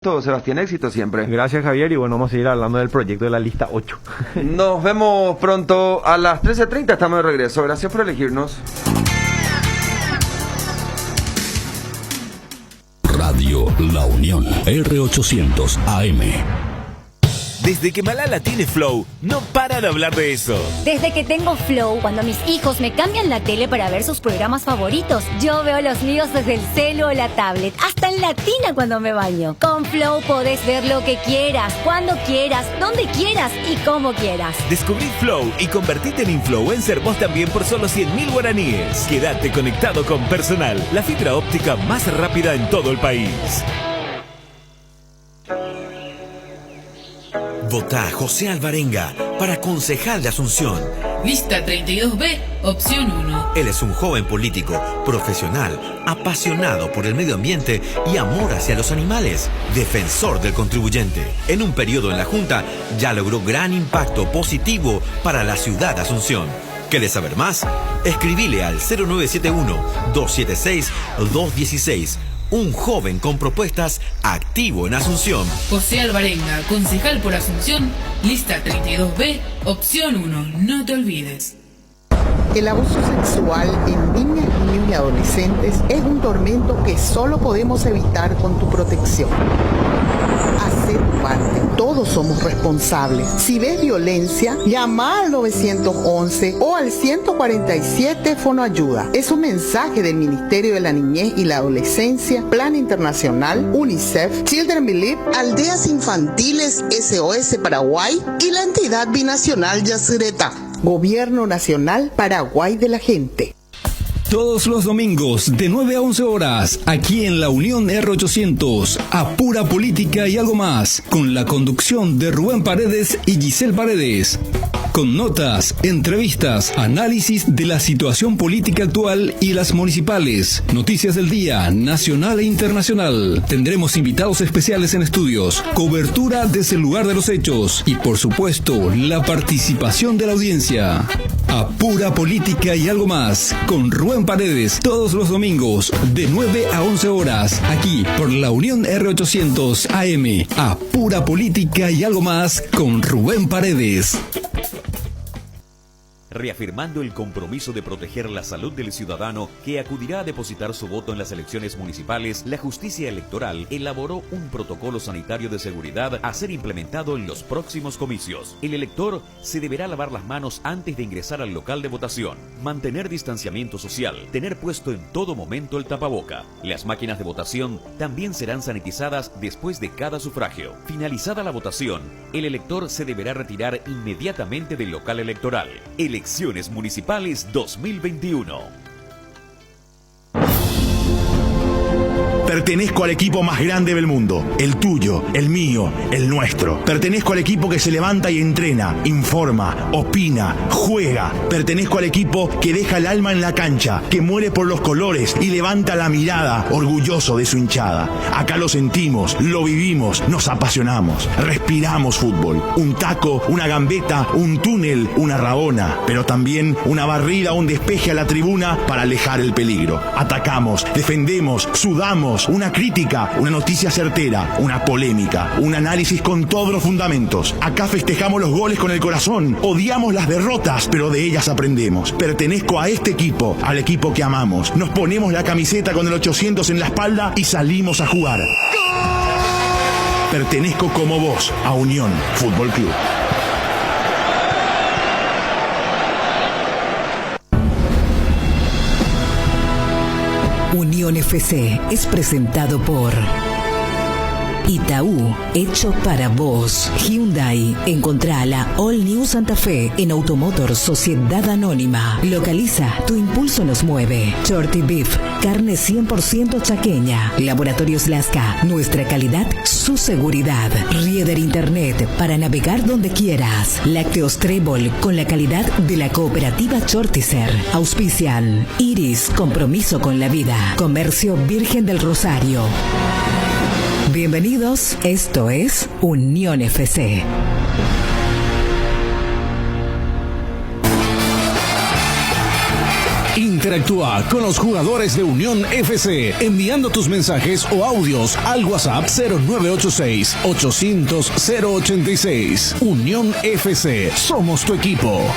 Todo, Sebastián, éxito siempre. Gracias, Javier, y bueno, vamos a seguir hablando del proyecto de la lista 8. Nos vemos pronto a las 13:30, estamos de regreso. Gracias por elegirnos. Radio La Unión, R800 AM. Desde que Malala tiene Flow, no para de hablar de eso. Desde que tengo Flow, cuando mis hijos me cambian la tele para ver sus programas favoritos, yo veo los míos desde el celu o la tablet, hasta en latina cuando me baño. Con Flow podés ver lo que quieras, cuando quieras, donde quieras y como quieras. Descubrí Flow y convertite en influencer vos también por solo 100.000 guaraníes. Quédate conectado con Personal, la fibra óptica más rápida en todo el país. Vota a José Alvarenga para concejal de Asunción. Lista 32B, opción 1. Él es un joven político, profesional, apasionado por el medio ambiente y amor hacia los animales, defensor del contribuyente. En un periodo en la Junta ya logró gran impacto positivo para la ciudad de Asunción. ¿Querés saber más? Escribile al 0971-276-216. Un joven con propuestas activo en Asunción. José Alvarenga, concejal por Asunción, lista 32B, opción 1. No te olvides. El abuso sexual en niñas, niños y adolescentes es un tormento que solo podemos evitar con tu protección. Haz tu parte, todos somos responsables. Si ves violencia, llama al 911 o al 147 Fonoayuda. Es un mensaje del Ministerio de la Niñez y la Adolescencia, Plan Internacional, UNICEF, Children Believe, Aldeas Infantiles SOS Paraguay y la entidad binacional Yacyretá. Gobierno Nacional Paraguay de la Gente. Todos los domingos de 9 a 11 horas, aquí en la Unión R800, a pura política y algo más, con la conducción de Rubén Paredes y Giselle Paredes. Con notas, entrevistas, análisis de la situación política actual y las municipales, noticias del día, nacional e internacional. Tendremos invitados especiales en estudios, cobertura desde el lugar de los hechos y, por supuesto, la participación de la audiencia. A pura política y algo más, con Rubén Paredes, todos los domingos, de 9 a 11 horas, aquí por la Unión R800 AM. A pura política y algo más, con Rubén Paredes. Reafirmando el compromiso de proteger la salud del ciudadano que acudirá a depositar su voto en las elecciones municipales, la Justicia Electoral elaboró un protocolo sanitario de seguridad a ser implementado en los próximos comicios. El elector se deberá lavar las manos antes de ingresar al local de votación, mantener distanciamiento social, tener puesto en todo momento el tapaboca. Las máquinas de votación también serán sanitizadas después de cada sufragio. Finalizada la votación, el elector se deberá retirar inmediatamente del local electoral. Elecciones Municipales 2021. Pertenezco al equipo más grande del mundo, el tuyo, el mío, el nuestro. Pertenezco al equipo que se levanta y entrena, informa, opina, juega. Pertenezco al equipo que deja el alma en la cancha, que muere por los colores y levanta la mirada, orgulloso de su hinchada. Acá lo sentimos, lo vivimos, nos apasionamos, respiramos fútbol. Un taco, una gambeta, un túnel, una rabona, pero también una barrida o un despeje a la tribuna para alejar el peligro. Atacamos, defendemos, sudamos. Una crítica, una noticia certera, una polémica, un análisis con todos los fundamentos. Acá festejamos los goles con el corazón, odiamos las derrotas, pero de ellas aprendemos. Pertenezco a este equipo, al equipo que amamos. Nos ponemos la camiseta con el 800 en la espalda y salimos a jugar. Pertenezco como vos a Unión Fútbol Club. Unión FC es presentado por Itaú, hecho para vos. Hyundai, encontrá la All New Santa Fe en Automotor Sociedad Anónima. Localiza, tu impulso nos mueve. Shorty Beef, carne 100% chaqueña. Laboratorios Lasca, nuestra calidad, su seguridad. Rieder Internet, para navegar donde quieras. Lácteos Trébol, con la calidad de la cooperativa Chortizer. Auspician Iris, compromiso con la vida. Comercio Virgen del Rosario. Bienvenidos, esto es Unión FC. Interactúa con los jugadores de Unión FC enviando tus mensajes o audios al WhatsApp 0986-800-086. Unión FC, somos tu equipo.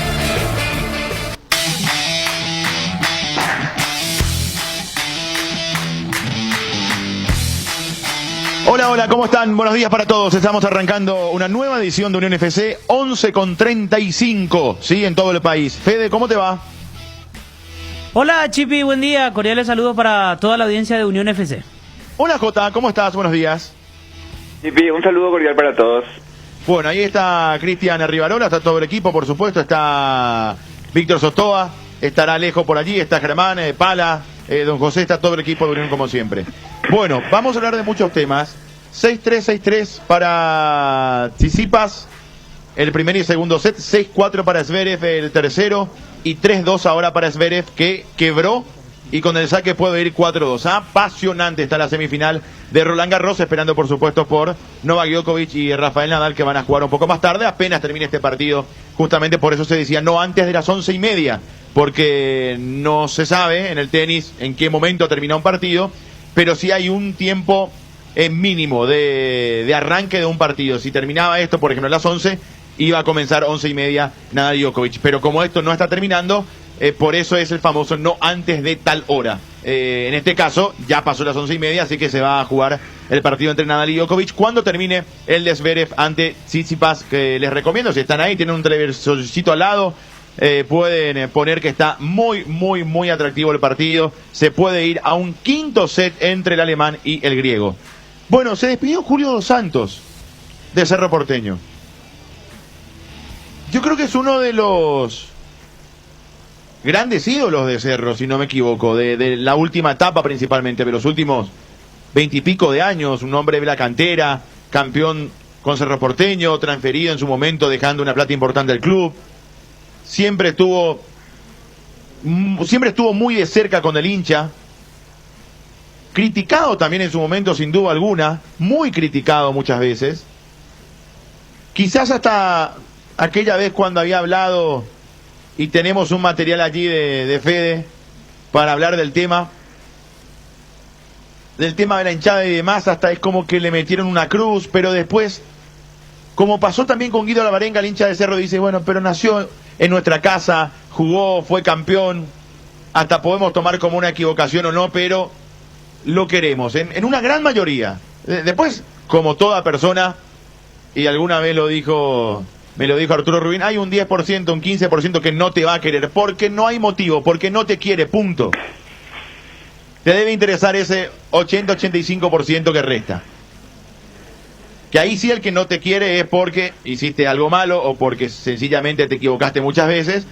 Hola, hola, ¿cómo están? Buenos días para todos. Estamos arrancando una nueva edición de Unión FC, 11:35, ¿sí? En todo el país. Fede, ¿cómo te va? Hola, Chipi, buen día. Cordiales saludos para toda la audiencia de Unión FC. Hola, Jota, ¿cómo estás? Buenos días. Chipi, un saludo cordial para todos. Bueno, ahí está Cristian Rivarola, está todo el equipo, por supuesto. Está Víctor Sostoa, estará Alejo por allí, está Germán, Pala, Don José, está todo el equipo de Unión como siempre. Bueno, vamos a hablar de muchos temas. 6-3 para Tsitsipas, el primer y segundo set. 6-4 para Zverev, el tercero. Y 3-2 ahora para Zverev, que quebró y con el saque puede ir 4-2. Apasionante está la semifinal de Roland Garros, esperando por supuesto por Novak Djokovic y Rafael Nadal, que van a jugar un poco más tarde, apenas termine este partido. Justamente por eso se decía no antes de las 11:30, porque no se sabe en el tenis en qué momento termina un partido, pero sí hay un tiempo mínimo de arranque de un partido. Si terminaba esto, por ejemplo, a las 11, iba a comenzar 11:30 Nadal Djokovic. Pero como esto no está terminando, por eso es el famoso no antes de tal hora. En este caso, ya pasó las 11:30, así que se va a jugar el partido entre Nadal y Djokovic cuando termine el de Zverev ante Tsitsipas, que les recomiendo, si están ahí, tienen un televisorcito al lado, pueden poner que está muy, muy, muy atractivo el partido. Se puede ir a un quinto set entre el alemán y el griego. Bueno, se despidió Julio Dos Santos de Cerro Porteño. Yo creo que es uno de los grandes ídolos de Cerro, si no me equivoco, de la última etapa principalmente, de los últimos 20 y pico de años. Un hombre de la cantera, campeón con Cerro Porteño, transferido en su momento, dejando una plata importante al club. Siempre estuvo muy de cerca con el hincha. Criticado también en su momento, sin duda alguna, muy criticado muchas veces. Quizás hasta aquella vez cuando había hablado, y tenemos un material allí de Fede para hablar del tema de la hinchada y demás, hasta es como que le metieron una cruz, pero después, como pasó también con Guido Lavarenga, el hincha de Cerro dice, bueno, pero nació en nuestra casa, jugó, fue campeón, hasta podemos tomar como una equivocación o no, pero lo queremos, en una gran mayoría. Después, como toda persona, y alguna vez me lo dijo Arturo Rubín, hay un 10%, un 15% que no te va a querer, porque no hay motivo, porque no te quiere, punto. Te debe interesar ese 80-85% que resta. Que ahí sí el que no te quiere es porque hiciste algo malo, o porque sencillamente te equivocaste muchas veces,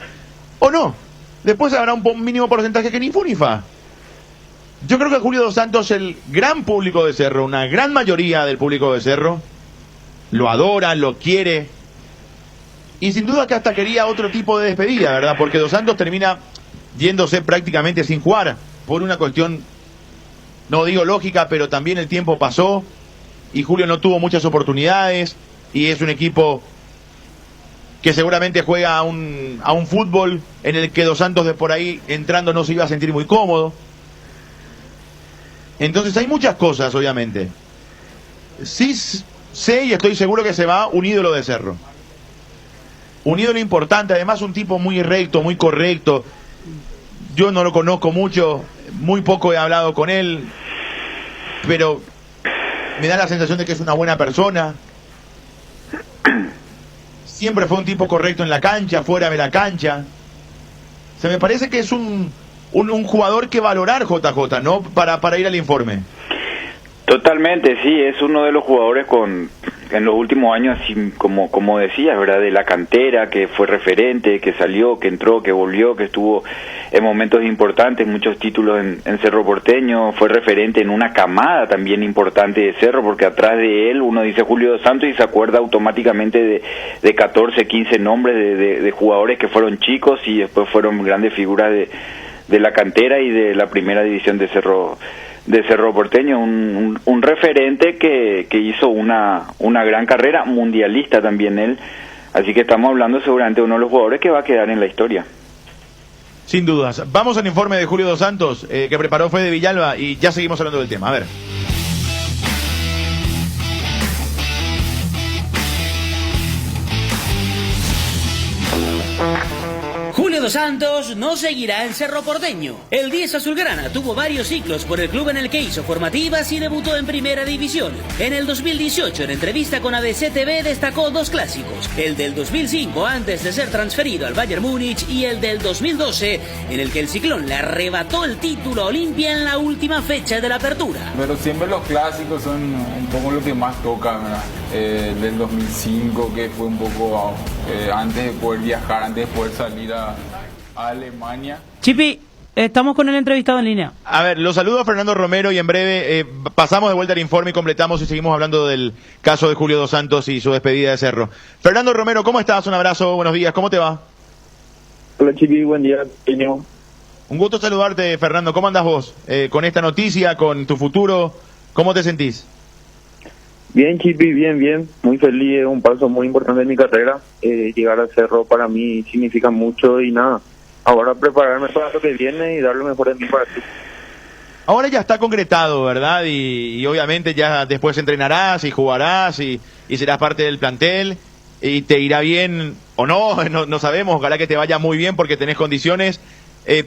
o no. Después habrá un mínimo porcentaje que ni fu ni fa. Yo creo que Julio Dos Santos, el gran público de Cerro, una gran mayoría del público de Cerro, lo adora, lo quiere. Y sin duda que hasta quería otro tipo de despedida, ¿verdad? Porque Dos Santos termina yéndose prácticamente sin jugar, por una cuestión, no digo lógica, pero también el tiempo pasó, y Julio no tuvo muchas oportunidades, y es un equipo que seguramente juega a un fútbol en el que Dos Santos de por ahí entrando no se iba a sentir muy cómodo. Entonces hay muchas cosas, obviamente. Sí sé y estoy seguro que se va un ídolo de Cerro. Un ídolo importante, además un tipo muy recto, muy correcto. Yo no lo conozco mucho, muy poco he hablado con él, pero me da la sensación de que es una buena persona. Siempre fue un tipo correcto en la cancha, fuera de la cancha. Se me parece que es un jugador que valorar, JJ, ¿no? Para ir al informe. Totalmente, sí, es uno de los jugadores en los últimos años, así como decías, ¿verdad? De la cantera, que fue referente, que salió, que entró, que volvió, que estuvo en momentos importantes, muchos títulos en Cerro Porteño, fue referente en una camada también importante de Cerro, porque atrás de él uno dice Julio Dos Santos y se acuerda automáticamente de 14, 15 nombres de jugadores que fueron chicos y después fueron grandes figuras de la cantera y de la primera división de Cerro Porteño, un referente que hizo una gran carrera, mundialista también él, así que estamos hablando seguramente de uno de los jugadores que va a quedar en la historia. Sin dudas. Vamos al informe de Julio Dos Santos, que preparó Fede Villalba, y ya seguimos hablando del tema. A ver. Julio Dos Santos no seguirá en Cerro Porteño. El 10 azulgrana tuvo varios ciclos por el club en el que hizo formativas y debutó en primera división. En el 2018, en entrevista con ABC TV, destacó 2 clásicos: el del 2005 antes de ser transferido al Bayern Múnich y el del 2012, en el que el Ciclón le arrebató el título a Olimpia en la última fecha de la apertura. Pero siempre los clásicos son un poco lo que más toca, ¿verdad? Del 2005, que fue un poco antes de poder viajar, antes de poder salir a Alemania. Chipi, estamos con el entrevistado en línea. A ver, los saludo a Fernando Romero y en breve pasamos de vuelta al informe y completamos y seguimos hablando del caso de Julio Dos Santos y su despedida de Cerro. Fernando Romero, ¿cómo estás? Un abrazo, buenos días, ¿cómo te va? Hola Chipi, buen día, señor. Un gusto saludarte, Fernando. ¿Cómo andás vos? Con esta noticia, con tu futuro, ¿cómo te sentís? Bien, Chipi, bien. Muy feliz, es un paso muy importante en mi carrera. Llegar al Cerro para mí significa mucho y nada. Ahora prepararme para lo que viene y dar lo mejor de mí para ti. Ahora ya está concretado, ¿verdad? Y obviamente ya después entrenarás y jugarás y serás parte del plantel y te irá bien o no sabemos. Ojalá que te vaya muy bien porque tenés condiciones.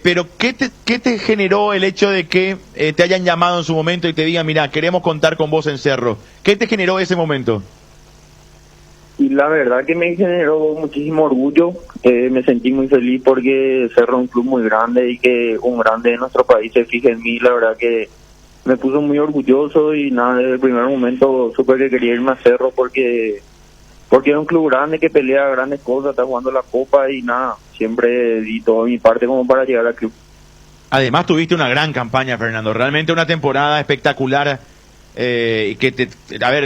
Pero ¿qué te generó el hecho de que te hayan llamado en su momento y te digan, mira, queremos contar con vos en Cerro? ¿Qué te generó ese momento? Y la verdad que me generó muchísimo orgullo. Me sentí muy feliz porque Cerro es un club muy grande y que un grande de nuestro país se fije en mí. La verdad que me puso muy orgulloso y nada, desde el primer momento supe que quería irme a Cerro porque es un club grande que pelea grandes cosas, está jugando la Copa y nada, siempre di toda mi parte como para llegar al club. Además tuviste una gran campaña, Fernando, realmente una temporada espectacular que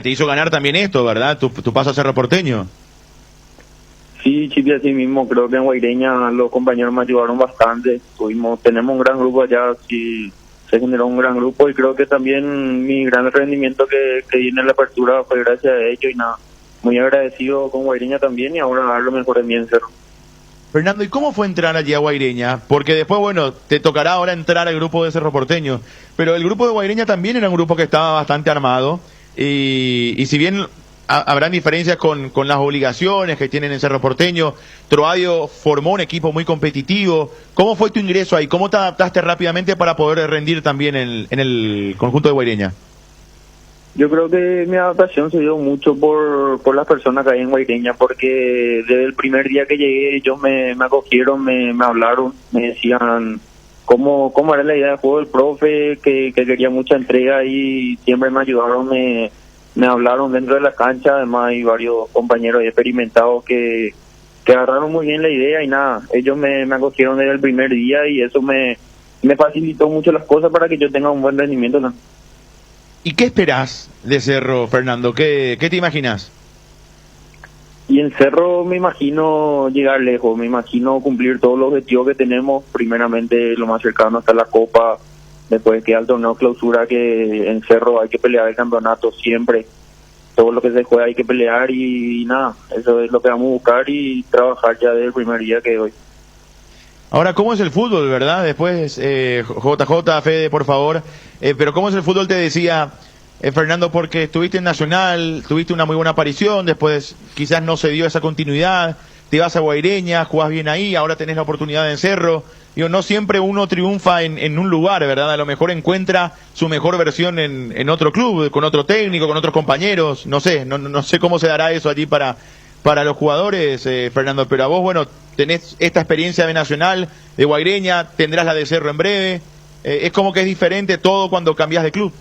te hizo ganar también esto, ¿verdad? Tu paso a Cerro Porteño. Sí, Chipi, así mismo, creo que en Guaireña los compañeros me ayudaron bastante, tenemos un gran grupo allá, sí, se generó un gran grupo y creo que también mi gran rendimiento que di en la apertura fue gracias a ellos y nada. Muy agradecido con Guaireña también y ahora dar lo mejor de mí en Cerro. Fernando, ¿y cómo fue entrar allí a Guaireña? Porque después, bueno, te tocará ahora entrar al grupo de Cerro Porteño, pero el grupo de Guaireña también era un grupo que estaba bastante armado y si bien habrán diferencias con las obligaciones que tienen en Cerro Porteño, Troadio formó un equipo muy competitivo. ¿Cómo fue tu ingreso ahí? ¿Cómo te adaptaste rápidamente para poder rendir también en el conjunto de Guaireña? Yo creo que mi adaptación se dio mucho por las personas que hay en Guaireña, porque desde el primer día que llegué ellos me acogieron, me hablaron, me decían cómo era la idea de juego del profe, que quería mucha entrega y siempre me ayudaron, me hablaron dentro de la cancha. Además hay varios compañeros experimentados que agarraron muy bien la idea y nada, ellos me acogieron desde el primer día y eso me facilitó mucho las cosas para que yo tenga un buen rendimiento, ¿no? ¿Y qué esperás de Cerro, Fernando? ¿Qué te imaginas? Y en Cerro me imagino llegar lejos, me imagino cumplir todos los objetivos que tenemos. Primeramente lo más cercano está la Copa, después queda el torneo clausura, que en Cerro hay que pelear el campeonato siempre. Todo lo que se juega hay que pelear y nada, eso es lo que vamos a buscar y trabajar ya desde el primer día que hoy. Ahora, ¿cómo es el fútbol, verdad? Después, JJ, Fede, por favor. Pero ¿cómo es el fútbol? Te decía, Fernando, porque estuviste en Nacional, tuviste una muy buena aparición, después quizás no se dio esa continuidad, te vas a Guaireña, jugás bien ahí, ahora tenés la oportunidad en Cerro. Digo, no siempre uno triunfa en un lugar, ¿verdad? A lo mejor encuentra su mejor versión en otro club, con otro técnico, con otros compañeros. No sé, no sé cómo se dará eso allí para los jugadores, Fernando, pero a vos, bueno, tenés esta experiencia de Nacional, de Guaireña, tendrás la de Cerro en breve. Es como que es diferente todo cuando cambias de club.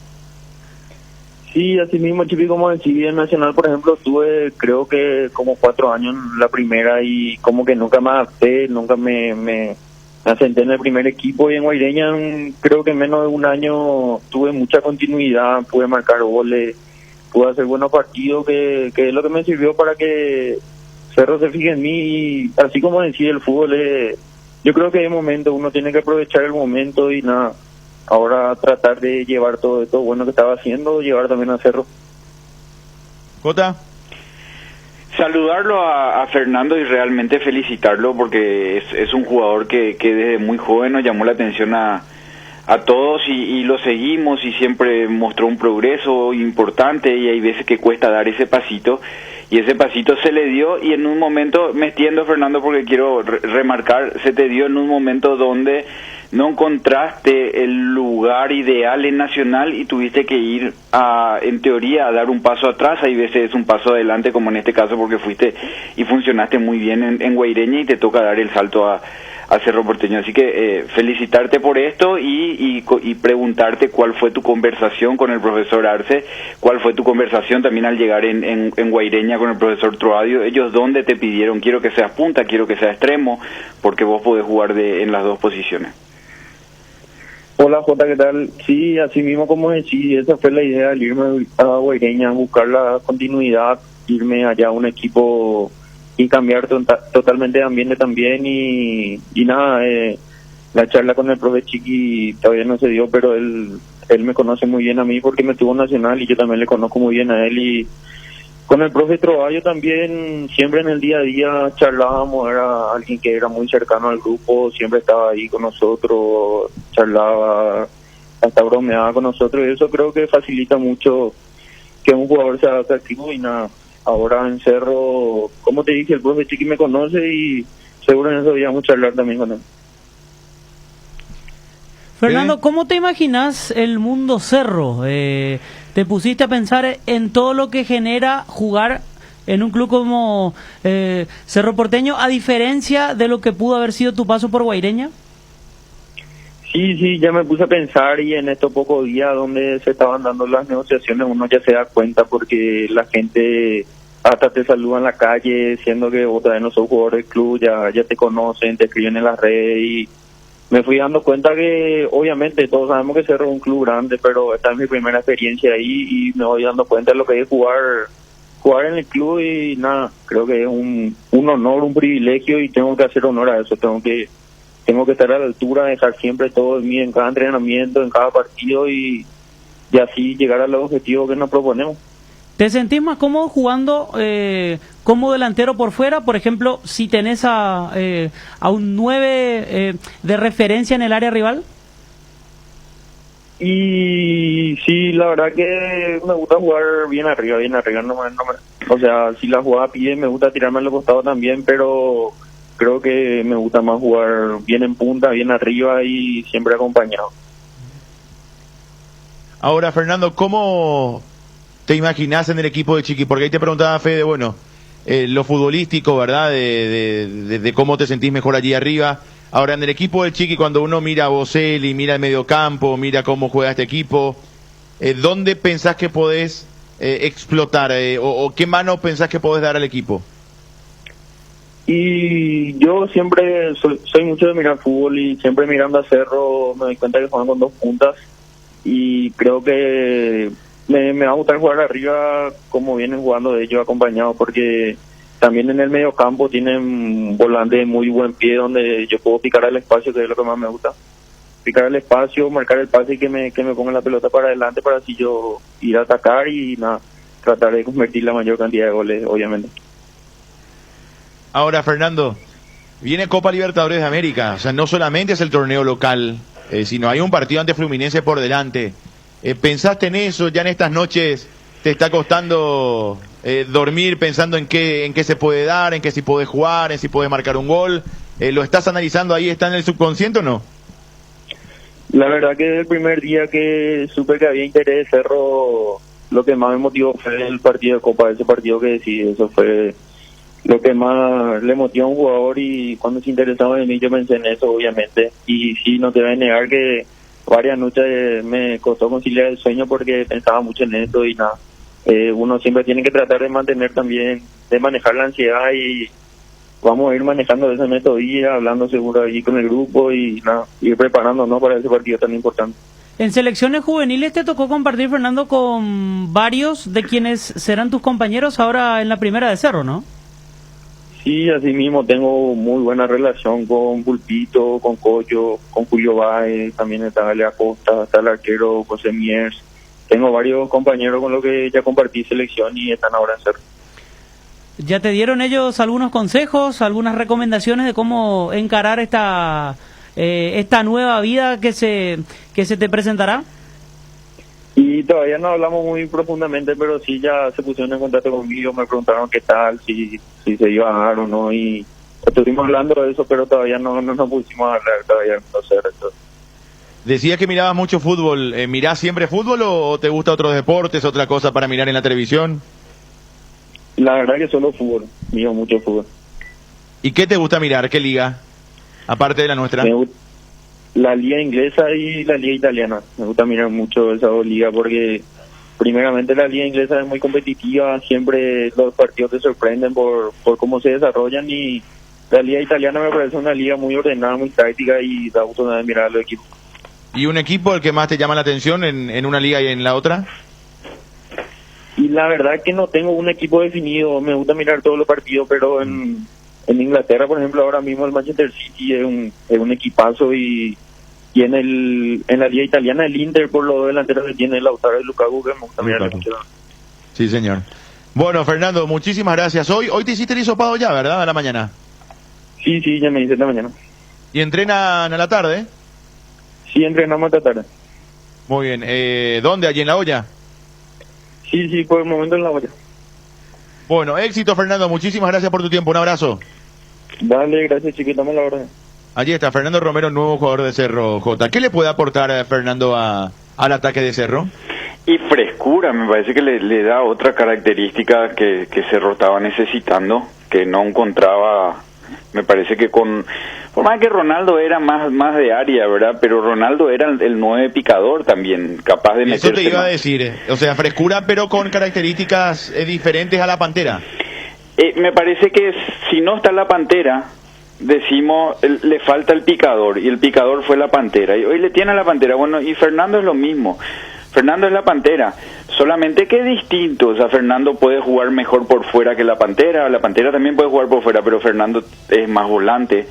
Sí, así mismo, Chipi, como decidí en Nacional, por ejemplo, tuve creo que como 4 años en la primera y como que nunca me adapté, nunca me asenté en el primer equipo, y en Guaireña creo que en menos de un año tuve mucha continuidad, pude marcar goles, pude hacer buenos partidos, que es lo que me sirvió para que Cerro se fije en mí. Y así como decía, el fútbol yo creo que hay momentos, uno tiene que aprovechar el momento y nada, ahora tratar de llevar todo esto bueno que estaba haciendo, llevar también a Cerro. ¿Jota? Saludarlo a Fernando y realmente felicitarlo porque es un jugador que desde muy joven nos llamó la atención a todos y lo seguimos y siempre mostró un progreso importante y hay veces que cuesta dar ese pasito y ese pasito se le dio y en un momento, me extiendo Fernando porque quiero remarcar, se te dio en un momento donde no encontraste el lugar ideal en Nacional y tuviste que ir en teoría a dar un paso atrás, hay veces un paso adelante como en este caso porque fuiste y funcionaste muy bien en Guaireña y te toca dar el salto a Cerro Porteño, así que felicitarte por esto y preguntarte cuál fue tu conversación con el profesor Arce, cuál fue tu conversación también al llegar en Guaireña con el profesor Troadio, ellos dónde te pidieron, quiero que seas punta, quiero que seas extremo, porque vos podés jugar en las dos posiciones. Hola Jota, ¿qué tal? Sí, así mismo como decís, esa fue la idea, el irme a Guaireña, buscar la continuidad, irme allá a un equipo y cambiar totalmente de ambiente también y nada, la charla con el profe Chiqui todavía no se dio, pero él me conoce muy bien a mí porque me tuvo Nacional y yo también le conozco muy bien a él y con el profe Trovayo también siempre en el día a día charlábamos, era alguien que era muy cercano al grupo, siempre estaba ahí con nosotros, charlaba, hasta bromeaba con nosotros y eso creo que facilita mucho que un jugador sea atractivo y nada. Ahora en Cerro, como te dije, el profe Chiqui me conoce y seguro en eso íbamos a charlar también con él. Fernando, ¿cómo te imaginas el mundo Cerro? ¿Te pusiste a pensar en todo lo que genera jugar en un club como Cerro Porteño, a diferencia de lo que pudo haber sido tu paso por Guaireña? Sí, ya me puse a pensar y en estos pocos días donde se estaban dando las negociaciones uno ya se da cuenta porque la gente hasta te saluda en la calle, siendo que vos todavía no sos jugador del club, ya te conocen, te escriben en las redes y me fui dando cuenta que obviamente todos sabemos que Cerro es un club grande, pero esta es mi primera experiencia ahí y me voy dando cuenta de lo que es jugar en el club y nada, creo que es un honor, un privilegio y tengo que hacer honor a eso, tengo que estar a la altura, dejar siempre todo en mí en cada entrenamiento, en cada partido y así llegar a los objetivos que nos proponemos. ¿Te sentís más cómodo jugando como delantero por fuera? Por ejemplo, si tenés a un 9 de referencia en el área rival. Y sí, la verdad que me gusta jugar bien arriba, o sea, si la jugada pide me gusta tirarme al costado también, pero creo que me gusta más jugar bien en punta, bien arriba y siempre acompañado. Ahora, Fernando, ¿cómo te imaginás en el equipo de Chiqui? Porque ahí te preguntaba Fede, bueno, lo futbolístico, ¿verdad? De cómo te sentís mejor allí arriba. Ahora, en el equipo del Chiqui, cuando uno mira a Boselli, mira el mediocampo, mira cómo juega este equipo, ¿dónde pensás que podés explotar? O qué mano pensás que podés dar al equipo? Y yo siempre soy mucho de mirar fútbol y siempre mirando a Cerro me doy cuenta que juegan con dos puntas y creo que me va a gustar jugar arriba como vienen jugando de ellos acompañados porque también en el medio campo tienen volante de muy buen pie donde yo puedo picar al espacio, que es lo que más me gusta. Picar al espacio, marcar el pase y que me pongan la pelota para adelante para así yo ir a atacar y nada, tratar de convertir la mayor cantidad de goles, obviamente. Ahora, Fernando, viene Copa Libertadores de América, o sea, no solamente es el torneo local, sino hay un partido ante Fluminense por delante. ¿Pensaste en eso? ¿Ya en estas noches te está costando dormir pensando en qué se puede dar, en qué si puedes jugar, en si puedes marcar un gol? ¿Lo estás analizando ahí? ¿Está en el subconsciente o no? La verdad que el primer día que supe que había interés de Cerro, lo que más me motivó fue el partido de Copa, ese partido que decidí, eso fue lo que más le motiva a un jugador y cuando se interesaba en mí yo pensé en eso obviamente y sí, no te voy a negar que varias noches me costó conciliar el sueño porque pensaba mucho en eso y nada, uno siempre tiene que tratar de mantener también, de manejar la ansiedad y vamos a ir manejando ese método y hablando seguro ahí con el grupo y nada, ir preparándonos para ese partido tan importante. En selecciones juveniles te tocó compartir, Fernando, con varios de quienes serán tus compañeros ahora en la primera de Cerro, ¿no? Sí, así mismo tengo muy buena relación con Pulpito, con Coyo, con Julio Báez, también está Lea Costa, está el arquero José Miers. Tengo varios compañeros con los que ya compartí selección y están ahora en Cerro. ¿Ya te dieron ellos algunos consejos, algunas recomendaciones de cómo encarar esta nueva vida que se te presentará? Y todavía no hablamos muy profundamente, pero sí ya se pusieron en contacto conmigo, me preguntaron qué tal, si se iba a dar o no, y estuvimos hablando de eso, pero todavía no nos pusimos a hablar, todavía no sé eso. Decías que mirabas mucho fútbol. ¿Mirás siempre fútbol o te gusta otros deportes, otra cosa para mirar en la televisión? La verdad que solo fútbol, miro mucho fútbol. ¿Y qué te gusta mirar? ¿Qué liga? Aparte de la nuestra. La liga inglesa y la liga italiana. Me gusta mirar mucho esas dos ligas porque primeramente la liga inglesa es muy competitiva, siempre los partidos te sorprenden por cómo se desarrollan, y la liga italiana me parece una liga muy ordenada, muy táctica y da gusto de mirar a los equipos. ¿Y un equipo el que más te llama la atención en una liga y en la otra? Y la verdad que no tengo un equipo definido, me gusta mirar todos los partidos, pero en Inglaterra, por ejemplo, ahora mismo el Manchester City es un equipazo, y en la liga italiana el Inter, por los delanteros que tiene, Lautaro y Lukaku, que me gusta mirar mucho. Sí, señor. Bueno, Fernando, muchísimas gracias. Hoy te hiciste el hisopado ya, ¿verdad? A la mañana. Sí, ya me hice en la mañana. ¿Y entrenan a la tarde? Sí, entrenamos esta tarde. Muy bien. ¿Dónde? ¿Allí en La Olla? Sí, por el momento en La Olla. Bueno, éxito, Fernando. Muchísimas gracias por tu tiempo. Un abrazo. Dale, gracias, chiquito. Dame la orden. Allí está Fernando Romero, nuevo jugador de Cerro J. ¿Qué le puede aportar Fernando al ataque de Cerro? Y frescura, me parece que le da otra característica que Cerro estaba necesitando, que no encontraba. Me parece que por más que Ronaldo era más de área, ¿verdad? Pero Ronaldo era el 9 picador también, capaz de meterse. Eso te iba a decir, o sea, frescura pero con características diferentes a la Pantera. Me parece que si no está la Pantera, decimos, le falta el picador, y el picador fue la Pantera, y hoy le tiene a la Pantera. Bueno, y Fernando es lo mismo. Fernando es la Pantera, solamente que es distinto. O sea, Fernando puede jugar mejor por fuera que la Pantera también puede jugar por fuera, pero Fernando es más volante.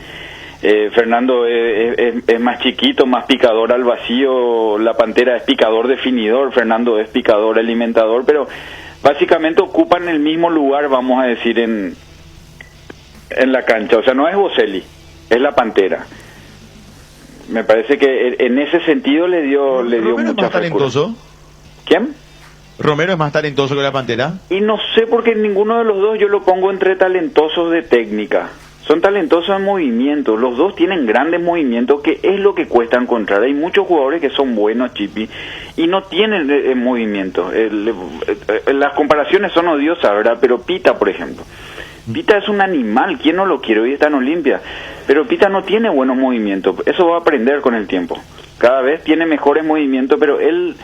Fernando es más chiquito, más picador al vacío. La Pantera es picador definidor, Fernando es picador alimentador, pero básicamente ocupan el mismo lugar, vamos a decir, en la cancha. O sea, no es Boselli, es la Pantera. Me parece que en ese sentido le dio mucha frescura. ¿Quién? ¿Romero es más talentoso que la Pantera? Y no sé, porque ninguno de los dos yo lo pongo entre talentosos de técnica. Son talentosos en movimiento. Los dos tienen grandes movimientos, que es lo que cuesta encontrar. Hay muchos jugadores que son buenos, Chipi, y no tienen movimiento. Las comparaciones son odiosas, ¿verdad? Pero Pita, por ejemplo. Pita es un animal, ¿quién no lo quiere? Hoy está en Olimpia, pero Pita no tiene buenos movimientos, eso va a aprender con el tiempo. Cada vez tiene mejores movimientos, pero él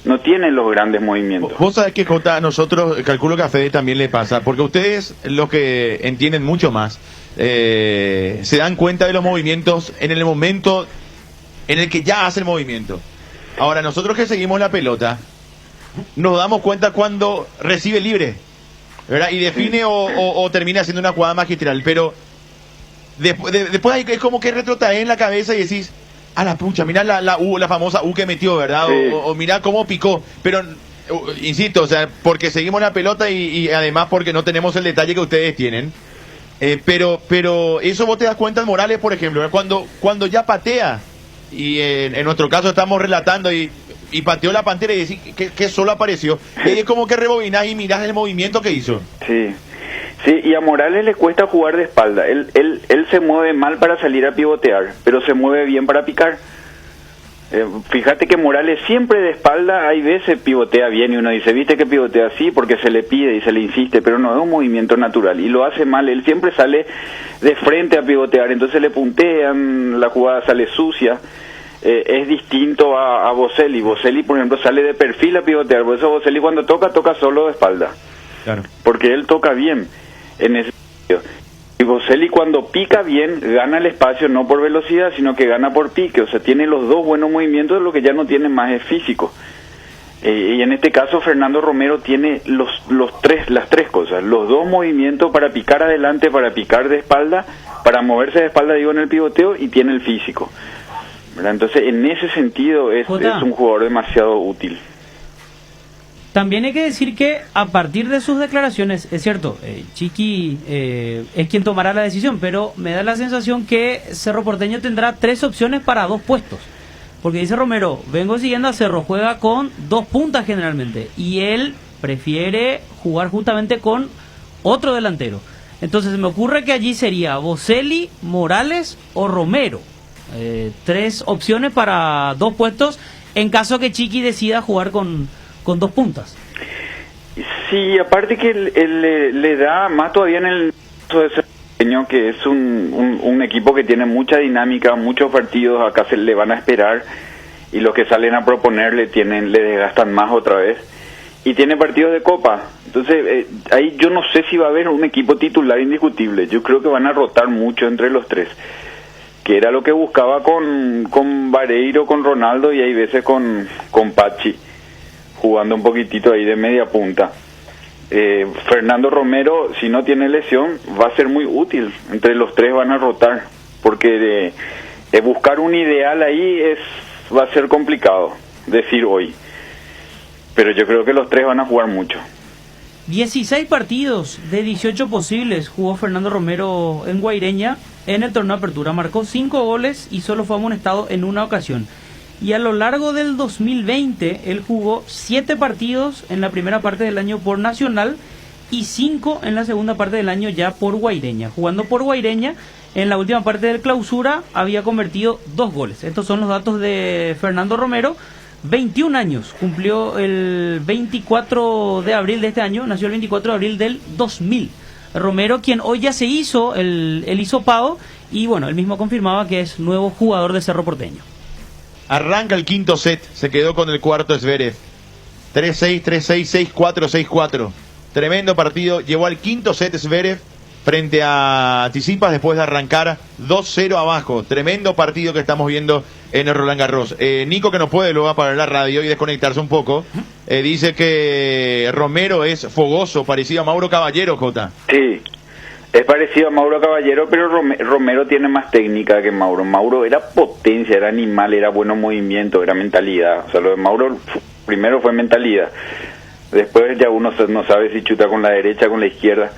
no tiene los grandes movimientos. Vos sabés que, Jota, nosotros, calculo que a Fede también le pasa, porque ustedes, los que entienden mucho más, se dan cuenta de los movimientos en el momento en el que ya hace el movimiento. Ahora, nosotros que seguimos la pelota, nos damos cuenta cuando recibe libre, ¿verdad? Y define o termina haciendo una jugada magistral, pero después hay, es como que retrotrae en la cabeza y decís, a la pucha, mirá la famosa U que metió, ¿verdad? Sí. O mirá cómo picó, pero insisto, o sea, porque seguimos la pelota y además porque no tenemos el detalle que ustedes tienen, pero eso vos te das cuenta en Morales, por ejemplo, ¿verdad? Cuando ya patea, y en nuestro caso estamos relatando y pateó la Pantera y decís que solo apareció, y es como que rebobinás y mirás el movimiento que hizo. Sí, y a Morales le cuesta jugar de espalda. Él se mueve mal para salir a pivotear, pero se mueve bien para picar. Fíjate que Morales siempre de espalda, hay veces pivotea bien y uno dice, viste que pivotea así porque se le pide y se le insiste, pero no es un movimiento natural y lo hace mal. Él siempre sale de frente a pivotear, entonces le puntean, la jugada sale sucia. Es distinto a Boselli. Boselli, por ejemplo, sale de perfil a pivotear, por eso Boselli cuando toca solo de espalda. Claro. Porque él toca bien en ese sentido. Y Boselli cuando pica bien, gana el espacio no por velocidad, sino que gana por pique. O sea, tiene los dos buenos movimientos, lo que ya no tiene más es físico. Y en este caso Fernando Romero tiene las tres cosas. Los dos movimientos para picar adelante, para picar de espalda, para moverse de espalda, digo, en el pivoteo, y tiene el físico, ¿verdad? Entonces, en ese sentido es un jugador demasiado útil. También hay que decir que a partir de sus declaraciones, es cierto, Chiqui es quien tomará la decisión, pero me da la sensación que Cerro Porteño tendrá 3 opciones para 2 puestos. Porque dice Romero, vengo siguiendo a Cerro, juega con 2 puntas generalmente, y él prefiere jugar justamente con otro delantero. Entonces me ocurre que allí sería Boselli, Morales o Romero. 3 opciones para 2 puestos en caso que Chiqui decida jugar con 2 puntas. Sí, aparte que él le da más todavía en el caso de Cerro, que es un equipo que tiene mucha dinámica, muchos partidos, acá se le van a esperar, y los que salen a proponer le desgastan más otra vez, y tiene partidos de Copa. Entonces ahí yo no sé si va a haber un equipo titular indiscutible. Yo creo que van a rotar mucho entre los 3, que era lo que buscaba con Vareiro, con Ronaldo, y hay veces con Pachi jugando un poquitito ahí de media punta. Fernando Romero, si no tiene lesión, va a ser muy útil. Entre los 3 van a rotar, porque de buscar un ideal ahí va a ser complicado decir hoy. Pero yo creo que los 3 van a jugar mucho. 16 partidos de 18 posibles jugó Fernando Romero en Guaireña en el torneo de apertura. Marcó 5 goles y solo fue amonestado en una ocasión. Y a lo largo del 2020 él jugó 7 partidos en la primera parte del año por Nacional y 5 en la segunda parte del año ya por Guaireña. Jugando por Guaireña, en la última parte del clausura había convertido 2 goles. Estos son los datos de Fernando Romero. 21 años, cumplió el 24 de abril de este año, nació el 24 de abril del 2000. Romero, quien hoy ya se hizo el hisopado, y bueno, él mismo confirmaba que es nuevo jugador de Cerro Porteño. Arranca el quinto set, se quedó con el cuarto Zverev. 3-6, 3-6, 6-4, 6-4. Tremendo partido, llevó al quinto set Zverev frente a Tsitsipas después de arrancar 2-0 abajo. Tremendo partido que estamos viendo en el Roland Garros. Nico, que no puede luego apagar la radio y desconectarse un poco, dice que Romero es fogoso, parecido a Mauro Caballero, Jota. Sí, es parecido a Mauro Caballero, pero Romero tiene más técnica que Mauro. Mauro era potencia, era animal, era buenos movimientos, era mentalidad. O sea, lo de Mauro primero fue mentalidad. Después ya uno no sabe si chuta con la derecha o con la izquierda.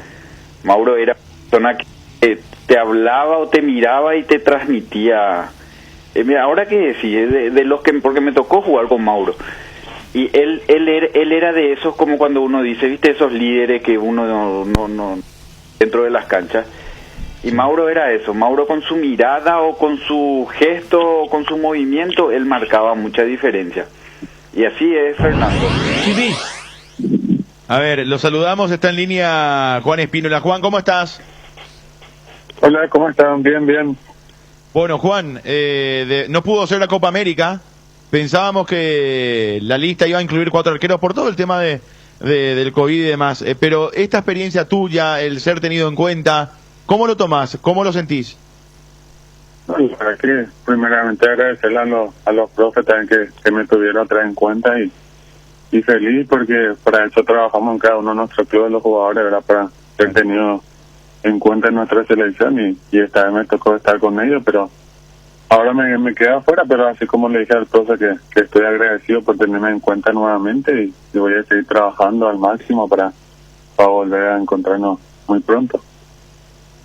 Mauro era una persona que te hablaba o te miraba y te transmitía. Mira, ahora que decís, de los que, porque me tocó jugar con Mauro, y él era de esos, como cuando uno dice, viste, esos líderes que uno no dentro de las canchas, y Mauro era eso. Mauro, con su mirada o con su gesto o con su movimiento, él marcaba mucha diferencia, y así es Fernando. A ver, lo saludamos, está en línea Juan Espínola. Juan, ¿cómo estás? Hola, ¿cómo están? Bien, bien. Bueno, Juan, no pudo ser la Copa América. Pensábamos que la lista iba a incluir 4 arqueros por todo el tema del COVID y demás. Pero esta experiencia tuya, el ser tenido en cuenta, ¿cómo lo tomás? ¿Cómo lo sentís? Bueno, para que primeramente agradecerle a los profes también que me tuvieron a traer en cuenta y feliz, porque para eso trabajamos en cada uno de nuestros clubes, los jugadores, ¿verdad? Para ser tenido en cuenta en nuestra selección, y esta vez me tocó estar con ellos, pero ahora me quedo afuera. Pero así como le dije al profe que estoy agradecido por tenerme en cuenta nuevamente, y voy a seguir trabajando al máximo para volver a encontrarnos muy pronto.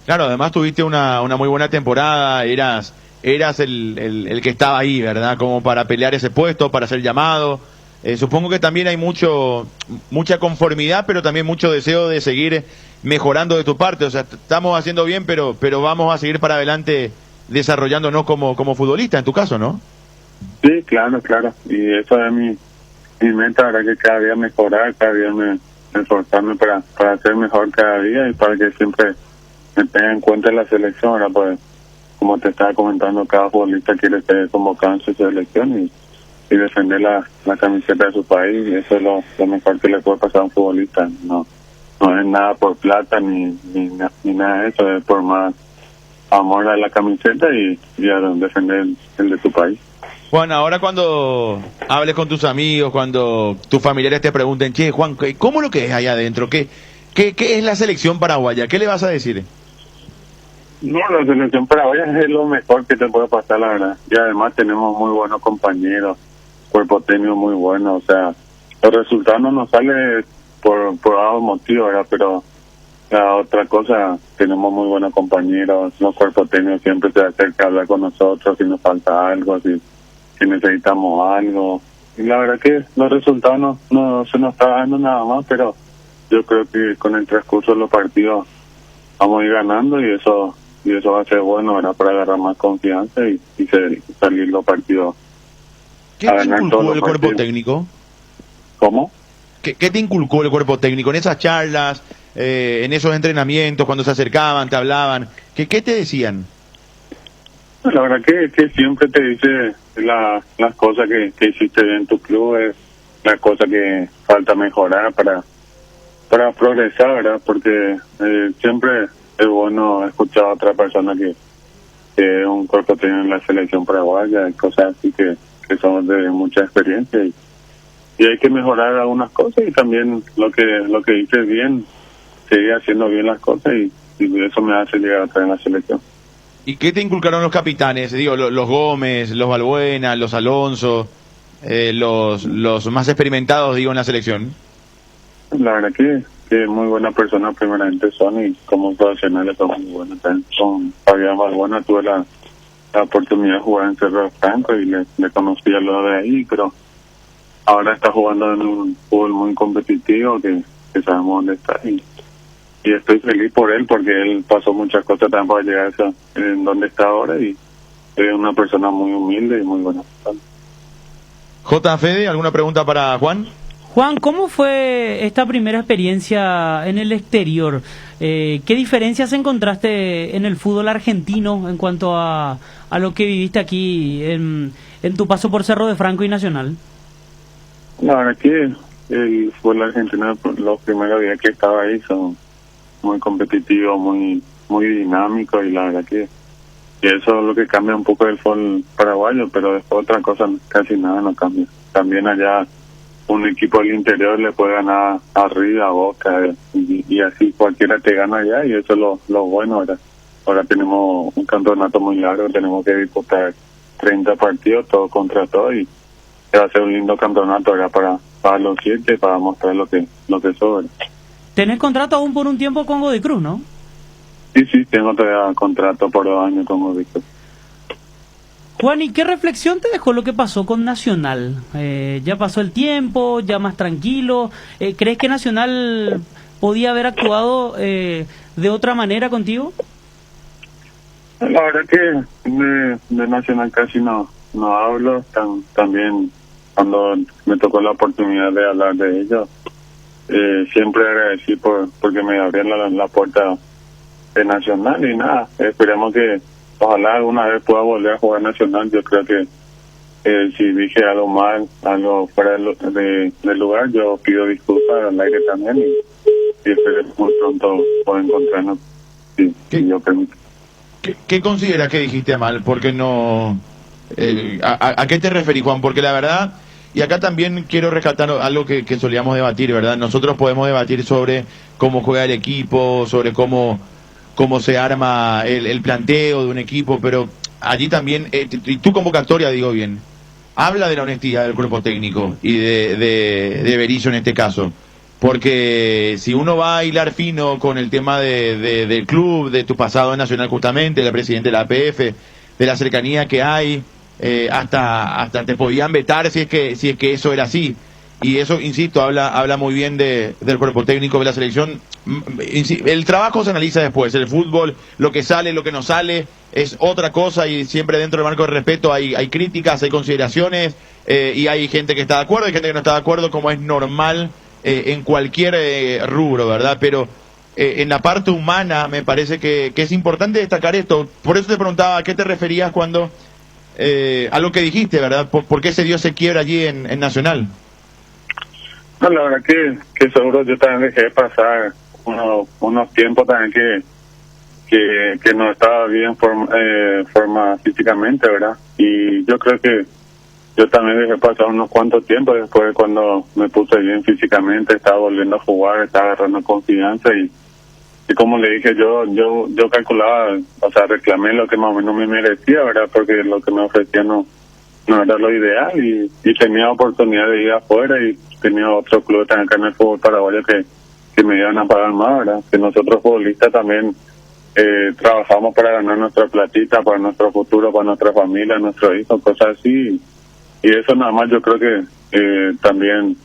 Claro, además tuviste una muy buena temporada, eras el que estaba ahí, ¿verdad? Como para pelear ese puesto, para ser llamado. Supongo que también hay mucha conformidad, pero también mucho deseo de seguir mejorando de tu parte. O sea, estamos haciendo bien, pero vamos a seguir para adelante desarrollándonos como futbolista, en tu caso, ¿no? Sí, claro. Y eso es mi meta, ahora que cada día mejorar, cada día me esforzarme para ser mejor cada día, y para que siempre me tenga en cuenta en la selección. Ahora, pues, como te estaba comentando, cada futbolista quiere ser convocado en su selección y defender la camiseta de su país, y eso es lo mejor que le puede pasar a un futbolista. No es nada por plata ni nada de eso, es por más amor a la camiseta y a defender el de tu país. Juan, ahora cuando hables con tus amigos, cuando tus familiares te pregunten, che, Juan, ¿cómo lo que es allá adentro? ¿Qué es la selección paraguaya? ¿Qué le vas a decir? No, la selección paraguaya es lo mejor que te puede pasar, la verdad. Y además tenemos muy buenos compañeros, cuerpo técnico muy bueno. O sea, los resultados no nos salen por algún motivo, ¿verdad? Pero la otra cosa, tenemos muy buenos compañeros, los cuerpos técnicos siempre se acercan a hablar con nosotros si nos falta algo, si necesitamos algo. Y la verdad que los resultados no se nos está dando nada más, pero yo creo que con el transcurso de los partidos vamos a ir ganando y eso va a ser bueno, ¿verdad? Para agarrar más confianza y salir los partidos. ¿Qué te inculcó el cuerpo técnico? ¿Cómo? ¿Qué te inculcó el cuerpo técnico en esas charlas, en esos entrenamientos, cuando se acercaban, te hablaban? ¿Qué te decían? La verdad que siempre te dice las cosas que hiciste bien en tu club, es las cosas que falta mejorar para progresar, ¿verdad? Porque siempre es bueno escuchar a otra persona que un cuerpo técnico en la selección paraguaya, y cosas así que son de mucha experiencia y hay que mejorar algunas cosas y también lo que hice bien, seguir haciendo bien las cosas y eso me hace llegar a traer en la selección. ¿Y qué te inculcaron los capitanes? Digo, los Gómez, los Balbuena, los Alonso, los más experimentados, digo, en la selección. La verdad que muy buena persona primeramente son y como profesionales son muy buenos. Con Fabián Balbuena tuve la oportunidad de jugar en Cerro Franco y le conocí a lo de ahí, pero ahora está jugando en un fútbol muy competitivo que sabemos dónde está y estoy feliz por él porque él pasó muchas cosas también para llegar a en donde está ahora y es una persona muy humilde y muy buena persona. J. Fede, ¿alguna pregunta para Juan? Juan, ¿cómo fue esta primera experiencia en el exterior? ¿Qué diferencias encontraste en el fútbol argentino en cuanto a lo que viviste aquí en tu paso por Cerro de Franco y Nacional? La verdad que el fútbol argentino, los primeros días que estaba ahí son muy competitivos, muy dinámicos y la verdad que eso es lo que cambia un poco del fútbol paraguayo, pero después otra cosa casi nada no cambia. También allá un equipo del interior le puede ganar arriba, a Boca y así cualquiera te gana allá y eso es lo bueno ahora. Ahora tenemos un campeonato muy largo, tenemos que disputar 30 partidos, todo contra todo y va a ser un lindo campeonato ahora para los 7, para mostrar lo que sobra. ¿Tenés contrato aún por un tiempo con Godicruz, no? Sí, tengo todavía contrato por 2 años con Godicruz. Juan, ¿y qué reflexión te dejó lo que pasó con Nacional? Ya pasó el tiempo, ya más tranquilo. ¿Crees que Nacional podía haber actuado de otra manera contigo? La verdad que de Nacional casi no hablo. También cuando me tocó la oportunidad de hablar de ellos, siempre agradecí porque me abrieron la puerta de Nacional y nada, esperemos que ojalá alguna vez pueda volver a jugar Nacional. Yo creo que si dije algo mal, algo fuera del lugar, yo pido disculpas al aire también y esperemos muy pronto poder encontrarnos si yo permito. ¿Qué consideras que dijiste mal? Porque no... ¿a qué te referís, Juan? Porque la verdad, y acá también quiero rescatar algo que solíamos debatir, ¿verdad? Nosotros podemos debatir sobre cómo juega el equipo, sobre cómo se arma el planteo de un equipo, pero allí también, y tu convocatoria, digo bien, habla de la honestidad del cuerpo técnico y de Berizzo en este caso. Porque si uno va a hilar fino con el tema del club, de tu pasado en Nacional justamente, del presidente de la APF, de la cercanía que hay, hasta te podían vetar si es que eso era así. Y eso, insisto, habla muy bien del cuerpo técnico de la selección. El trabajo se analiza después, el fútbol, lo que sale, lo que no sale, es otra cosa y siempre dentro del marco de respeto hay críticas, hay consideraciones y hay gente que está de acuerdo y gente que no está de acuerdo, como es normal en cualquier rubro, ¿verdad? Pero en la parte humana me parece que es importante destacar esto. Por eso te preguntaba a qué te referías cuando a lo que dijiste, ¿verdad? ¿Por qué se dio ese quiebre allí en Nacional? No, la verdad que seguro yo también dejé pasar unos tiempos también que no estaba bien forma físicamente, ¿verdad? Y yo creo que yo también dejé pasar unos cuantos tiempos después cuando me puse bien físicamente, estaba volviendo a jugar, estaba agarrando confianza y como le dije, yo calculaba, o sea, reclamé lo que más o menos me merecía, ¿verdad? Porque lo que me ofrecía no era lo ideal y tenía oportunidad de ir afuera y tenido otros clubes también acá en el fútbol paraguayo que me iban a pagar más, ¿verdad? Que nosotros futbolistas también trabajamos para ganar nuestra platita, para nuestro futuro, para nuestra familia, nuestros hijos, cosas así. Y eso nada más yo creo que también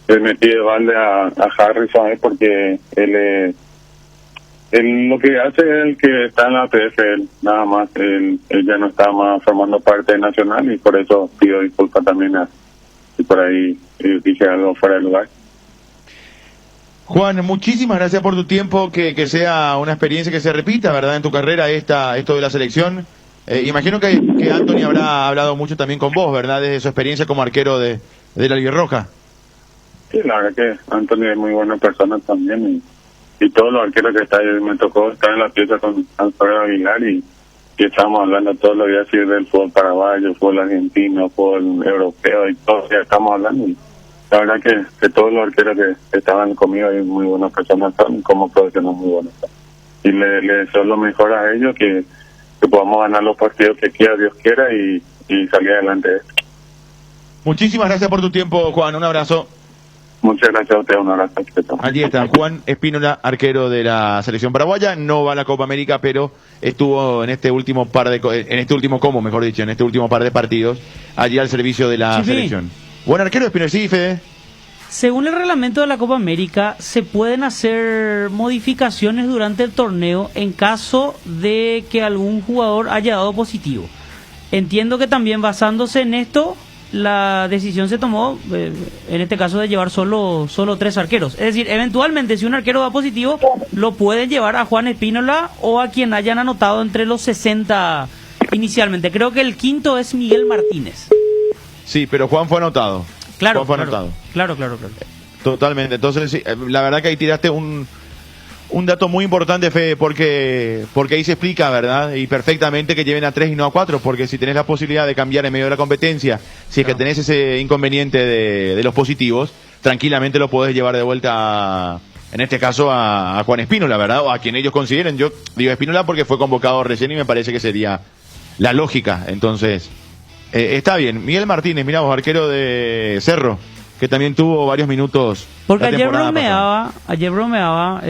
le metí de balde a Harrison, porque él lo que hace es el que está en la PFL, nada más. Él ya no está más formando parte de Nacional, y por eso pido disculpas también si por ahí dije algo fuera de lugar. Juan, muchísimas gracias por tu tiempo, que sea una experiencia que se repita, ¿verdad? En tu carrera esto de la selección. Imagino que Anthony habrá hablado mucho también con vos, ¿verdad? Desde su experiencia como arquero de la Albirroja. Sí, la verdad que Anthony es muy buena persona también, y todos los arqueros que están ahí, me tocó estar en la pieza con Alfredo Aguilar, y estamos hablando todos los días del fútbol paraguayo, fútbol argentino, fútbol europeo, y todo, ya estamos hablando. Y la verdad que todos los arqueros que estaban conmigo ahí, muy buenas personas, son como profesionales muy buenos. Y le deseo lo mejor a ellos, que podamos ganar los partidos que quiera, Dios quiera, y salir adelante. Muchísimas gracias por tu tiempo, Juan. Un abrazo. Muchas gracias a usted, un abrazo. Allí está Juan Espínola, arquero de la selección paraguaya. No va a la Copa América, pero estuvo en este último par de partidos allí al servicio de la selección. Buen arquero Espínola, sí, Fede. Según el reglamento de la Copa América, se pueden hacer modificaciones durante el torneo en caso de que algún jugador haya dado positivo. Entiendo que también basándose en esto, la decisión se tomó, en este caso, de llevar solo 3 arqueros. Es decir, eventualmente, si un arquero da positivo, lo pueden llevar a Juan Espínola o a quien hayan anotado entre los 60 inicialmente. Creo que el quinto es Miguel Martínez. Sí, pero Juan fue anotado. Claro, Juan fue anotado. Claro. Totalmente. Entonces, sí, la verdad que ahí tiraste un dato muy importante, Fede, porque ahí se explica, ¿verdad? Y perfectamente que lleven a 3 y no a 4, porque si tenés la posibilidad de cambiar en medio de la competencia, si es que tenés ese inconveniente de los positivos, tranquilamente lo podés llevar de vuelta, en este caso, a Juan Espínola, ¿verdad? O a quien ellos consideren. Yo digo Espínola porque fue convocado recién y me parece que sería la lógica. Entonces, está bien. Miguel Martínez, mirá vos, arquero de Cerro, que también tuvo varios minutos. Porque ayer bromeaba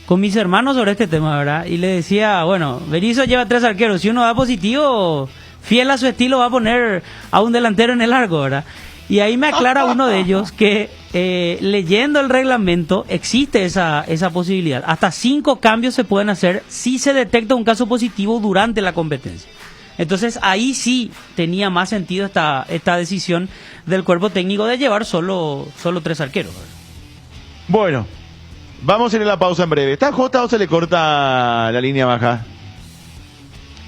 con mis hermanos sobre este tema, ¿verdad? Y le decía, bueno, Berizzo lleva 3 arqueros, si uno da positivo, fiel a su estilo, va a poner a un delantero en el arco, ¿verdad? Y ahí me aclara uno de ellos que leyendo el reglamento existe esa posibilidad. Hasta 5 cambios se pueden hacer si se detecta un caso positivo durante la competencia. Entonces ahí sí tenía más sentido esta decisión del cuerpo técnico de llevar solo 3 arqueros. Bueno, vamos a ir a la pausa en breve. ¿Está Jota o se le corta la línea baja?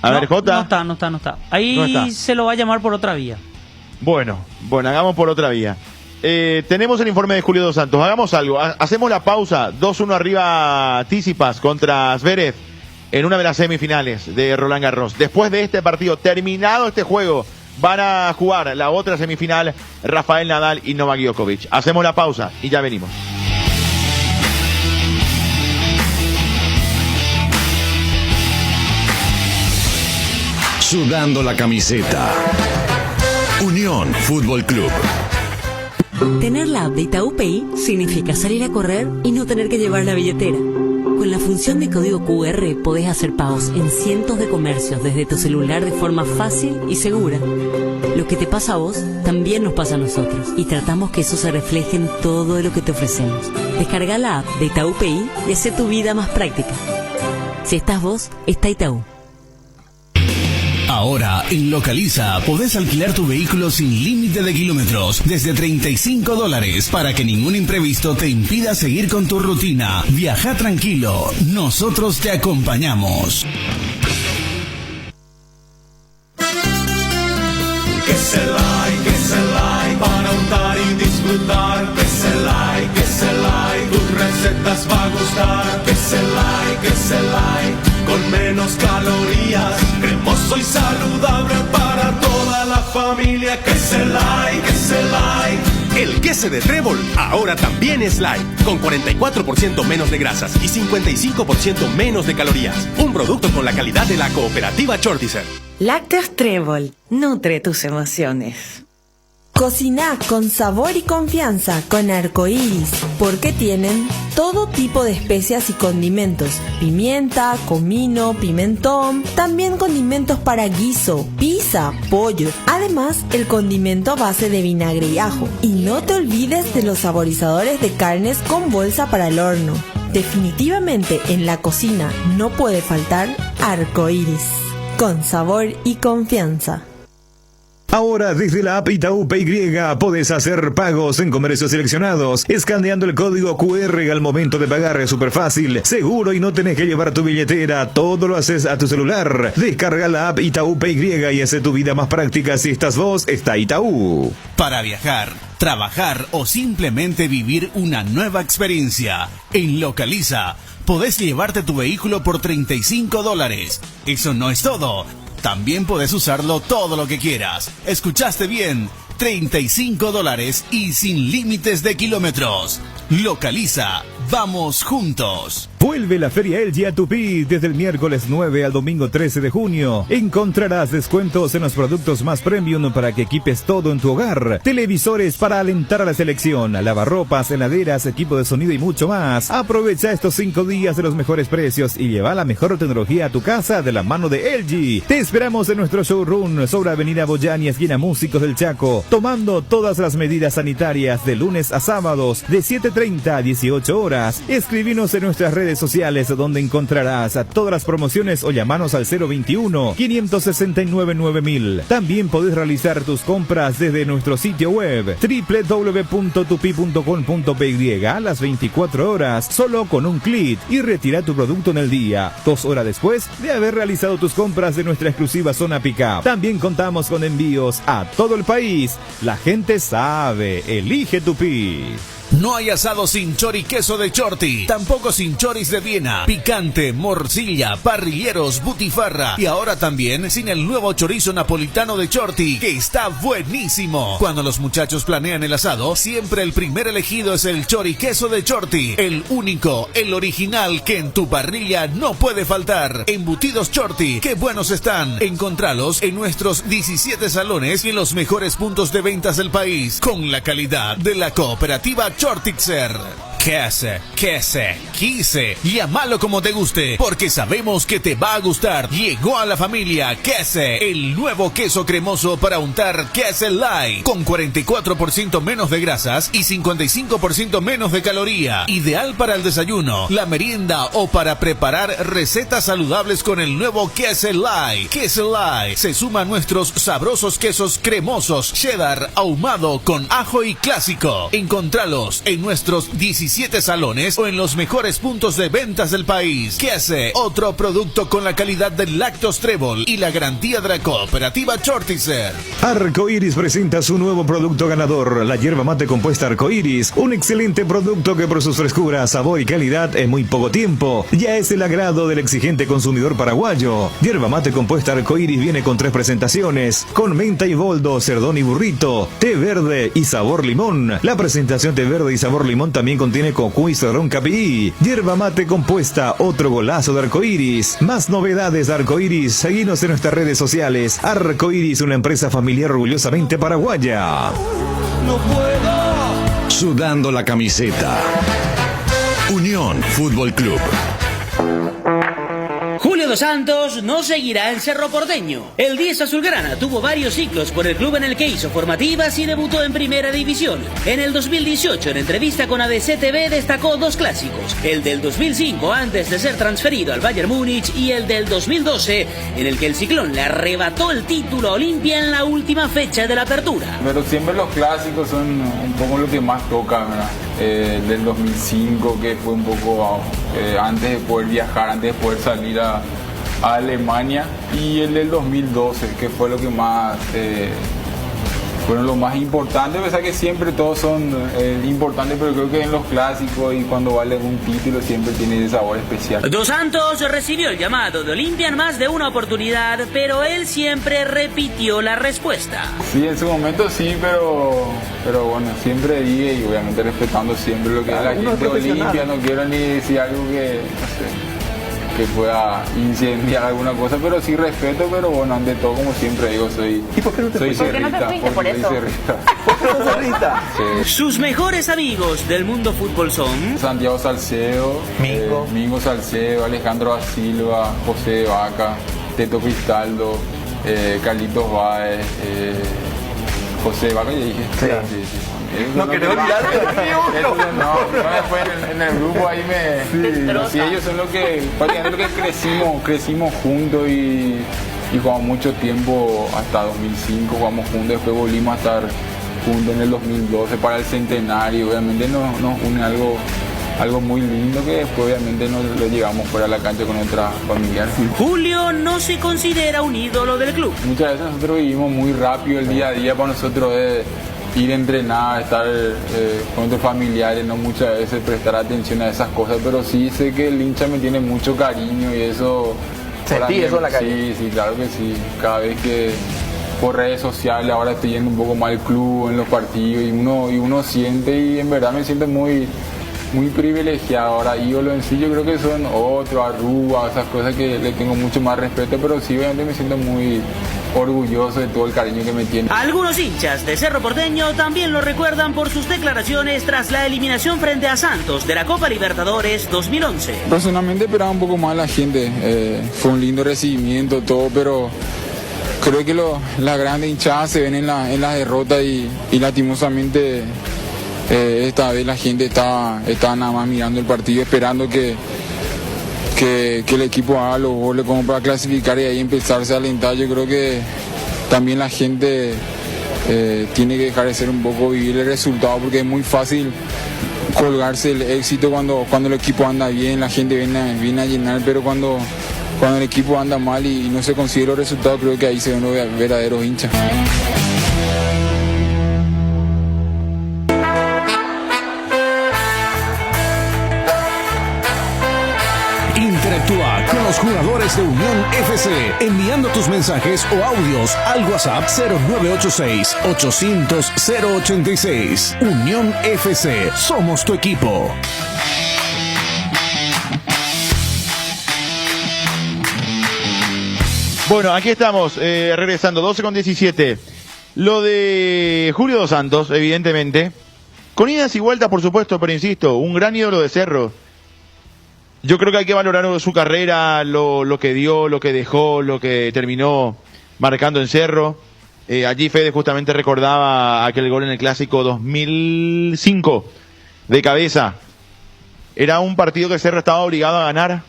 Ver, Jota. No está. Ahí no está. Se lo va a llamar por otra vía. Bueno, hagamos por otra vía. Tenemos el informe de Julio Dos Santos. Hagamos algo. Hacemos la pausa. 2-1 arriba Tsitsipas contra Zverev en una de las semifinales de Roland Garros. Después de este partido, terminado este juego, van a jugar la otra semifinal Rafael Nadal y Novak Djokovic. Hacemos la pausa y ya venimos. Sudando la camiseta. Unión Fútbol Club. Tener la app de Itaú Pay significa salir a correr y no tener que llevar la billetera. Con la función de código QR podés hacer pagos en cientos de comercios desde tu celular de forma fácil y segura. Lo que te pasa a vos también nos pasa a nosotros y tratamos que eso se refleje en todo lo que te ofrecemos. Descarga la app de Itaú Pay y hace tu vida más práctica. Si estás vos, está Itaú. Ahora, en Localiza, podés alquilar tu vehículo sin límite de kilómetros desde $35 para que ningún imprevisto te impida seguir con tu rutina. Viaja tranquilo, nosotros te acompañamos. Que se like, para untar y disfrutar. Que se like, tus recetas va a gustar. Que se like, con menos calorías, cremoso y saludable para toda la familia. Que se like. El queso de Trébol ahora también es light, con 44% menos de grasas y 55% menos de calorías. Un producto con la calidad de la cooperativa Chortizer. Lácteos Trébol, nutre tus emociones. Cocina con sabor y confianza con Arcoiris, porque tienen todo tipo de especias y condimentos: pimienta, comino, pimentón, también condimentos para guiso, pizza, pollo, además el condimento a base de vinagre y ajo. Y no te olvides de los saborizadores de carnes con bolsa para el horno. Definitivamente en la cocina no puede faltar Arcoiris, con sabor y confianza. Ahora desde la app Itaú Pay podés hacer pagos en comercios seleccionados, escaneando el código QR al momento de pagar. Es súper fácil, seguro y no tenés que llevar tu billetera, todo lo haces a tu celular. Descarga la app Itaú Pay y hace tu vida más práctica. Si estás vos, está Itaú. Para viajar, trabajar o simplemente vivir una nueva experiencia, en Localiza podés llevarte tu vehículo por $35. Eso no es todo. También podés usarlo todo lo que quieras. ¿Escuchaste bien? $35 y sin límites de kilómetros. Localiza. Vamos juntos. Vuelve la Feria LG a Tupi desde el miércoles 9 al domingo 13 de junio. Encontrarás descuentos en los productos más premium para que equipes todo en tu hogar. Televisores para alentar a la selección, lavarropas, heladeras, equipo de sonido y mucho más. Aprovecha estos 5 días de los mejores precios y lleva la mejor tecnología a tu casa de la mano de LG. Te esperamos en nuestro showroom sobre Avenida Boyani, esquina Músicos del Chaco, tomando todas las medidas sanitarias de lunes a sábados de 7:30 a 18 horas. Escribinos en nuestras redes sociales donde encontrarás todas las promociones o llamanos al 021-569-9000. También podés realizar tus compras desde nuestro sitio web www.tupi.com.py a las 24 horas, solo con un clic, y retira tu producto en el día, 2 horas después de haber realizado tus compras de nuestra exclusiva zona Pickup. También contamos con envíos a todo el país. La gente sabe, elige Tupi. No hay asado sin chori queso de Chorti, tampoco sin choris de Viena, picante, morcilla, parrilleros, butifarra y ahora también sin el nuevo chorizo napolitano de Chorti, que está buenísimo. Cuando los muchachos planean el asado, siempre el primer elegido es el chori queso de Chorti, el único, el original que en tu parrilla no puede faltar. Embutidos Chorti, qué buenos están. Encontralos en nuestros 17 salones y en los mejores puntos de ventas del país, con la calidad de la cooperativa Chortitzer. Quise, llámalo como te guste, porque sabemos que te va a gustar. Llegó a la familia Quise, el nuevo queso cremoso para untar Quise Light, con 44% menos de grasas y 55% menos de caloría. Ideal para el desayuno, la merienda o para preparar recetas saludables con el nuevo Quise Light. Quise Light se suma a nuestros sabrosos quesos cremosos, cheddar, ahumado con ajo y clásico. Encontralos en nuestros 17 salones o en los mejores puntos de ventas del país. Quise, otro producto con la calidad del Lactos Trébol y la garantía de la cooperativa Chortitzer. Arcoiris presenta su nuevo producto ganador, la yerba mate compuesta Arcoiris, un excelente producto que por sus frescuras, sabor y calidad en muy poco tiempo ya es el agrado del exigente consumidor paraguayo. Yerba mate compuesta Arcoiris viene con 3 presentaciones, con menta y boldo, cerdón y burrito, té verde y sabor limón. La presentación té verde y sabor limón también contiene cocuy, cedrón, capií. Yerba mate compuesta, otro golazo de Arcoiris. Más novedades de Arcoiris, seguinos en nuestras redes sociales. Arcoiris, una empresa familiar orgullosamente paraguaya. No puedo. Sudando la camiseta. Unión Fútbol Club. Julio Dos Santos no seguirá en Cerro Porteño. El 10 azulgrana tuvo varios ciclos por el club en el que hizo formativas y debutó en primera división. En el 2018, en entrevista con ABC TV, destacó 2 clásicos: el del 2005 antes de ser transferido al Bayern Múnich y el del 2012 en el que el Ciclón le arrebató el título a Olimpia en la última fecha de la apertura. Pero siempre los clásicos son un poco lo que más toca, ¿verdad? Del 2005, que fue un poco antes de poder viajar, antes de poder salir a Alemania, y el del 2012, que fue lo que más fueron lo más importante. Pese a que siempre todos son importantes, pero creo que en los clásicos y cuando vale un título siempre tiene ese sabor especial. Dos Santos recibió el llamado de Olimpia en más de una oportunidad, pero él siempre repitió la respuesta. Sí, en su momento sí, pero bueno, siempre dije, y obviamente respetando siempre lo que es la gente de Olimpia, no quiero ni decir algo que, no sé, pueda incendiar alguna cosa, pero sí respeto, pero bueno, ante todo, como siempre digo, soy cerrista. ¿Por eso? Sí. Sus mejores amigos del mundo fútbol son Santiago Salcedo, Mingo Salcedo, Alejandro da Silva, José de Vaca, Teto Cristaldo, Carlitos Báez, José de Vaca, ya dije. Sí. No quería olvidarte. No, después en el grupo ahí sí, ellos son prácticamente lo que crecimos juntos y jugamos mucho tiempo hasta 2005, jugamos juntos, después volvimos a estar juntos en el 2012 para el centenario. Obviamente nos une algo muy lindo que después obviamente no lo llevamos fuera de la cancha con otra familiar. Julio no se considera un ídolo del club. Muchas veces nosotros vivimos muy rápido el día a día, para nosotros es ir a entrenar, estar con otros familiares, no muchas veces prestar atención a esas cosas, pero sí sé que el hincha me tiene mucho cariño y eso... ¿Sentí eso en la calle? Sí, claro que sí. Cada vez que por redes sociales ahora estoy yendo un poco más al club, en los partidos, y uno siente, y en verdad me siento muy privilegiado. Ahora ídolos en sí yo creo que son otros, Arrúa, esas cosas que le tengo mucho más respeto, pero sí obviamente me siento muy orgulloso de todo el cariño que me tiene. Algunos hinchas de Cerro Porteño también lo recuerdan por sus declaraciones tras la eliminación frente a Santos de la Copa Libertadores 2011. Personalmente esperaba un poco más a la gente, fue un lindo recibimiento, todo, pero creo que las grandes hinchadas se ven en las derrotas y lastimosamente esta vez la gente está nada más mirando el partido, esperando que el equipo haga los goles como para clasificar y ahí empezarse a alentar. Yo creo que también la gente tiene que dejar de ser un poco vivir el resultado, porque es muy fácil colgarse el éxito cuando el equipo anda bien, la gente viene a llenar, pero cuando el equipo anda mal y no se consigue los resultados, creo que ahí se ven los verdaderos hinchas. Interactúa con los jugadores de Unión FC enviando tus mensajes o audios al WhatsApp 0986-800-086. Unión FC, somos tu equipo. Bueno, aquí estamos, regresando, 12:17. Lo de Julio Dos Santos, evidentemente, con idas y vueltas, por supuesto, pero insisto, un gran ídolo de Cerro. Yo creo que hay que valorar su carrera, lo que dio, lo que dejó, lo que terminó marcando en Cerro. Allí Fede justamente recordaba aquel gol en el Clásico 2005 de cabeza. Era un partido que Cerro estaba obligado a ganar.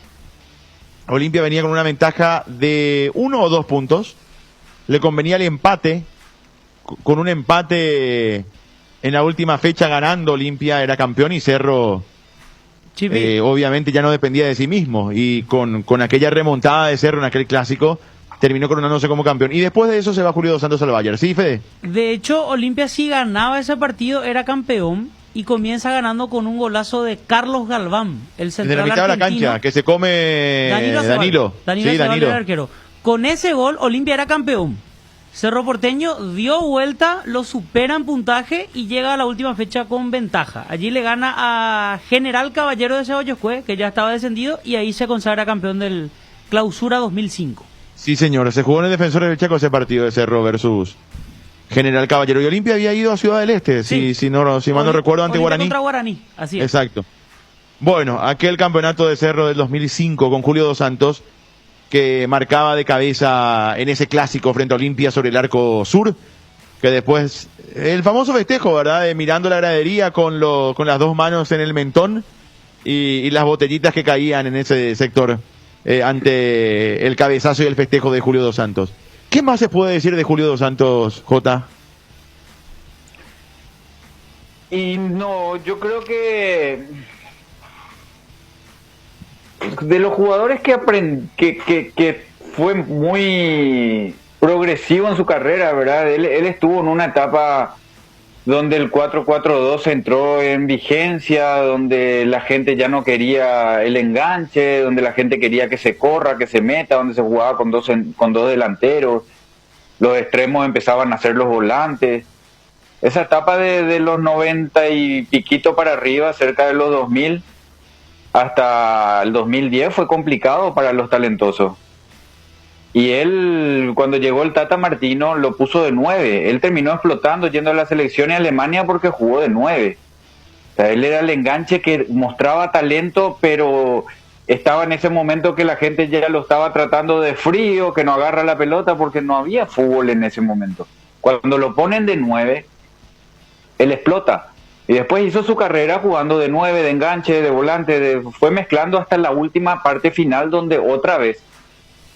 Olimpia venía con una ventaja de 1 o 2 puntos. Le convenía el empate. Con un empate en la última fecha ganando, Olimpia era campeón y Cerro... obviamente ya no dependía de sí mismo, y con aquella remontada de Cerro en aquel Clásico terminó coronándose como campeón, y después de eso se va Julio Dos Santos al Bayern. ¿Sí, Fede? De hecho, Olimpia si ganaba ese partido era campeón, y comienza ganando con un golazo de Carlos Galván, el central de la mitad de la cancha, que se come Danilo. Sí, Danilo. El arquero. Con ese gol Olimpia era campeón. Cerro Porteño dio vuelta, lo supera en puntaje y llega a la última fecha con ventaja. Allí le gana a General Caballero de Ceballos, que ya estaba descendido, y ahí se consagra campeón del Clausura 2005. Sí, señor, se jugó en el Defensor del Chaco ese partido de Cerro versus General Caballero. Y Olimpia había ido a Ciudad del Este, sí. si mal no recuerdo, ante Guaraní. Contra Guaraní, así es. Exacto. Bueno, aquel campeonato de Cerro del 2005 con Julio Dos Santos, que marcaba de cabeza en ese clásico frente a Olimpia sobre el arco sur, que después, el famoso festejo, ¿verdad?, de mirando la gradería con las dos manos en el mentón y las botellitas que caían en ese sector ante el cabezazo y el festejo de Julio Dos Santos. ¿Qué más se puede decir de Julio Dos Santos, Jota? Y no, yo creo que de los jugadores que fue muy progresivo en su carrera, ¿verdad? Él estuvo en una etapa donde el 4-4-2 entró en vigencia, donde la gente ya no quería el enganche, donde la gente quería que se corra, que se meta, donde se jugaba con dos delanteros, los extremos empezaban a ser los volantes. Esa etapa de los 90 y piquito para arriba, cerca de los 2000, hasta el 2010 fue complicado para los talentosos. Y él, cuando llegó el Tata Martino, lo puso de 9. Él terminó explotando yendo a la selección en Alemania porque jugó de 9. O sea, él era el enganche que mostraba talento, pero estaba en ese momento que la gente ya lo estaba tratando de frío, que no agarra la pelota porque no había fútbol en ese momento. Cuando lo ponen de 9, él explota. Y después hizo su carrera jugando de 9, de enganche, de volante, fue mezclando hasta la última parte final donde otra vez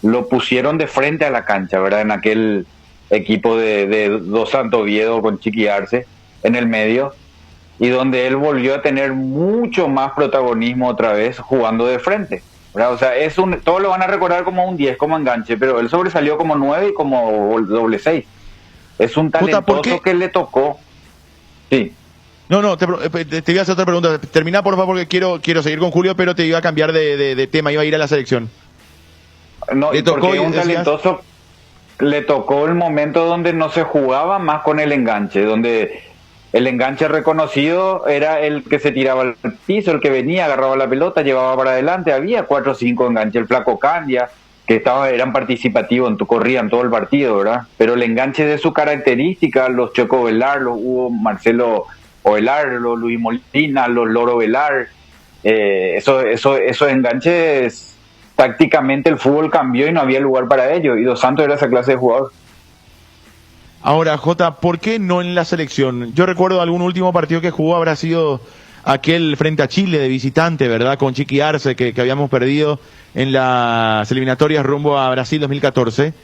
lo pusieron de frente a la cancha, ¿verdad? En aquel equipo de Dos Santos Oviedo con Chiqui Arce en el medio, y donde él volvió a tener mucho más protagonismo otra vez jugando de frente, ¿verdad? O sea, todos lo van a recordar como un 10, como enganche, pero él sobresalió como 9 y como doble 6. Es un talentoso que le tocó. Sí. No, te voy a hacer otra pregunta. Termina, por favor, porque quiero seguir con Julio, pero te iba a cambiar de tema, iba a ir a la selección. No, y porque un talentoso le tocó el momento donde no se jugaba más con el enganche, donde el enganche reconocido era el que se tiraba al piso, el que venía, agarraba la pelota, llevaba para adelante. Había 4 o 5 enganches, el Flaco Candia, que eran participativos, corrían todo el partido, ¿verdad? Pero el enganche de su característica, los Choco Velar, los Hugo Marcelo Ovelar, los Luis Molina, los Loro Velar, esos enganches, tácticamente el fútbol cambió y no había lugar para ello, y Dos Santos era esa clase de jugador. Ahora, Jota, ¿por qué no en la selección? Yo recuerdo algún último partido que jugó, habrá sido aquel frente a Chile de visitante, ¿verdad? Con Chiqui Arce, que habíamos perdido en las eliminatorias rumbo a Brasil 2014.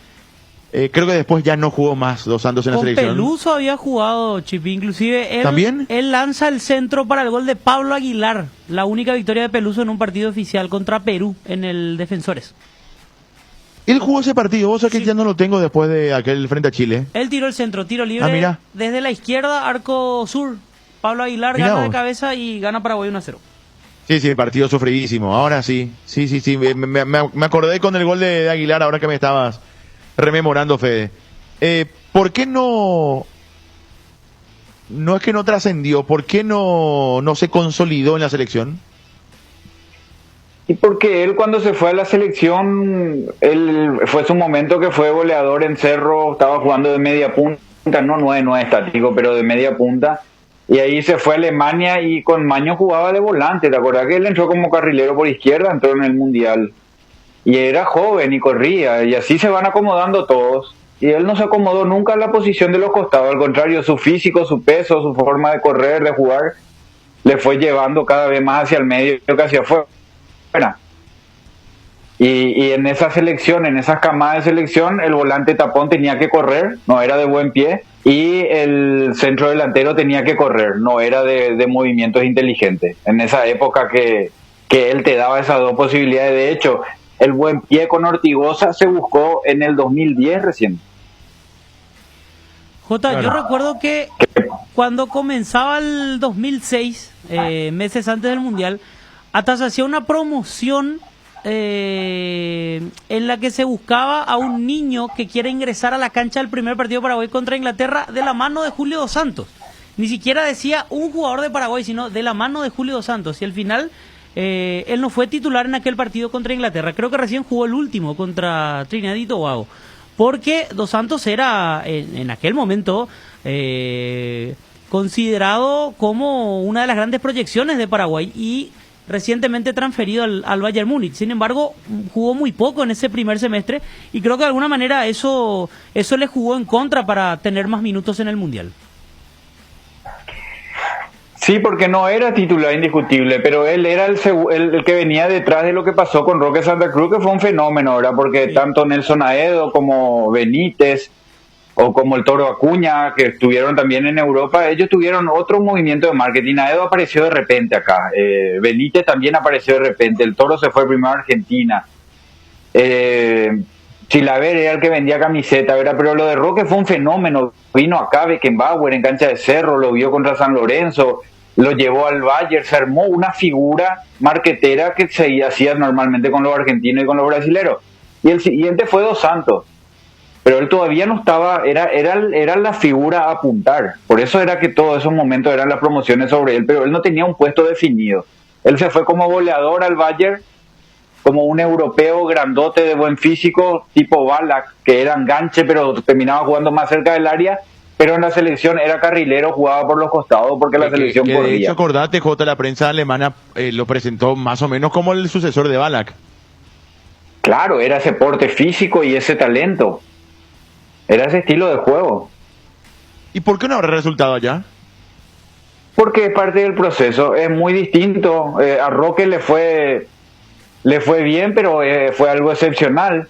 Creo que después ya no jugó más Dos Santos en la selección. Peluso había jugado, Chipi, inclusive ¿También? Él lanza el centro para el gol de Pablo Aguilar, la única victoria de Peluso en un partido oficial contra Perú en el Defensores. Él jugó ese partido, vos sabés que ya no lo tengo después de aquel frente a Chile. Él tiró el centro, tiro libre desde la izquierda, arco sur. Pablo Aguilar gana de cabeza y gana Paraguay 1-0. Sí, partido sufridísimo. Ahora sí. Me acordé con el gol de Aguilar ahora que me estabas rememorando, Fede. ¿Por qué no es que no trascendió? ¿Por qué no se consolidó en la selección? Y porque él, cuando se fue a la selección, él fue su momento que fue goleador en Cerro, estaba jugando de media punta, no es estático, pero de media punta, y ahí se fue a Alemania y con Maño jugaba de volante. ¿Te acuerdas que él entró como carrilero por izquierda, entró en el Mundial? Y era joven y corría, y así se van acomodando todos. Y él no se acomodó nunca en la posición de los costados, al contrario, su físico, su peso, su forma de correr, de jugar, le fue llevando cada vez más hacia el medio que hacia afuera. Y en esa selección, en esas camadas de selección, el volante tapón tenía que correr, no era de buen pie, y el centro delantero tenía que correr, no era de movimientos inteligentes. En esa época que él te daba esas dos posibilidades. De hecho, el buen pie con Ortigosa se buscó en el 2010 recién. Jota, yo recuerdo que cuando comenzaba el 2006, meses antes del Mundial, hasta se hacía una promoción en la que se buscaba a un niño que quiere ingresar a la cancha del primer partido de Paraguay contra Inglaterra de la mano de Julio Dos Santos. Ni siquiera decía un jugador de Paraguay, sino de la mano de Julio Dos Santos. Y al final él no fue titular en aquel partido contra Inglaterra. Creo que recién jugó el último contra Trinidad y Tobago. Porque Dos Santos era en aquel momento considerado como una de las grandes proyecciones de Paraguay y recientemente transferido al Bayern Múnich. Sin embargo, jugó muy poco en ese primer semestre y creo que de alguna manera eso le jugó en contra para tener más minutos en el Mundial. Sí, porque no era titular indiscutible, pero él era el que venía detrás de lo que pasó con Roque Santa Cruz, que fue un fenómeno, ¿verdad? Porque tanto Nelson Aedo como Benítez o como el Toro Acuña, que estuvieron también en Europa, ellos tuvieron otro movimiento de marketing. Aedo apareció de repente acá, Benítez también apareció de repente, el Toro se fue primero a Argentina, Chilaver era el que vendía camiseta, ¿verdad? Pero lo de Roque fue un fenómeno, vino acá Beckenbauer en cancha de Cerro, lo vio contra San Lorenzo, lo llevó al Bayern, se armó una figura marquetera que se hacía normalmente con los argentinos y con los brasileros. Y el siguiente fue Dos Santos. Pero él todavía no estaba, era la figura a apuntar. Por eso era que todos esos momentos eran las promociones sobre él, pero él no tenía un puesto definido. Él se fue como goleador al Bayern, como un europeo grandote de buen físico, tipo Ballack, que era enganche, pero terminaba jugando más cerca del área, pero en la selección era carrilero, jugaba por los costados porque la selección que corría. De hecho, acordate, Jota, la prensa alemana lo presentó más o menos como el sucesor de Ballack. Claro, era ese porte físico y ese talento. Era ese estilo de juego. ¿Y por qué no habrá resultado allá? Porque es parte del proceso, es muy distinto. A Roque le fue bien, pero fue algo excepcional.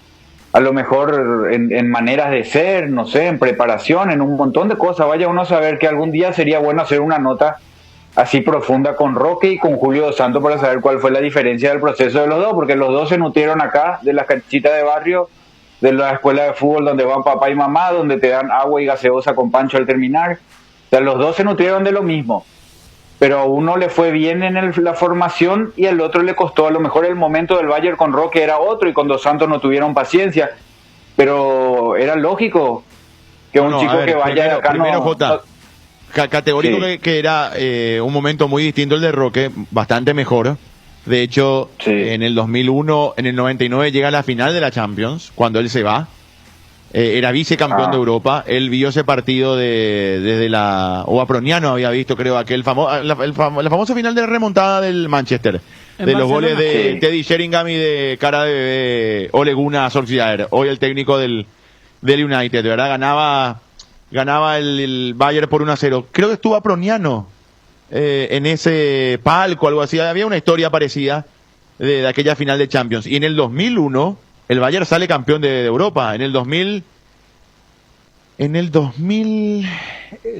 A lo mejor en maneras de ser, no sé, en preparación, en un montón de cosas. Vaya uno a saber que algún día sería bueno hacer una nota así profunda con Roque y con Julio Dos Santos para saber cuál fue la diferencia del proceso de los dos, porque los dos se nutrieron acá de las canchitas de barrio, de la escuela de fútbol donde van papá y mamá, donde te dan agua y gaseosa con pancho al terminar. O sea, los dos se nutrieron de lo mismo, pero a uno le fue bien en la formación y al otro le costó. A lo mejor el momento del Bayern con Roque era otro y con Dos Santos no tuvieron paciencia, pero era lógico que un chico que vaya de acá primero, Jota, categórico Sí. que era un momento muy distinto el de Roque, bastante mejor. De hecho, en el 2001, en el 99 llega a la final de la Champions, cuando él se va. Era vicecampeón de Europa. Él vio ese partido desde la Oaproniano, había visto, creo, aquel la famosa final de la remontada del Manchester. En De los Barcelona. goles de Sí. Teddy Sheringham y de cara de bebé Ole Gunnar Solskjaer, hoy el técnico del United, de verdad, ganaba el Bayern por 1-0. Creo que estuvo Aproniano en ese palco, algo así. Había una historia parecida de aquella final de Champions. Y en el 2001, el Bayern sale campeón de Europa. En el 2000,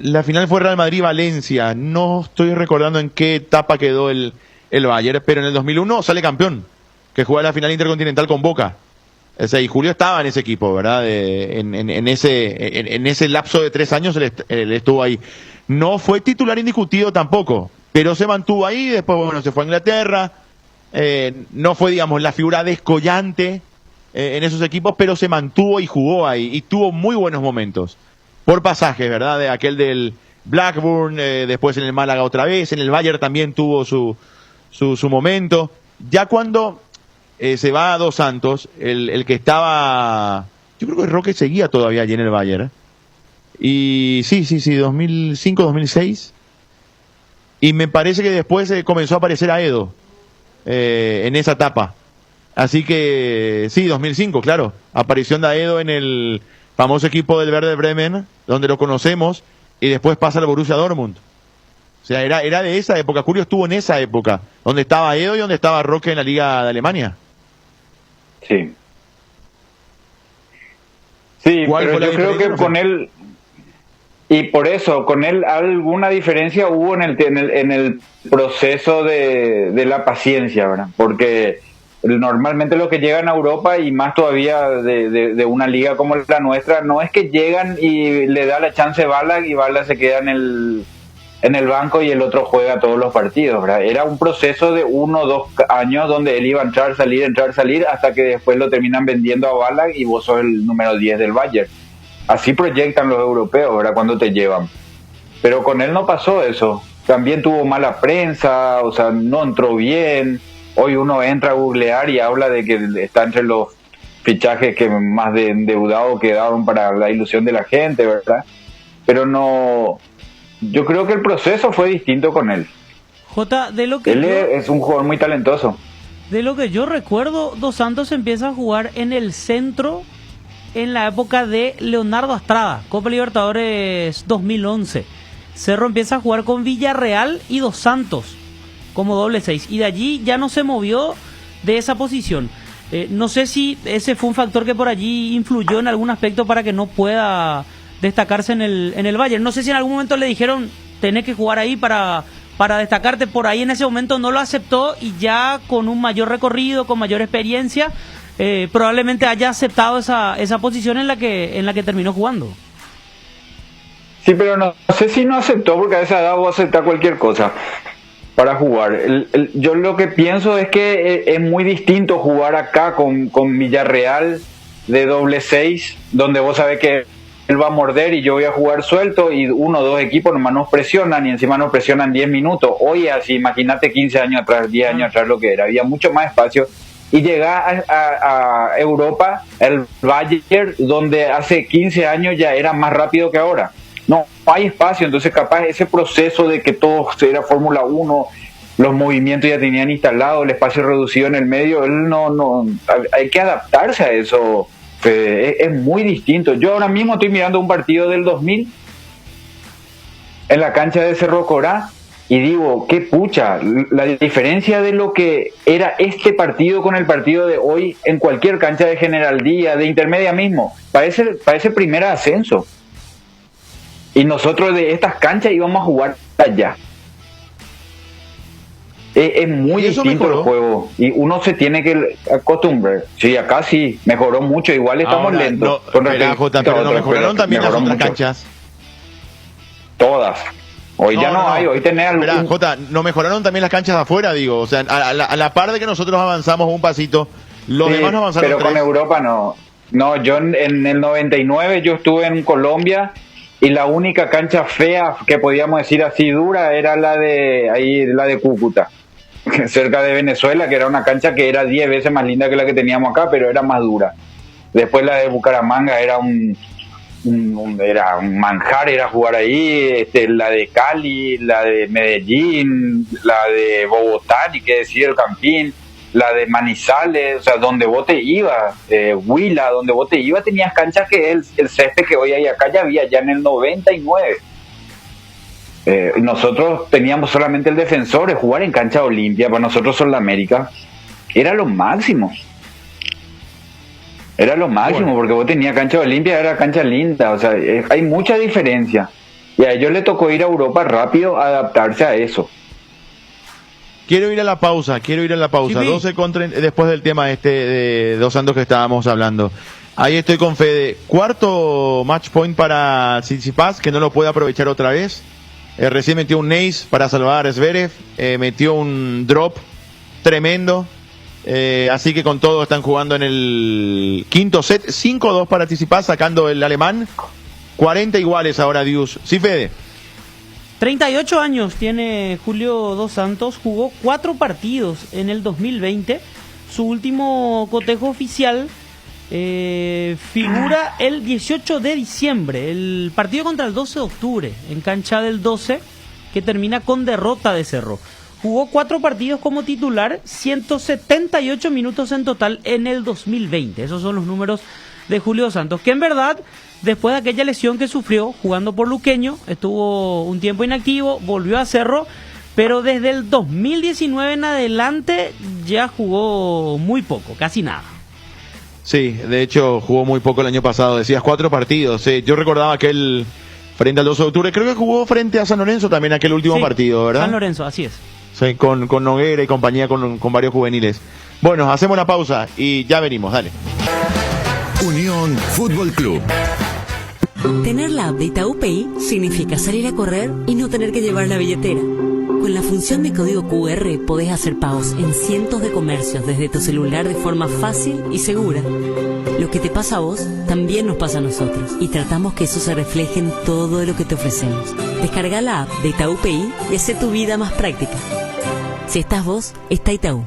la final fue Real Madrid-Valencia. No estoy recordando en qué etapa quedó el Bayern, pero en el 2001 sale campeón, que juega la final intercontinental con Boca. O sea, y Julio estaba en ese equipo, ¿verdad? En ese lapso de 3 años él estuvo ahí. No fue titular indiscutido tampoco, pero se mantuvo ahí. Después, bueno, se fue a Inglaterra. No fue, digamos, la figura descollante en esos equipos, pero se mantuvo y jugó ahí. Y tuvo muy buenos momentos. Por pasajes, ¿verdad? De aquel del Blackburn, después en el Málaga otra vez. En el Bayern también tuvo su momento. Ya cuando se va a Dos Santos, el que estaba... Yo creo que Roque seguía todavía allí en el Bayern. Y sí, 2005, 2006. Y me parece que después comenzó a aparecer Aedo en esa etapa. Así que sí, 2005, claro. Aparición de Aedo en el famoso equipo del Werder Bremen, donde lo conocemos, y después pasa al Borussia Dortmund. O sea, era de esa época. Julio estuvo en esa época, donde estaba Aedo y donde estaba Roque en la Liga de Alemania. Sí. Sí, ¿Cuál pero fue la yo creo diferencia? que No sé. con él, y por eso, con él alguna diferencia hubo en el proceso de la paciencia, ¿verdad? Porque normalmente los que llegan a Europa, y más todavía de una liga como la nuestra, no es que llegan y le da la chance Ballack y Ballack se queda en el banco y el otro juega todos los partidos, ¿verdad? Era un proceso de 1 o 2 años donde él iba a entrar, salir, hasta que después lo terminan vendiendo a Ballack y vos sos el número 10 del Bayern. Así proyectan los europeos, ¿verdad? Cuando te llevan. Pero con él no pasó eso. También tuvo mala prensa, o sea, no entró bien. Hoy uno entra a googlear y habla de que está entre los fichajes que más endeudados quedaron para la ilusión de la gente, ¿verdad? Pero no... Yo creo que el proceso fue distinto con él. Jota, de lo que Él es un jugador muy talentoso. De lo que yo recuerdo, Dos Santos empieza a jugar en el centro en la época de Leonardo Astrada, Copa Libertadores 2011. Cerro empieza a jugar con Villarreal y Dos Santos como doble 6. Y de allí ya no se movió de esa posición. No sé si ese fue un factor que por allí influyó en algún aspecto para que no pueda destacarse en el Bayern. No sé si en algún momento le dijeron, tenés que jugar ahí para destacarte. Por ahí en ese momento no lo aceptó y ya con un mayor recorrido, con mayor experiencia, probablemente haya aceptado esa posición en la que terminó jugando. Sí, pero no sé si no aceptó, porque a esa edad vos aceptás cualquier cosa para jugar. Yo lo que pienso es que es muy distinto jugar acá con Villarreal de doble 6, donde vos sabés que va a morder y yo voy a jugar suelto y 1 o 2 equipos nomás nos presionan y encima nos presionan 10 minutos. Hoy así, imagínate 15 años atrás, 10 años atrás lo que era, había mucho más espacio. Y llega a Europa, el Bayern, donde hace 15 años ya era más rápido que ahora. No hay espacio, entonces capaz ese proceso de que todo era Fórmula 1, los movimientos ya tenían instalado, el espacio reducido en el medio, él no hay que adaptarse a eso. Es muy distinto. Yo ahora mismo estoy mirando un partido del 2000 en la cancha de Cerro Corá y digo, qué pucha, la diferencia de lo que era este partido con el partido de hoy en cualquier cancha de General Díaz, de Intermedia mismo, parece primer ascenso. Y nosotros de estas canchas íbamos a jugar allá. Es muy distinto el juego y uno se tiene que acostumbrar. Sí, acá sí, mejoró mucho, igual estamos lentos. Pero no mejoraron también las otras canchas. Todas. Hoy ya no hay, hoy tenés algún... Jota, no mejoraron también las canchas de afuera, digo. O sea, a la par de que nosotros avanzamos un pasito, los demás no avanzaron. Pero 3. Con Europa no. No, yo en el 99 yo estuve en Colombia y la única cancha fea que podíamos decir así dura era la de Cúcuta, cerca de Venezuela, que era una cancha que era 10 veces más linda que la que teníamos acá, pero era más dura. Después la de Bucaramanga era un manjar, era jugar ahí. La de Cali, la de Medellín, la de Bogotá, ni qué decir, el Campín, la de Manizales, o sea, donde vos te ibas, Huila, donde vos te ibas tenías canchas que el césped que hoy hay acá ya había ya en el 99. Nosotros teníamos solamente el Defensor, jugar en cancha Olimpia, para nosotros Sol América era lo máximo. Era lo máximo, porque vos tenías cancha Olimpia, era cancha linda, o sea, hay mucha diferencia. Y a ellos les tocó ir a Europa rápido, adaptarse a eso. Quiero ir a la pausa. 12 contra después del tema de Dos Santos que estábamos hablando. Ahí estoy con Fede. Cuarto match point para Tsitsipas, que no lo puede aprovechar otra vez. Recién metió un ace para salvar a Zverev. Metió un drop tremendo. Así que con todo están jugando en el quinto set. 5-2 para Tsitsipas, sacando el alemán. 40 iguales ahora Dius. Sí, Fede. 38 años tiene Julio Dos Santos, jugó 4 partidos en el 2020. Su último cotejo oficial figura el 18 de diciembre, el partido contra el 12 de octubre, en cancha del 12, que termina con derrota de Cerro. Jugó 4 partidos como titular, 178 minutos en total en el 2020. Esos son los números de Julio Dos Santos, que en verdad, después de aquella lesión que sufrió jugando por Luqueño, estuvo un tiempo inactivo, volvió a Cerro, pero desde el 2019 en adelante ya jugó muy poco, casi nada. Sí, de hecho jugó muy poco el año pasado, decías 4 partidos. Yo recordaba aquel frente al 12 de octubre, creo que jugó frente a San Lorenzo también aquel último partido, ¿verdad? San Lorenzo, así es. Sí, con Noguera y compañía, con varios juveniles. Bueno, hacemos la pausa y ya venimos, dale. Unión Fútbol Club. Tener la app de Itaú Pay significa salir a correr y no tener que llevar la billetera. Con la función de código QR podés hacer pagos en cientos de comercios desde tu celular de forma fácil y segura. Lo que te pasa a vos también nos pasa a nosotros y tratamos que eso se refleje en todo lo que te ofrecemos. Descarga la app de Itaú Pay y hace tu vida más práctica. Si estás vos, está Itaú.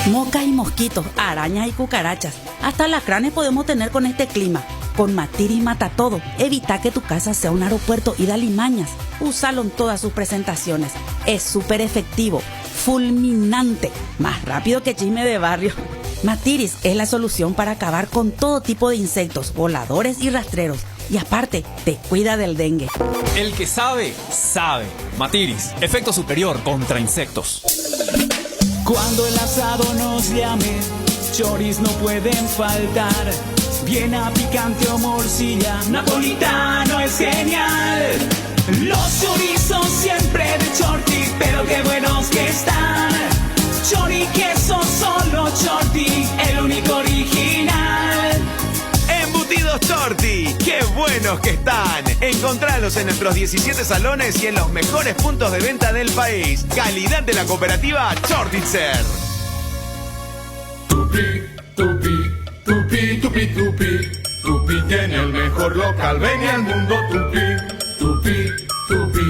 Moscas y mosquitos, arañas y cucarachas. Hasta alacranes podemos tener con este clima. Con Matiris mata todo. Evita que tu casa sea un aeropuerto y da limañas. Úsalo en todas sus presentaciones. Es súper efectivo, fulminante, más rápido que chisme de barrio. Matiris es la solución para acabar con todo tipo de insectos, voladores y rastreros. Y aparte, te cuida del dengue. El que sabe, sabe. Matiris, efecto superior contra insectos. Cuando el asado nos llame, choris no pueden faltar. Bien a picante o morcilla, napolitano es genial. Los chorizos siempre de Chorti, pero qué buenos que están. Chori queso, solo Chorti, el único original. Embutidos Chorti, qué buenos que están. Encontralos en nuestros 17 salones y en los mejores puntos de venta del país. Calidad de la cooperativa Chortitzer. Tupi, tupi, tupi, tupi, tupi. Tupi tiene el mejor local, ven y al mundo Tupi. Tupi, Tupi,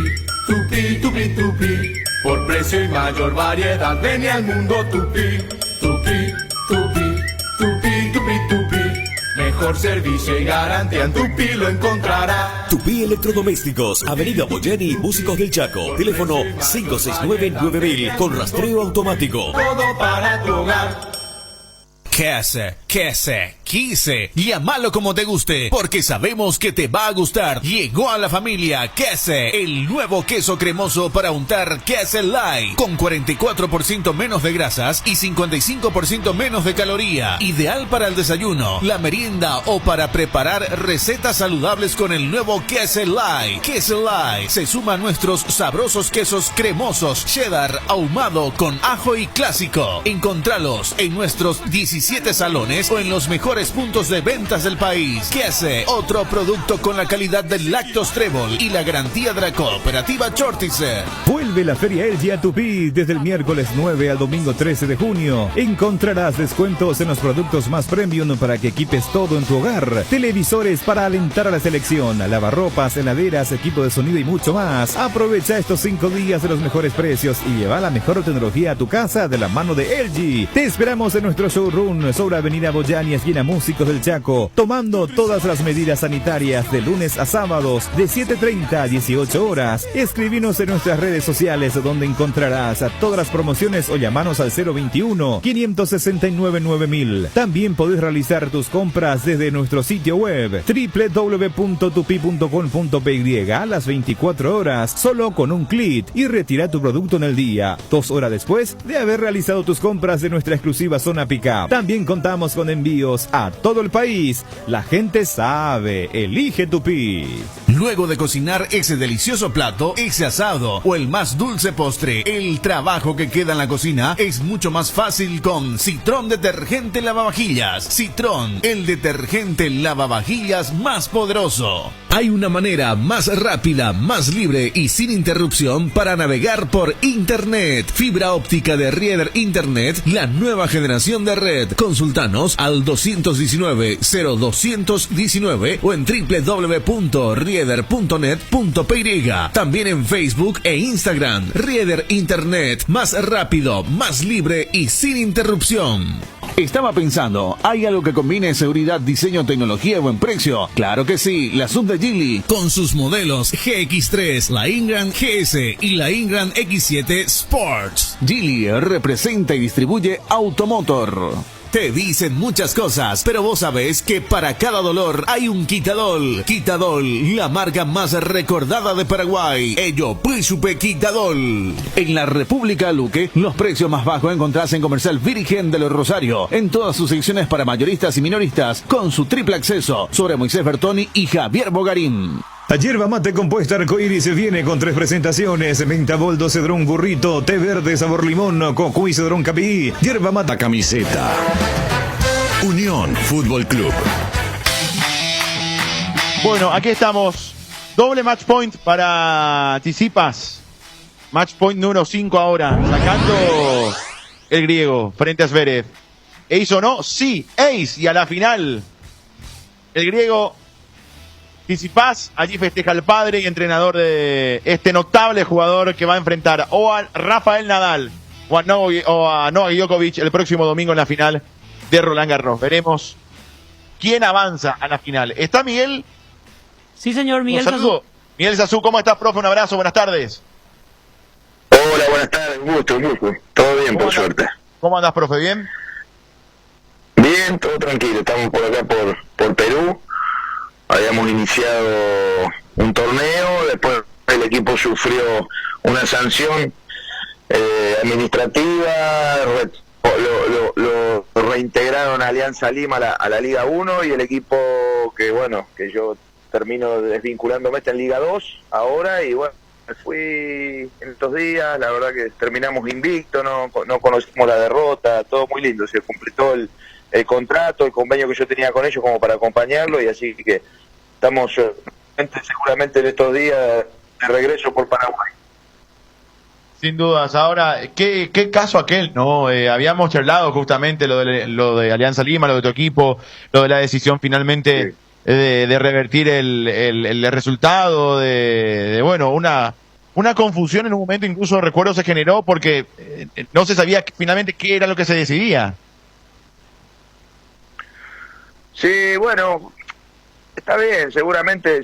Tupi, Tupi, Tupi. Por precio y mayor variedad, ven y al mundo Tupi. Tupi, Tupi, Tupi, Tupi, Tupi. Mejor servicio y garantía en Tupi lo encontrará. Tupi Electrodomésticos, Avenida Boyani, Músicos del Chaco. Teléfono 569-9000 con rastreo automático. Todo para tu hogar. Quise, llámalo como te guste, porque sabemos que te va a gustar. Llegó a la familia Quese, el nuevo queso cremoso para untar Quese Light, con 44% menos de grasas y 55% menos de caloría. Ideal para el desayuno, la merienda o para preparar recetas saludables con el nuevo Quese Light. Quese Light se suma a nuestros sabrosos quesos cremosos, cheddar, ahumado con ajo y clásico. Encontralos en nuestros 17 salones o en los mejores puntos de ventas del país. Quese, otro producto con la calidad del Lactos Trébol y la garantía de la cooperativa Chortizer. Vuelve la Feria LG a Tupi desde el miércoles 9 al domingo 13 de junio. Encontrarás descuentos en los productos más premium para que equipes todo en tu hogar. Televisores para alentar a la selección, lavarropas, heladeras, equipo de sonido y mucho más. Aprovecha estos 5 días de los mejores precios y lleva la mejor tecnología a tu casa de la mano de LG. Te esperamos en nuestro showroom sobre Avenida Boyani, esquina Músicos del Chaco, tomando todas las medidas sanitarias de lunes a sábados de 7:30 a 18 horas. Escribinos en nuestras redes sociales donde encontrarás a todas las promociones o llamanos al 021-569-9000. También podés realizar tus compras desde nuestro sitio web www.tupi.com.py a las 24 horas, solo con un clic, y retira tu producto en el día, 2 horas después de haber realizado tus compras de nuestra exclusiva zona Pickup. También contamos con envíos a todo el país. La gente sabe, elige Tupi. Luego de cocinar ese delicioso plato, ese asado o el más dulce postre, el trabajo que queda en la cocina es mucho más fácil con Citrón Detergente Lavavajillas. Citrón, el detergente lavavajillas más poderoso. Hay una manera más rápida, más libre y sin interrupción para navegar por Internet. Fibra óptica de Rieder Internet, la nueva generación de red. Consultanos al 219-0219 o en www.rieder.net.py. También en Facebook e Instagram. Rieder Internet, más rápido, más libre y sin interrupción. Estaba pensando, ¿hay algo que combine seguridad, diseño, tecnología y buen precio? Claro que sí, la sub de Geely, con sus modelos GX3, la Ingram GS y la Ingram X7 Sports. Geely representa y distribuye Automotor. Te dicen muchas cosas, pero vos sabés que para cada dolor hay un Quitadol. Quitadol, la marca más recordada de Paraguay. Ello, Príncipe Quitadol. En la República Luque, los precios más bajos encontrás en Comercial Virgen de los Rosario, en todas sus secciones para mayoristas y minoristas, con su triple acceso sobre Moisés Bertoni y Javier Bogarín. La yerba mate compuesta Arcoiris viene con 3 presentaciones: menta, boldo, cedrón, burrito, té verde, sabor limón, cocuy, cedrón, capí, yerba mate. Camiseta. Unión Fútbol Club. Bueno, aquí estamos. Doble match point para Tsitsipas. Match point número 5 ahora. Sacando el griego frente a Zverev. ¿Ace o no? Sí, ace. Y a la final, el griego Tsitsipas allí festeja al padre y entrenador de este notable jugador que va a enfrentar o a Rafael Nadal o a Novak Djokovic el próximo domingo en la final de Roland Garros. Veremos quién avanza a la final. ¿Está Miguel? Sí, señor, Miguel Sazú. Miguel Sazú, ¿cómo estás, profe? Un abrazo, buenas tardes. Hola, buenas tardes, un gusto. Todo bien, por suerte. ¿Cómo andas, profe? ¿Bien? Bien, todo tranquilo. Estamos por acá, por Perú. Habíamos iniciado un torneo, después el equipo sufrió una sanción administrativa, lo reintegraron a Alianza Lima a la Liga 1 y el equipo que yo termino desvinculándome está en Liga 2 ahora y bueno, fui en estos días, la verdad que terminamos invicto, no conocimos la derrota, todo muy lindo, se completó el contrato, el convenio que yo tenía con ellos como para acompañarlo y así que estamos seguramente en estos días de regreso por Paraguay. Sin dudas. Ahora, ¿qué caso aquel? No, habíamos charlado justamente lo de Alianza Lima, lo de tu equipo, lo de la decisión finalmente de revertir el resultado, de bueno, una confusión en un momento, incluso recuerdo se generó porque no se sabía finalmente qué era lo que se decidía. Sí, bueno, está bien, seguramente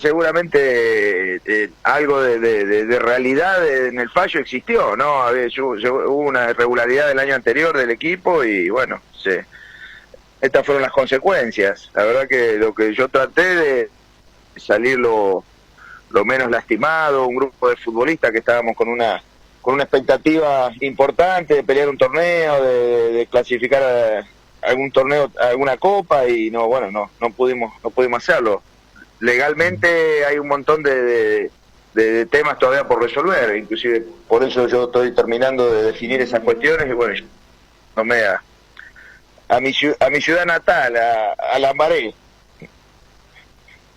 algo de realidad en el fallo existió, ¿no? Hubo una irregularidad del año anterior del equipo y bueno, estas fueron las consecuencias. La verdad que lo que yo traté de salir lo menos lastimado, un grupo de futbolistas que estábamos con una expectativa importante de pelear un torneo, de clasificar a algún torneo, alguna copa y no pudimos hacerlo. Legalmente hay un montón de temas todavía por resolver, inclusive por eso yo estoy terminando de definir esas cuestiones y bueno, no me a mi ciudad natal, a Lambaré.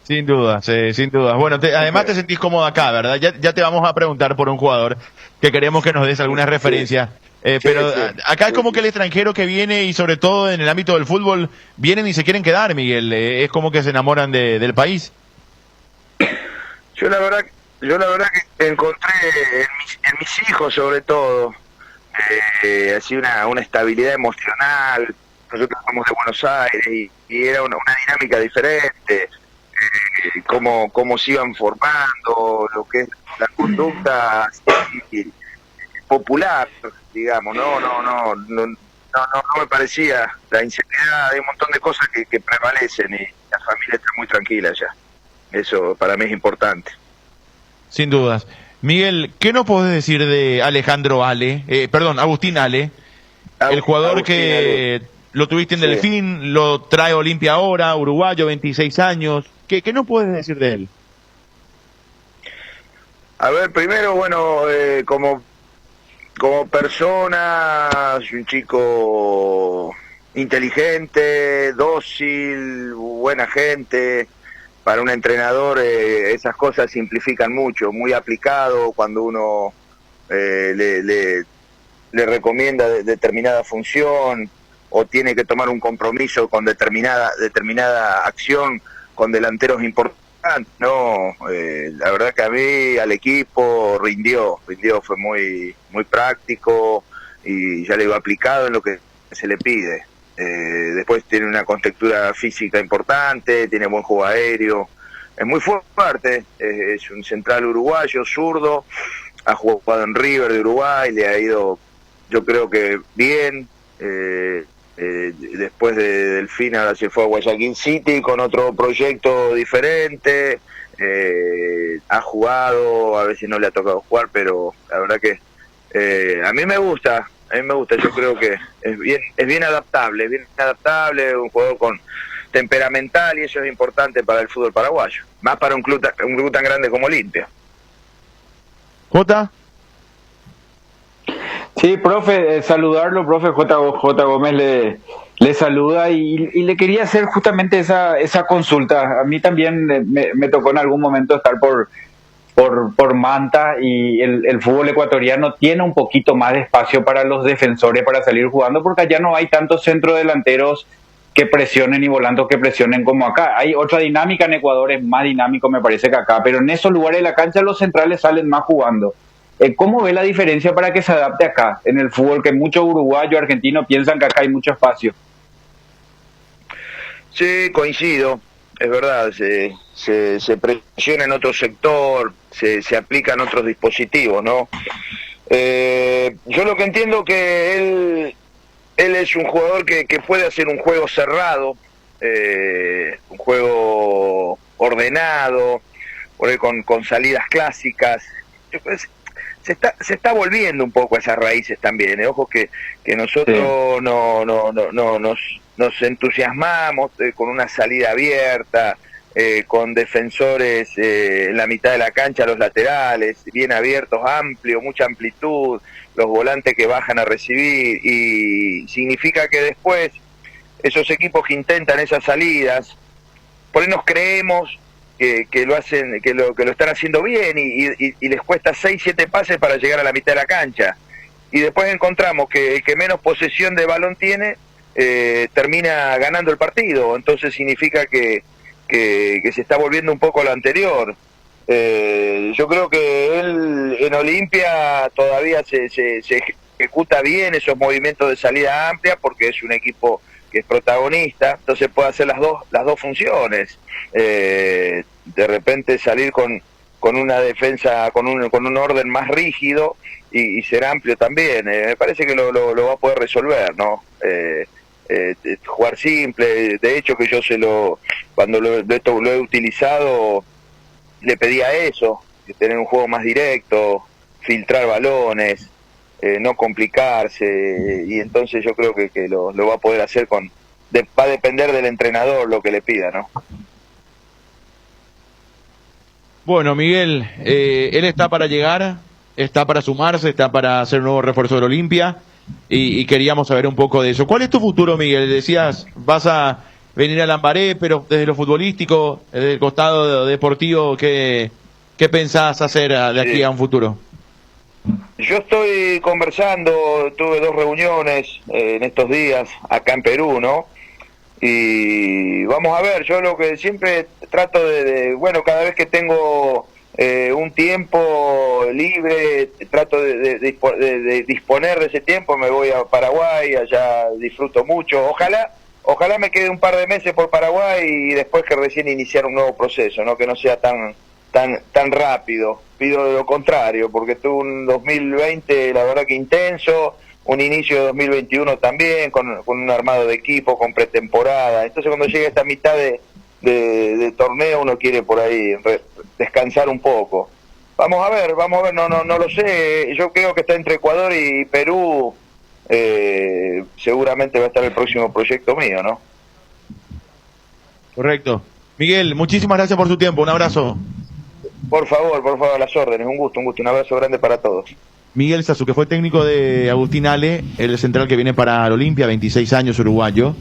Sin dudas, sin dudas. Bueno, además te sentís cómodo acá, ¿verdad? Ya te vamos a preguntar por un jugador que queremos que nos des algunas referencias. Pero acá es como que el extranjero que viene y sobre todo en el ámbito del fútbol vienen y se quieren quedar, Miguel. Es como que se enamoran del país. Yo la verdad que encontré en mis hijos sobre todo así una estabilidad emocional. Nosotros somos de Buenos Aires y era una dinámica diferente. Cómo se iban formando, lo que es la conducta popular, digamos, no me parecía la inseguridad, hay un montón de cosas que prevalecen y la familia está muy tranquila ya. Eso para mí es importante. Sin dudas. Miguel, ¿qué nos podés decir de Agustín Ale, el jugador Agustín que Ale. Lo tuviste en Delfín, lo trae Olimpia ahora, uruguayo, 26 años, ¿qué nos puedes decir de él? A ver, primero, bueno, como persona, es un chico inteligente, dócil, buena gente. Para un entrenador esas cosas simplifican mucho, muy aplicado cuando uno le recomienda determinada función o tiene que tomar un compromiso con determinada acción con delanteros importantes. No, la verdad que a mí, al equipo, rindió, fue muy práctico y ya le iba aplicado en lo que se le pide. Después tiene una contextura física importante, tiene buen juego aéreo, es muy fuerte, es un central uruguayo, zurdo, ha jugado en River de Uruguay, le ha ido, yo creo que bien, después de Delfín ahora se fue a Guayaquil City con otro proyecto diferente, ha jugado, a veces no le ha tocado jugar, pero la verdad que a mí me gusta, yo creo que es bien adaptable, un jugador con temperamental y eso es importante para el fútbol paraguayo, más para un club tan grande como Olimpia. ¿Jota? Sí, profe, saludarlo, profe. J. Gómez le saluda y le quería hacer justamente esa consulta. A mí también me tocó en algún momento estar por Manta y el fútbol ecuatoriano tiene un poquito más de espacio para los defensores para salir jugando porque allá no hay tantos centrodelanteros que presionen y volantes que presionen como acá. Hay otra dinámica en Ecuador, es más dinámico me parece que acá, pero en esos lugares de la cancha los centrales salen más jugando. ¿Cómo ve la diferencia para que se adapte acá en el fútbol que muchos uruguayos, argentinos piensan que acá hay mucho espacio? Sí, coincido, es verdad, se presiona en otro sector, se aplican otros dispositivos, ¿no? Yo lo que entiendo que él es un jugador que puede hacer un juego cerrado, un juego ordenado, por ahí con salidas clásicas. Se está volviendo un poco a esas raíces también, Ojo que nosotros nos entusiasmamos con una salida abierta, con defensores en la mitad de la cancha, los laterales, bien abiertos, amplio, mucha amplitud, los volantes que bajan a recibir, y significa que después esos equipos que intentan esas salidas, por ahí nos creemos que lo hacen, que lo están haciendo bien y les cuesta 6-7 pases para llegar a la mitad de la cancha. Y después encontramos que el que menos posesión de balón tiene termina ganando el partido. Entonces significa que se está volviendo un poco a lo anterior. Yo creo que él en Olimpia todavía se ejecuta bien esos movimientos de salida amplia porque es un equipo que es protagonista, entonces puede hacer las dos funciones. De repente salir con una defensa, con un orden más rígido y ser amplio también. Me parece que lo va a poder resolver, ¿no? Jugar simple. De hecho que yo cuando lo he utilizado le pedía eso, tener un juego más directo, filtrar balones, no complicarse, y entonces yo creo que lo va a poder hacer va a depender del entrenador lo que le pida, ¿no? Bueno, Miguel, él está para llegar, está para sumarse, está para hacer un nuevo refuerzo del Olimpia, y queríamos saber un poco de eso. ¿Cuál es tu futuro, Miguel? Decías, vas a venir a Lambaré, pero desde lo futbolístico, desde el costado deportivo, ¿qué pensás hacer de aquí a un futuro? Yo estoy conversando, tuve 2 reuniones en estos días acá en Perú, ¿no? Y vamos a ver, yo lo que siempre trato bueno, cada vez que tengo un tiempo libre, trato de disponer de ese tiempo, me voy a Paraguay, allá disfruto mucho. Ojalá me quede un par de meses por Paraguay y después que recién iniciar un nuevo proceso, ¿no? Que no sea tan rápido. Pido lo contrario, porque tuve un 2020 la verdad que intenso, un inicio de 2021 también, con un armado de equipo, con pretemporada. Entonces cuando llega esta mitad de torneo uno quiere por ahí descansar un poco. Vamos a ver, no lo sé. Yo creo que está entre Ecuador y Perú. Seguramente va a estar el próximo proyecto mío, ¿no? Correcto. Miguel, muchísimas gracias por su tiempo, un abrazo. Por favor, a las órdenes, un gusto, un abrazo grande para todos. Miguel Sasu, que fue técnico de Agustín Ale, el central que viene para el Olimpia, 26 años, uruguayo,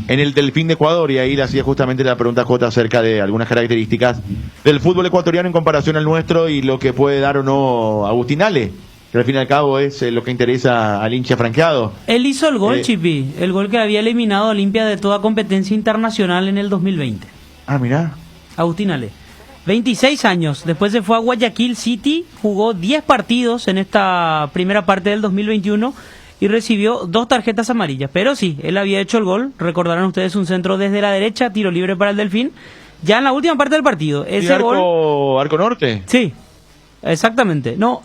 en el Delfín de Ecuador, y ahí le hacía justamente la pregunta a Jota acerca de algunas características del fútbol ecuatoriano en comparación al nuestro y lo que puede dar o no Agustín Ale, que al fin y al cabo es lo que interesa al hincha franqueado. Él hizo el gol, Chipi, el gol que había eliminado a Olimpia de toda competencia internacional en el 2020. Ah, mirá. Agustín Ale. 26 años, después se fue a Guayaquil City, jugó 10 partidos en esta primera parte del 2021 y recibió 2 tarjetas amarillas. Pero sí, él había hecho el gol, recordarán ustedes un centro desde la derecha, tiro libre para el Delfín, ya en la última parte del partido. Ese arco norte? Sí, exactamente. No,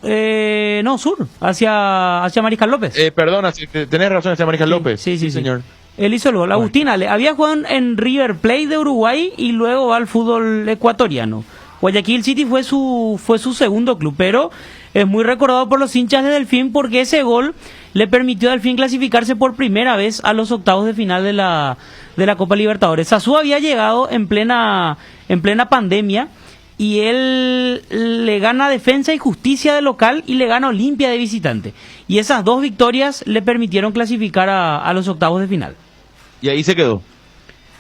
sur, hacia Mariscal López. Perdona, tenés razón, hacia Mariscal López. Sí, señor. Él hizo el gol. Agustín Ale había jugado en River Plate de Uruguay y luego va al fútbol ecuatoriano. Guayaquil City fue su segundo club, pero es muy recordado por los hinchas de Delfín porque ese gol le permitió a Delfín clasificarse por primera vez a los octavos de final de la Copa Libertadores. Sasu había llegado en plena pandemia y él le gana Defensa y Justicia de local y le gana Olimpia de visitante. Y esas 2 victorias le permitieron clasificar a los octavos de final. ¿Y ahí se quedó?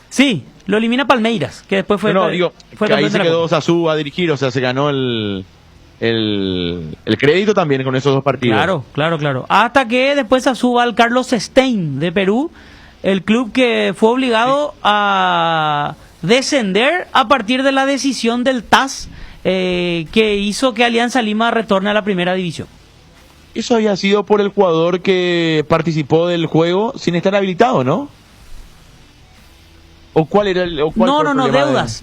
Sí, lo elimina Palmeiras, que después fue... que ahí se quedó Sasu a dirigir, o sea, se ganó el crédito también con esos 2 partidos. Claro. Hasta que después Sasu va al Carlos Stein de Perú, el club que fue obligado a descender a partir de la decisión del TAS que hizo que Alianza Lima retorne a la primera división. Eso había sido por el jugador que participó del juego sin estar habilitado, ¿no? ¿O cuál era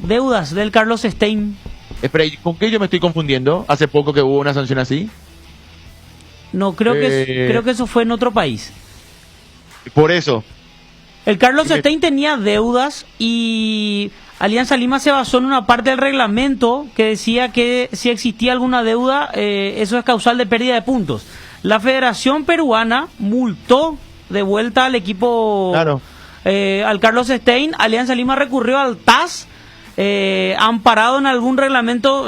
deudas del Carlos Stein. Espera, ¿con qué yo me estoy confundiendo? Hace poco que hubo una sanción así. No, creo que eso fue en otro país. Por eso. El Carlos Stein tenía deudas y Alianza Lima se basó en una parte del reglamento que decía que si existía alguna deuda, eso es causal de pérdida de puntos. La Federación Peruana multó de vuelta al equipo, al Carlos Stein. Alianza Lima recurrió al TAS, amparado en algún reglamento,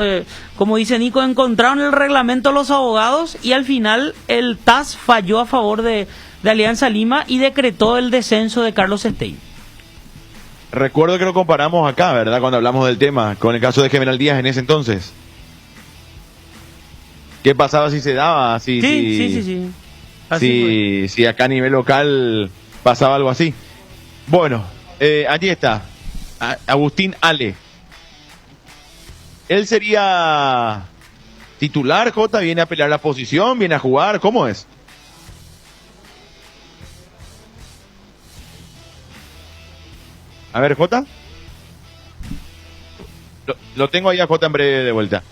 como dice Nico, encontraron el reglamento los abogados y al final el TAS falló a favor de Alianza Lima y decretó el descenso de Carlos Stein. recuerdo que lo comparamos acá, ¿verdad? Cuando hablamos del tema, con el caso de General Díaz en ese entonces. ¿Qué pasaba si se daba? Sí. Si acá a nivel local pasaba algo así. Bueno, allí está. Agustín Ale. Él sería titular, Jota, viene a pelear la posición, viene a jugar, ¿cómo es? A ver, Jota. Lo tengo ahí a Jota en breve de vuelta.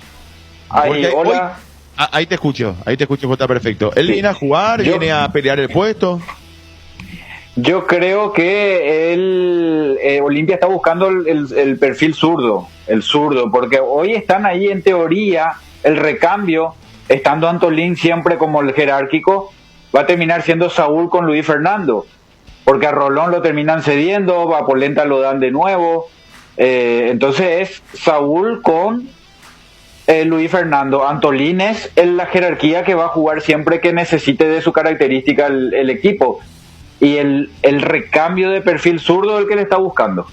Hola. Ahí te escucho, Jota, perfecto. Él viene a jugar, viene a pelear el puesto. Yo creo que Olimpia está buscando el perfil zurdo, porque hoy están ahí en teoría el recambio, estando Antolín siempre como el jerárquico, va a terminar siendo Saúl con Luis Fernando, porque a Rolón lo terminan cediendo, a Polenta lo dan de nuevo, entonces es Saúl con Luis Fernando. Antolín es la jerarquía que va a jugar siempre que necesite de su característica el equipo. Y el recambio de perfil zurdo es el que le está buscando.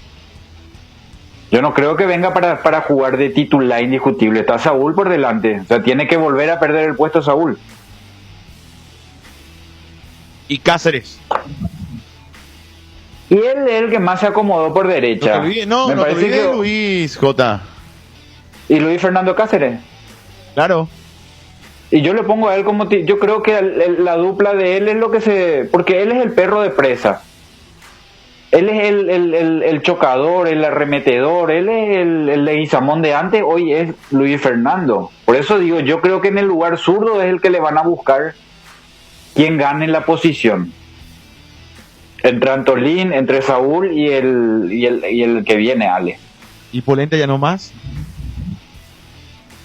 Yo no creo que venga para jugar de titular indiscutible. Está Saúl por delante. O sea, tiene que volver a perder el puesto Saúl. Y Cáceres. Y él es el que más se acomodó por derecha. No te olvides Luis, Jota. ¿Y Luis Fernando Cáceres? Claro. Y yo le pongo a él como... Yo creo que la dupla de él es lo que se... Porque él es el perro de presa. Él es el chocador, el arremetedor, él es el Leguizamón de antes, hoy es Luis Fernando. Por eso digo, yo creo que en el lugar zurdo es el que le van a buscar quien gane la posición. Entre Antolín, entre Saúl y el que viene, Ale. ¿Y Polenta ya no más?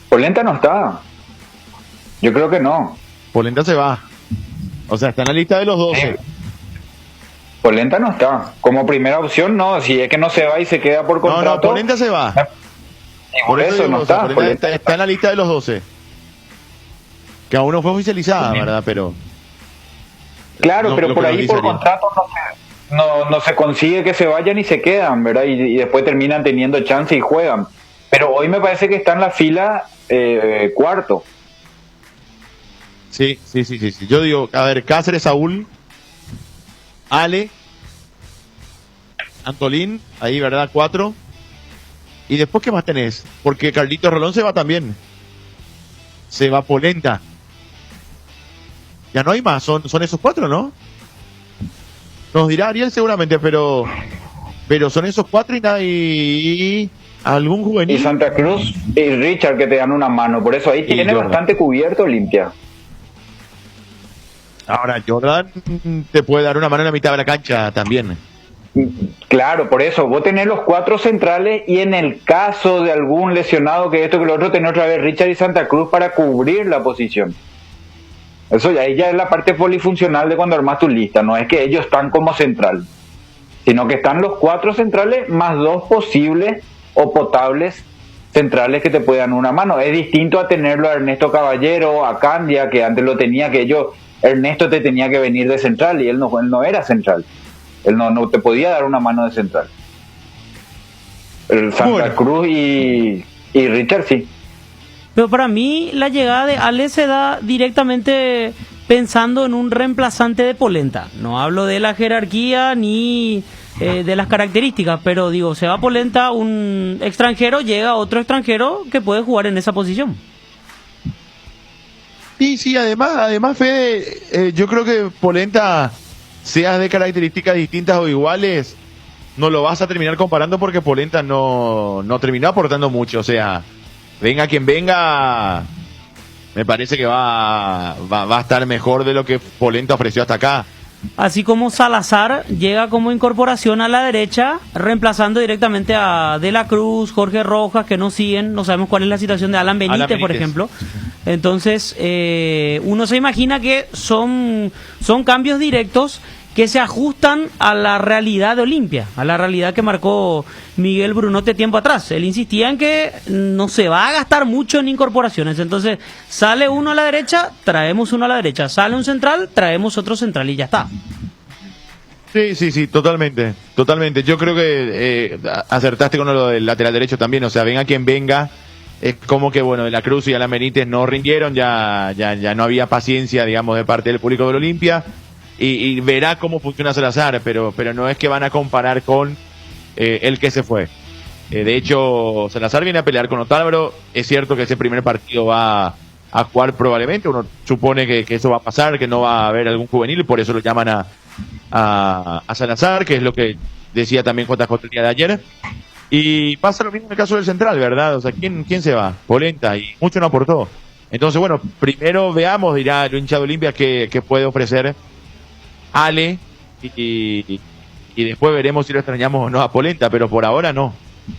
Polenta no está. Yo creo que no. Polenta se va. O sea, está en la lista de los 12. Polenta no está. Como primera opción, no. Si es que no se va y se queda por contrato. No, Polenta se va. Por eso no está. Polenta está en la lista de los 12. Que aún no fue oficializada, ¿verdad? Pero... Claro, no, pero por ahí por contrato no se consigue que se vayan y se quedan, ¿verdad? Y después terminan teniendo chance y juegan. Pero hoy me parece que está en la fila cuarto. Sí. Yo digo, a ver, Cáceres, Saúl, Ale, Antolín, ahí, ¿verdad? 4. ¿Y después qué más tenés? Porque Carlitos Rolón se va también. Se va Polenta. Ya no hay más, son esos 4, ¿no? Nos dirá Ariel seguramente, pero son esos 4 y nada, y algún juvenil. Y Santa Cruz y Richard que te dan una mano, por eso ahí tiene bastante cubierto Olimpia. Ahora, Jordan te puede dar una mano en la mitad de la cancha también. Claro, por eso, vos tenés los 4 centrales y en el caso de algún lesionado que esto que lo otro, tenés otra vez Richard y Santa Cruz para cubrir la posición. Eso ahí ya es la parte polifuncional de cuando armas tu lista, no es que ellos están como central, sino que están los 4 centrales más 2 posibles o potables centrales que te puedan dar una mano. Es distinto a tenerlo a Ernesto Caballero, a Candia, que antes lo tenía, que Ernesto te tenía que venir de central y él no era central. Él no te podía dar una mano de central. El Santa Cruz y Richard sí. Pero para mí la llegada de Ale se da directamente pensando en un reemplazante de Polenta. No hablo de la jerarquía ni de las características, pero digo, se va Polenta, un extranjero, llega otro extranjero que puede jugar en esa posición. Sí, además Fede, yo creo que Polenta, seas de características distintas o iguales, no lo vas a terminar comparando porque Polenta no terminó aportando mucho. O sea, venga quien venga, me parece que va a estar mejor de lo que Polenta ofreció hasta acá. Así como Salazar llega como incorporación a la derecha, reemplazando directamente a De la Cruz, Jorge Rojas, que no siguen, no sabemos cuál es la situación de Alan Benítez, por ejemplo. Entonces, uno se imagina que son cambios directos que se ajustan a la realidad de Olimpia, a la realidad que marcó Miguel Brunote tiempo atrás. Él insistía en que no se va a gastar mucho en incorporaciones, entonces sale uno a la derecha, traemos uno a la derecha, sale un central, traemos otro central y ya está. Sí, totalmente. Yo creo que acertaste con lo del lateral derecho también, o sea, venga quien venga, es como que, bueno, de la Cruz y Alan Benítez no rindieron, ya no había paciencia, digamos, de parte del público del Olimpia, y verá cómo funciona Salazar, pero no es que van a comparar con el que se fue. De hecho, Salazar viene a pelear con Otálvaro, es cierto que ese primer partido va a jugar probablemente, uno supone que eso va a pasar, que no va a haber algún juvenil, por eso lo llaman a Salazar, que es lo que decía también JJ el día de ayer. Y pasa lo mismo en el caso del central, ¿verdad? O sea, ¿quién se va? Polenta, y mucho no aportó. Entonces, bueno, primero veamos, dirá el hincha de Olimpia, qué puede ofrecer Ale, y después veremos si lo extrañamos o no a Polenta, pero por ahora no.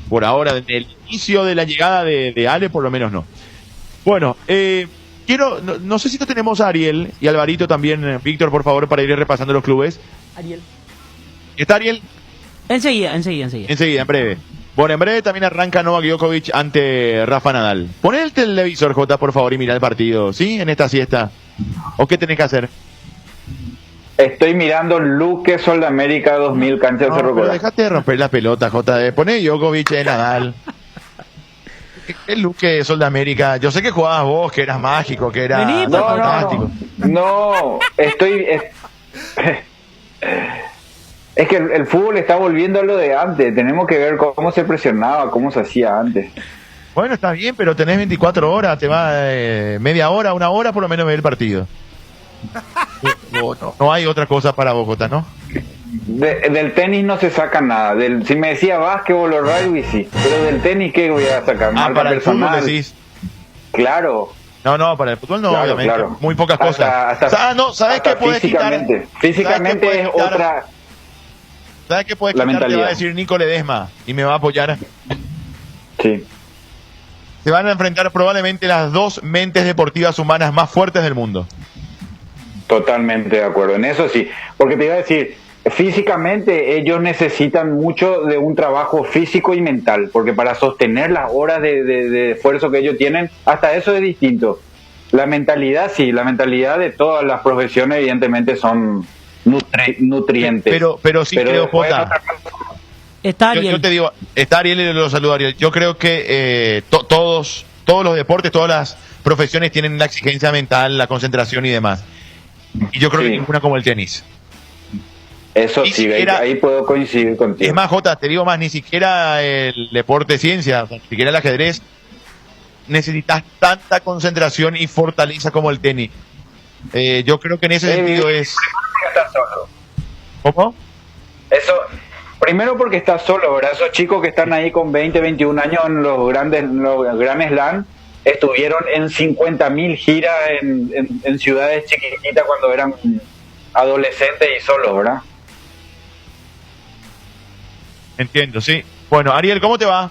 Por ahora, desde el inicio de la llegada de Ale, por lo menos no. Bueno, no sé si no tenemos a Ariel y Alvarito también, Víctor, por favor, para ir repasando los clubes. Ariel. ¿Está Ariel? Enseguida. Enseguida, en breve. Bueno, en breve también arranca Novak Djokovic ante Rafa Nadal. Pon el televisor, Jota, por favor, y mira el partido, ¿sí? En esta siesta. ¿O qué tenés que hacer? Estoy mirando Luque Sol de América 2000, cancha de Cerro Pero dejate de romper la pelota, Jota. Poné Djokovic de Nadal. El Luque Sol de América. Yo sé que jugabas vos, que eras mágico, que eras fantástico. No, estoy... Es que el fútbol está volviendo a lo de antes. Tenemos que ver cómo se presionaba, cómo se hacía antes. Bueno, está bien, pero tenés 24 horas, te va media hora, una hora por lo menos ver el partido. No hay otra cosa para Bogotá, ¿no? Del tenis no se saca nada. Si me decía básquetbol o rugby, sí. Pero del tenis, ¿qué voy a sacar? Para el fútbol decís. Claro. No, para el fútbol no, claro, obviamente. Claro. Muy pocas cosas. ¿Sabes qué puedes quitar? Físicamente es otra... ¿Sabes qué puede quitar? Te va a decir Nico Ledesma y me va a apoyar. Sí. Se van a enfrentar probablemente las dos mentes deportivas humanas más fuertes del mundo. Totalmente de acuerdo, en eso sí. Porque te iba a decir, físicamente ellos necesitan mucho de un trabajo físico y mental, porque para sostener las horas de esfuerzo que ellos tienen, hasta eso es distinto. La mentalidad sí, la mentalidad de todas las profesiones evidentemente son... nutrientes. Pero sí creo, Jota. Está Ariel. Yo te digo, está Ariel y lo saludo, Ariel. Yo creo que todos los deportes, todas las profesiones tienen la exigencia mental, la concentración y demás. Y yo creo que ninguna como el tenis. Eso sí, ahí puedo coincidir contigo. Es más, Jota, te digo más, ni siquiera el deporte de ciencia, ni siquiera el ajedrez, necesitas tanta concentración y fortaleza como el tenis. Yo creo que en ese sentido es... ¿Cómo? Eso, primero porque estás solo, ¿verdad? Esos chicos que están ahí con 20, 21 años en los Grand Slam estuvieron en 50.000 giras en ciudades chiquititas cuando eran adolescentes y solos, ¿verdad? Entiendo, sí. Bueno, Ariel, ¿cómo te va?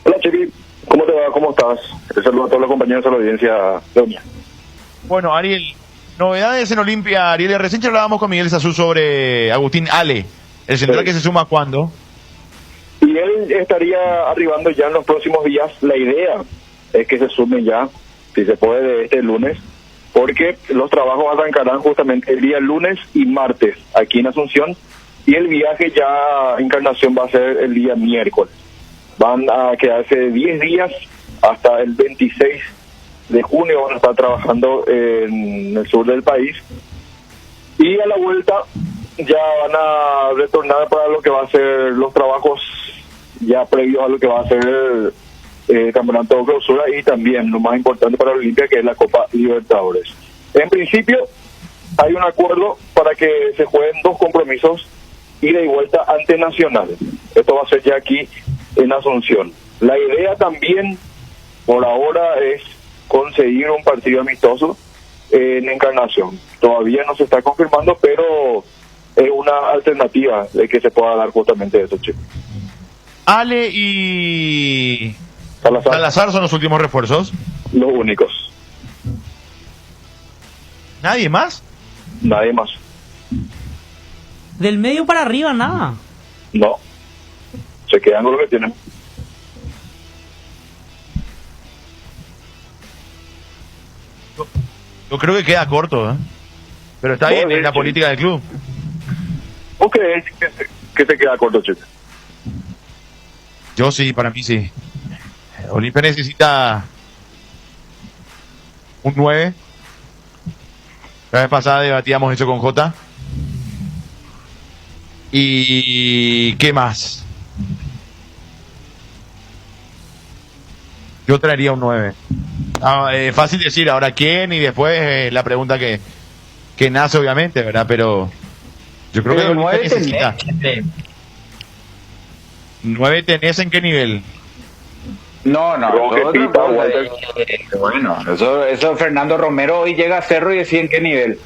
Hola, Chiqui. ¿Cómo te va? ¿Cómo estás? Te saludo a todos los compañeros de la audiencia de Unión. Bueno, Ariel, novedades en Olimpia. Ariel, recién hablábamos con Miguel Sazú sobre Agustín Ale, el central que se suma ¿cuándo? Y él estaría arribando ya en los próximos días. La idea es que se sume ya, si se puede, de este lunes, porque los trabajos arrancarán justamente el día lunes y martes aquí en Asunción, y el viaje ya a Encarnación va a ser el día miércoles. Van a quedarse 10 días hasta el 26 de junio, van a estar trabajando en el sur del país, y a la vuelta ya van a retornar para lo que va a ser los trabajos ya previos a lo que va a ser el campeonato de clausura, y también lo más importante para Olimpia, que es la Copa Libertadores. En principio hay un acuerdo para que se jueguen 2 compromisos ida y vuelta ante Nacional. Esto va a ser ya aquí en Asunción. La idea también por ahora es conseguir un partido amistoso en Encarnación. Todavía no se está confirmando, pero es una alternativa de que se pueda dar justamente eso, chicos. Ale y Salazar son los últimos refuerzos. Los únicos. ¿Nadie más? Nadie más. Del medio para arriba, nada. No. Se quedan con lo que tienen. Yo creo que queda corto, ¿eh? Pero está bien, es la política del club. ¿O crees que se queda corto, Chepe? Yo sí, para mí sí. Olimpia necesita un 9. La vez pasada debatíamos eso con Jota. ¿Y qué más? Yo traería un 9. Fácil decir ahora quién y después la pregunta que nace obviamente, ¿verdad? Pero yo creo que el 9 necesita. 9 tenés en qué nivel. No, bueno, eso Fernando Romero hoy llega a Cerro y decide en qué nivel.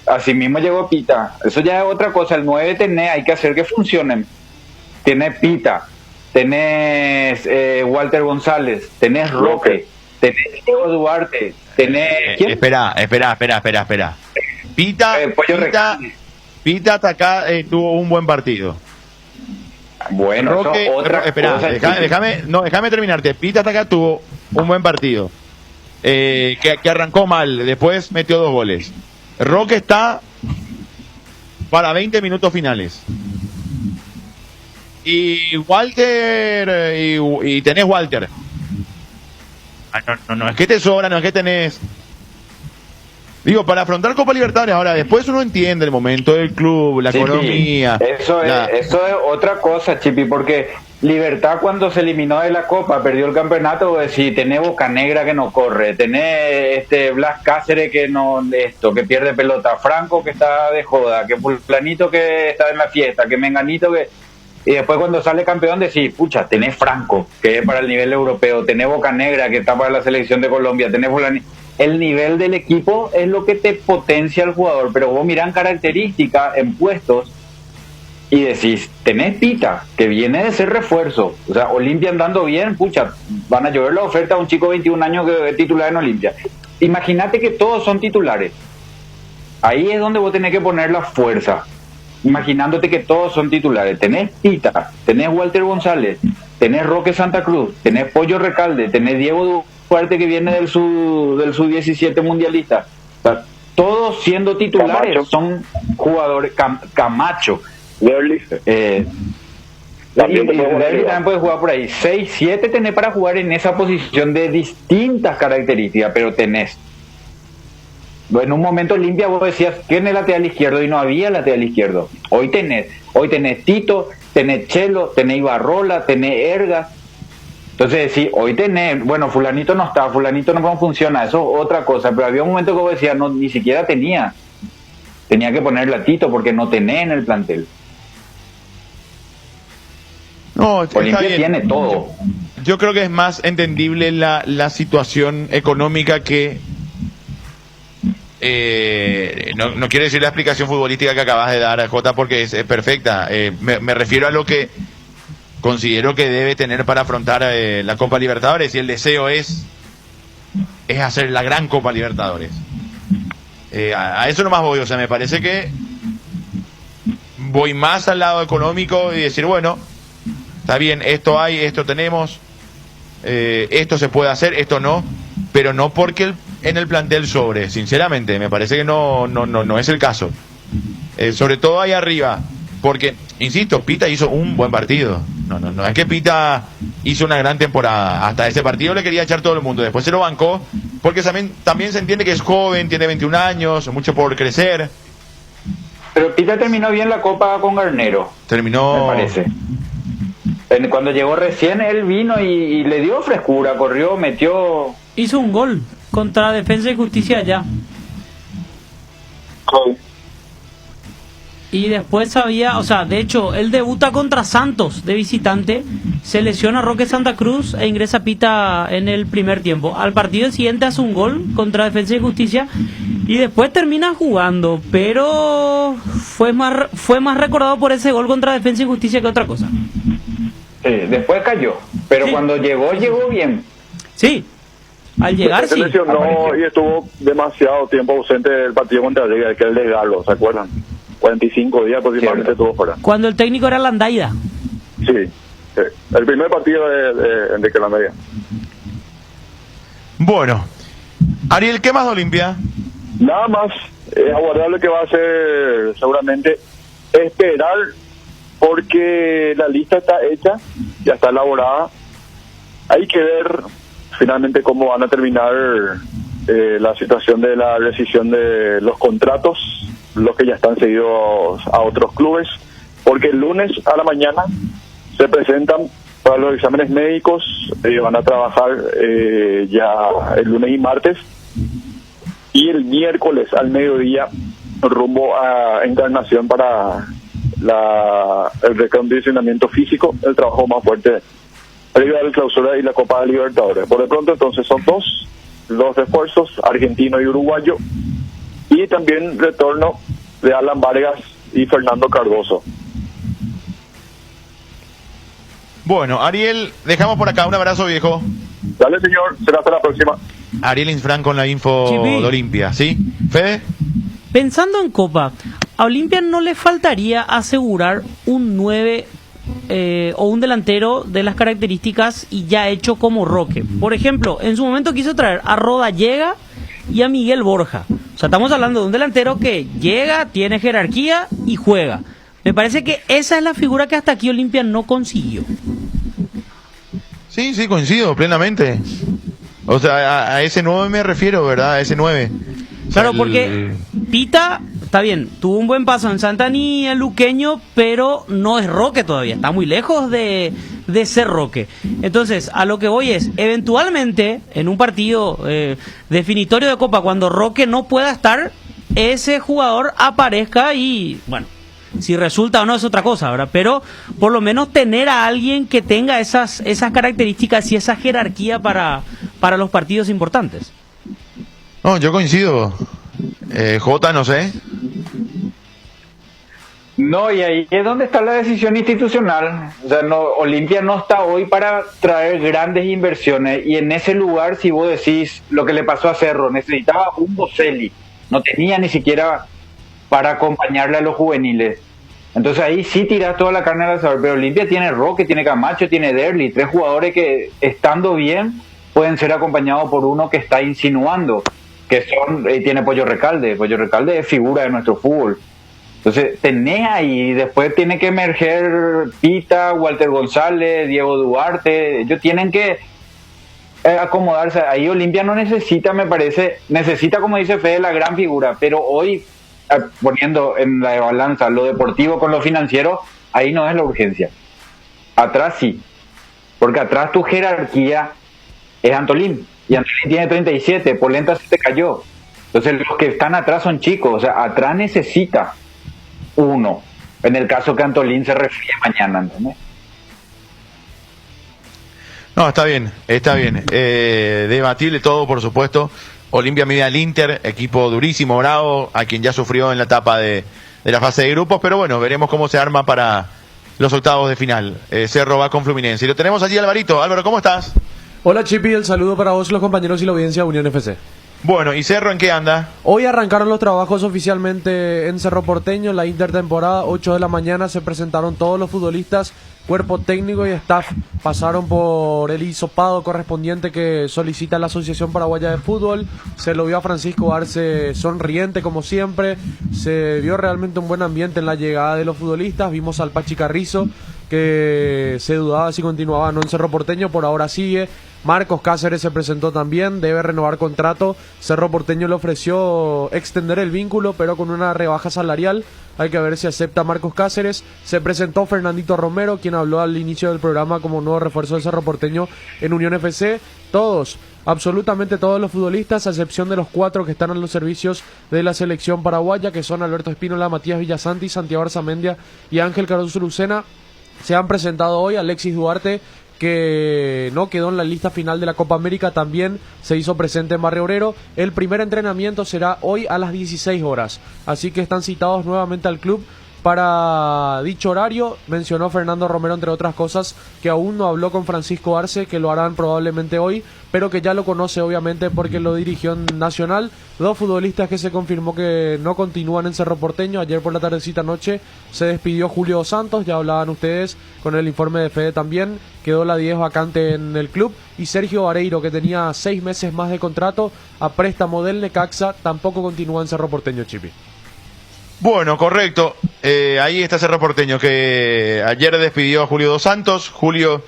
Así mismo llegó Pita. Eso ya es otra cosa. El 9 tenés, hay que hacer que funcionen. Tenés Pita, tenés Walter González, tenés Roque, tenés Diego Duarte, tenés... ¿quién? Espera. Pita hasta acá tuvo un buen partido. Bueno, Roque, otra espera, cosa, déjame terminarte. Pita hasta acá tuvo un buen partido. Que arrancó mal, después metió 2 goles. Roque está para 20 minutos finales. Y Walter, y tenés Walter. No es que te sobra, no es que tenés. Digo, para afrontar Copa Libertadores, ahora después uno entiende el momento del club, la economía. Eso es otra cosa, Chipi, porque Libertad cuando se eliminó de la Copa, perdió el campeonato, vos decís, tenés Bocanegra que no corre, tenés Blas Cáceres que que pierde pelota, Franco que está de joda, que Fulanito que está en la fiesta, que Menganito que... Y después cuando sale campeón decís, pucha, tenés Franco, que es para el nivel europeo, tenés Bocanegra que está para la selección de Colombia, tenés Fulanito. El nivel del equipo es lo que te potencia al jugador, pero vos mirás características en puestos y decís, tenés Pita, que viene de ser refuerzo, o sea, Olimpia andando bien, pucha, van a llover la oferta a un chico de 21 años que es titular en Olimpia. Imagínate que todos son titulares, ahí es donde vos tenés que poner la fuerza, imaginándote que todos son titulares. Tenés Pita, tenés Walter González, tenés Roque Santa Cruz, tenés Pollo Recalde, tenés Diego Duarte que viene del sub-17 mundialista. O sea, todos siendo titulares Camacho. Son jugadores. Camacho. También puede jugar por ahí. 6, 7 tenés para jugar en esa posición de distintas características, pero tenés. En un momento Olimpia vos decías, ¿quién es lateral izquierdo? Y no había lateral izquierdo. Hoy tenés Tito, tenés Chelo, tenés Ibarrola, tenés Ergas. Entonces decís, hoy tenés, bueno, fulanito no está, fulanito no funciona, eso es otra cosa, pero había un momento que vos decías, no, ni siquiera tenía que ponerle a Tito porque no tenés en el plantel. No, Olimpia tiene todo. Yo creo que es más entendible la situación económica que no quiero decir la explicación futbolística que acabas de dar, Jota, porque es perfecta. Me refiero a lo que considero que debe tener para afrontar la Copa Libertadores, y el deseo es hacer la gran Copa Libertadores. A eso nomás voy, o sea, me parece que voy más al lado económico y decir, bueno, está bien, esto hay, esto tenemos, esto se puede hacer, esto no, pero no porque en el plantel sobre, sinceramente, me parece que no es el caso. Sobre todo ahí arriba, porque, insisto, Pita hizo un buen partido. No es que Pita hizo una gran temporada. Hasta ese partido le quería echar todo el mundo. Después se lo bancó, porque también se entiende que es joven, tiene 21 años, mucho por crecer. Pero Pita terminó bien la Copa con Garnero. Terminó... Me parece. Cuando llegó recién, él vino y le dio frescura, corrió, metió... Hizo un gol contra Defensa y Justicia allá. Y después de hecho, él debuta contra Santos de visitante, se lesiona Roque Santa Cruz e ingresa Pita en el primer tiempo. Al partido siguiente hace un gol contra Defensa y Justicia y después termina jugando, pero fue más recordado por ese gol contra Defensa y Justicia que otra cosa. Después cayó, pero cuando llegó bien. Sí, al llegar se lesionó y estuvo demasiado tiempo ausente del partido contra Liga, que el de Galo, ¿se acuerdan? 45 días aproximadamente estuvo fuera. Cuando el técnico era Landaida. Sí. El primer partido de Enrique Landaida. Bueno, Ariel, ¿qué más de Olimpia? Nada más, es aguardable que va a ser seguramente esperar, porque la lista está hecha, ya está elaborada. Hay que ver finalmente cómo van a terminar la situación de la rescisión de los contratos, los que ya están cedidos a otros clubes, porque el lunes a la mañana se presentan para los exámenes médicos, van a trabajar ya el lunes y martes, y el miércoles al mediodía rumbo a Encarnación para el recondicionamiento físico, el trabajo más fuerte previo a la clausura y la Copa de Libertadores. Por de pronto entonces son dos refuerzos, argentino y uruguayo, y también retorno de Alan Vargas y Fernando Cardoso. Bueno, Ariel, dejamos por acá. Un abrazo, viejo. Dale, señor. Será hasta la próxima. Ariel Insfran con la info Chipi. de Olimpia, ¿sí? Fede. Pensando en Copa, a Olimpia no le faltaría asegurar un 9 o un delantero de las características y ya hecho como Roque. Por ejemplo, en su momento quiso traer a Rodallega y a Miguel Borja. O sea, estamos hablando de un delantero que llega, tiene jerarquía y juega. Me parece que esa es la figura que hasta aquí Olimpia no consiguió. Sí, coincido plenamente. O sea, a ese 9 me refiero, ¿verdad? A ese 9. Claro, porque Pita, está bien, tuvo un buen paso en Santanía, Luqueño, pero no es Roque todavía, está muy lejos de ser Roque. Entonces, a lo que voy es, eventualmente, en un partido definitorio de Copa, cuando Roque no pueda estar, ese jugador aparezca y, bueno, si resulta o no es otra cosa, ¿verdad? Pero por lo menos tener a alguien que tenga esas características y esa jerarquía para los partidos importantes. No, yo coincido. Jota, no sé. No, y ahí es donde está la decisión institucional. O sea, Olimpia no está hoy para traer grandes inversiones, y en ese lugar, si vos decís lo que le pasó a Cerro, necesitaba un Boselli, no tenía ni siquiera para acompañarle a los juveniles. Entonces ahí sí tirás toda la carne al asador, pero Olimpia tiene Roque, tiene Camacho, tiene Derli, 3 jugadores que, estando bien, pueden ser acompañados por uno que está insinuando, que tiene Pollo Recalde. Pollo Recalde es figura de nuestro fútbol. Entonces tenés ahí, después tiene que emerger Pita, Walter González, Diego Duarte. Ellos tienen que acomodarse. Ahí Olimpia no necesita, me parece, necesita, como dice Fede, la gran figura, pero hoy, poniendo en la balanza lo deportivo con lo financiero, ahí no es la urgencia. Atrás sí, porque atrás tu jerarquía es Antolín, y Antolín tiene 37, Polenta se te cayó. Entonces los que están atrás son chicos, o sea, atrás necesita uno, en el caso que Antolín se refiere mañana, ¿entendés? No, está bien. Debatible todo, por supuesto. Olimpia mide al Inter, equipo durísimo, bravo, a quien ya sufrió en la etapa de la fase de grupos, pero bueno, veremos cómo se arma para los octavos de final. Cerro va con Fluminense. Y lo tenemos allí, Alvarito. Álvaro, ¿cómo estás? Hola, Chipi, el saludo para vos, los compañeros y la audiencia de Unión FC. Bueno, ¿y Cerro en qué anda? Hoy arrancaron los trabajos oficialmente en Cerro Porteño, la intertemporada, 8 de la mañana se presentaron todos los futbolistas, cuerpo técnico y staff, pasaron por el hisopado correspondiente que solicita la Asociación Paraguaya de Fútbol. Se lo vio a Francisco Arce sonriente como siempre, se vio realmente un buen ambiente en la llegada de los futbolistas. Vimos al Pachi Carrizo, que se dudaba si continuaba o no en Cerro Porteño, por ahora sigue. Marcos Cáceres se presentó también, debe renovar contrato. Cerro Porteño le ofreció extender el vínculo, pero con una rebaja salarial. Hay que ver si acepta Marcos Cáceres. Se presentó Fernandito Romero, quien habló al inicio del programa como nuevo refuerzo del Cerro Porteño en Unión FC. Todos, absolutamente todos los futbolistas, a excepción de los 4 que están en los servicios de la selección paraguaya, que son Alberto Espínola, Matías Villasanti, Santiago Arzamendia y Ángel Cardoso Lucena, se han presentado hoy. Alexis Duarte, que no quedó en la lista final de la Copa América, también se hizo presente en Barrio Obrero. El primer entrenamiento será hoy a las 16 horas, así que están citados nuevamente al club para dicho horario. Mencionó Fernando Romero, entre otras cosas, que aún no habló con Francisco Arce, que lo harán probablemente hoy, pero que ya lo conoce obviamente porque lo dirigió en Nacional. 2 futbolistas que se confirmó que no continúan en Cerro Porteño. Ayer por la tardecita noche se despidió Julio Dos Santos, ya hablaban ustedes con el informe de Fede también, quedó la 10 vacante en el club, y Sergio Vareiro, que tenía 6 meses más de contrato a préstamo del Necaxa, tampoco continúa en Cerro Porteño, Chipi. Bueno, correcto. Ahí está Cerro Porteño, que ayer despidió a Julio Dos Santos. Julio,